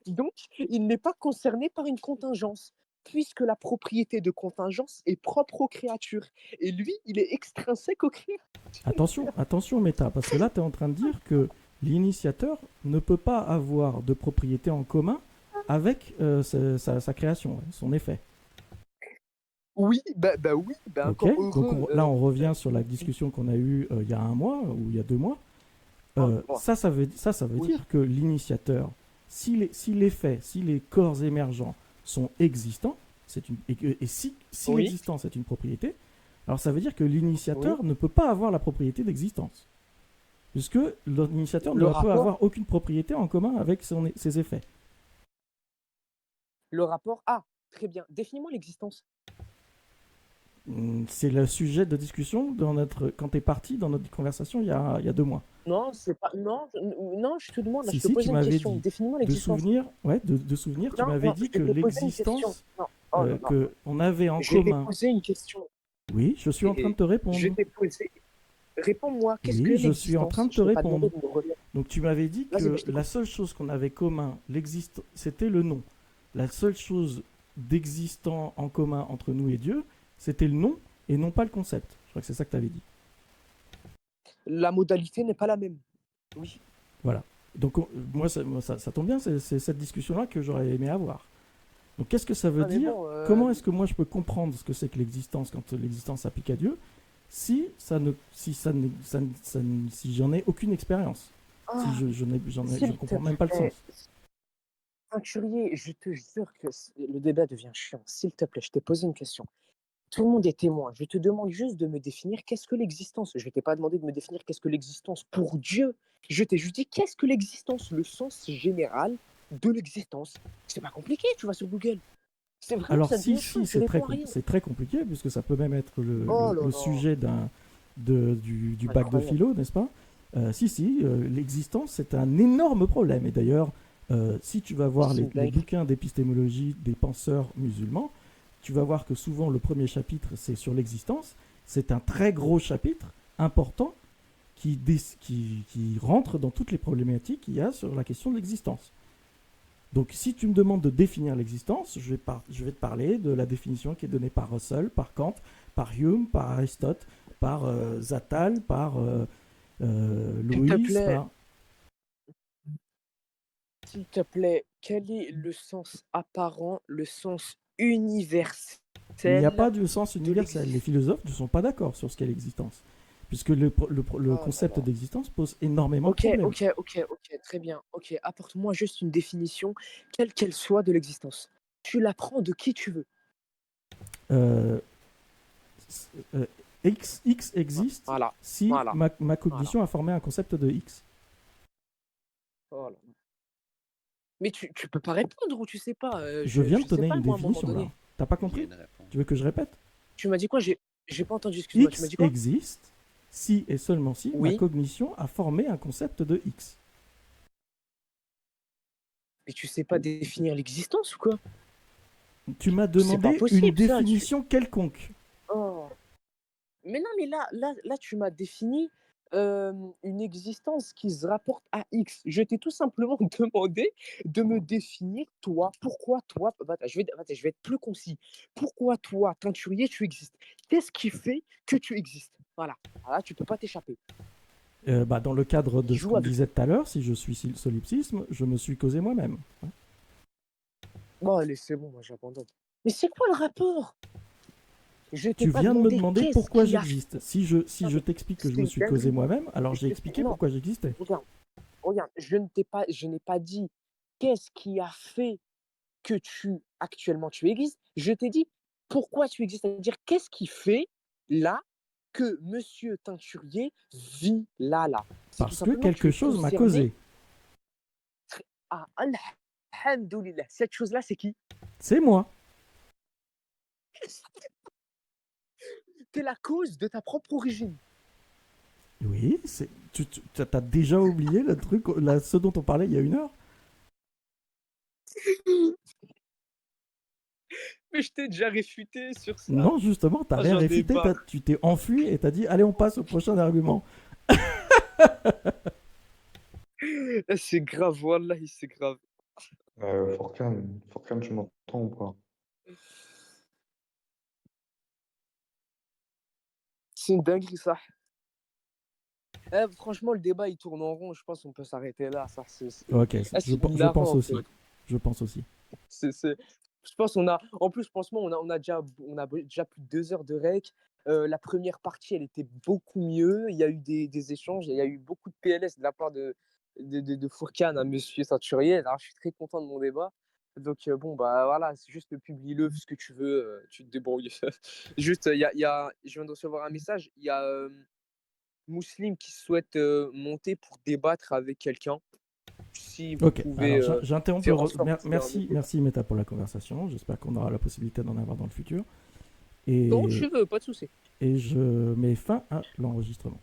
Donc, il n'est pas concerné par une contingence, puisque la propriété de contingence est propre aux créatures. Et lui, il est extrinsèque aux créatures. Attention, méta, parce que là, tu es en train de dire que l'initiateur ne peut pas avoir de propriété en commun avec sa création, ouais, son effet. Oui, oui, Ok. encore heureux. Donc là, on revient sur la discussion qu'on a eue il y a un mois ou il y a 2 mois. Ça veut Oui. dire que l'initiateur, si les corps émergents sont existants, et si Oui. l'existence est une propriété, alors ça veut dire que l'initiateur ne peut pas avoir la propriété d'existence. Puisque l'initiateur ne peut avoir aucune propriété en commun avec ses effets. Le rapport A, très bien. Définis-moi l'existence. C'est le sujet de discussion quand tu es parti dans notre conversation il y a 2 mois. Non, c'est pas. Non, je te demande, Si, je te tu pose une m'avais question. dit Définis-moi de l'existence. souvenir, tu m'avais dit que je t'ai posé une question. l'existence Non, non, non. qu'on avait en Je t'ai commun. posé une question. Oui, je suis en train de te répondre. Je t'ai posé. Réponds-moi, qu'est-ce Oui, que je l'existence? suis en train de te Je t'ai pas répondre. demandé de me relire. Donc tu m'avais dit Vas-y, je que t'écoute. la seule chose qu'on avait commun, c'était le nom. La seule chose d'existant en commun entre nous et Dieu, c'était le nom et non pas le concept. Je crois que c'est ça que tu avais dit. La modalité n'est pas la même. Oui. Voilà. Donc moi, ça tombe bien, c'est cette discussion-là que j'aurais aimé avoir. Donc qu'est-ce que ça veut dire? Comment est-ce que moi je peux comprendre ce que c'est que l'existence quand l'existence s'applique à Dieu si j'en ai aucune expérience, si je comprends même pas le sens. Teinturier, je te jure que le débat devient chiant. S'il te plaît, je t'ai posé une question. Tout le monde est témoin. Je te demande juste de me définir qu'est-ce que l'existence. Je ne t'ai pas demandé de me définir qu'est-ce que l'existence pour Dieu. Je t'ai juste dit qu'est-ce que l'existence, le sens général de l'existence. C'est pas compliqué, tu vas sur Google. C'est vraiment Alors ça si, devient chiant, tu c'est réponds à rien. très compliqué puisque ça peut même être Oh là le là. sujet du bac de philo, n'est-ce pas? Si, l'existence, c'est un énorme problème. Et d'ailleurs, si tu vas voir C'est les une blague. bouquins d'épistémologie des penseurs musulmans, tu vas voir que souvent le premier chapitre, c'est sur l'existence. C'est un très gros chapitre, important, qui rentre dans toutes les problématiques qu'il y a sur la question de l'existence. Donc si tu me demandes de définir l'existence, je vais te parler de la définition qui est donnée par Russell, par Kant, par Hume, par Aristote, par Zattal, par S'il te Louis, plaît, s'il te plaît, quel est le sens apparent, le sens il n'y a pas universel de sens de universel. Les l'existence? philosophes ne sont pas d'accord sur ce qu'est l'existence, puisque le Oh là concept là. d'existence pose énormément de Ok, problèmes. ok, très bien. Ok, apporte-moi juste une définition, quelle qu'elle soit, de l'existence. Tu la prends de qui tu veux. Euh, X existe Voilà, si voilà, ma voilà. cognition a formé un concept de X. Voilà. Mais tu peux pas répondre ou tu sais pas. Je viens de je sais donner pas, une moi, à un moment définition là. donné. T'as pas Il vient compris? de répondre. Tu veux que je répète? Tu m'as dit quoi? J'ai pas entendu, excuse-moi. Tu m'as X dit quoi? existe si et seulement si ma Oui, cognition a formé un concept de X. mais tu sais pas définir l'existence ou quoi? Tu m'as C'est pas demandé une possible, ça. définition quelconque. Oh. Mais non, mais là, tu m'as défini une existence qui se rapporte à X. Je t'ai tout simplement demandé de me définir, toi, pourquoi toi, attends, je vais être plus concis. Pourquoi toi, teinturier, tu existes? Qu'est-ce qui fait que tu existes? Voilà. Ah, là, tu peux pas t'échapper. Dans le cadre de ce Joue qu'on avec. disait tout à l'heure, si je suis solipsisme, je me suis causé moi-même. Bon, allez, c'est bon, moi j'abandonne. Mais c'est quoi le rapport? Je t'ai Tu pas viens de me demandé demander qu'est-ce pourquoi qui a. j'existe. Si je t'explique que je C'est me une suis causé dinguerie. moi-même, alors j'ai expliqué Non, pourquoi j'existais. regarde, je n'ai pas dit qu'est-ce qui a fait que actuellement tu existes. Je t'ai dit pourquoi tu existes. C'est-à-dire qu'est-ce qui fait là que Monsieur Teinturier vit là. C'est tout Parce que simplement que tu quelque es chose m'a concerné. causé. Ah, alhamdoulilah. Cette chose-là, c'est qui? C'est moi. T'es la cause de ta propre origine. Oui, tu as déjà oublié le truc, ce dont on parlait il y a 1 heure? Mais je t'ai déjà réfuté sur ça. Non, justement, t'as Ah, rien j'en ai réfuté, marre. tu t'es enfui et t'as dit allez, on passe au prochain argument. C'est grave, wallahi, c'est grave. Furkan, tu m'entends ou pas? C'est une dinguerie, ça. Franchement, le débat, il tourne en rond. Je pense qu'on peut s'arrêter là. Ça, Ok, c'est je hilarant, pense en aussi. fait. Je pense aussi. Je pense qu'on a. En plus, franchement, on a déjà plus de 2 heures de rec. La première partie, elle était beaucoup mieux. Il y a eu des échanges. Il y a eu beaucoup de PLS de la part de Fourcane à Monsieur Teinturier. Alors, je suis très content de mon débat. Donc, bon, bah voilà, c'est juste publie-le, ce que tu veux, tu te débrouilles. Juste, je viens de recevoir un message. Il y a Mousseline qui souhaite monter pour débattre avec quelqu'un. Si vous Ok, pouvez alors j'interromps. faire en sorte qu'il y ait un débat. Merci Meta pour la conversation. J'espère qu'on aura la possibilité d'en avoir dans le futur. Et, Non, je veux, pas de souci. et je mets fin à l'enregistrement.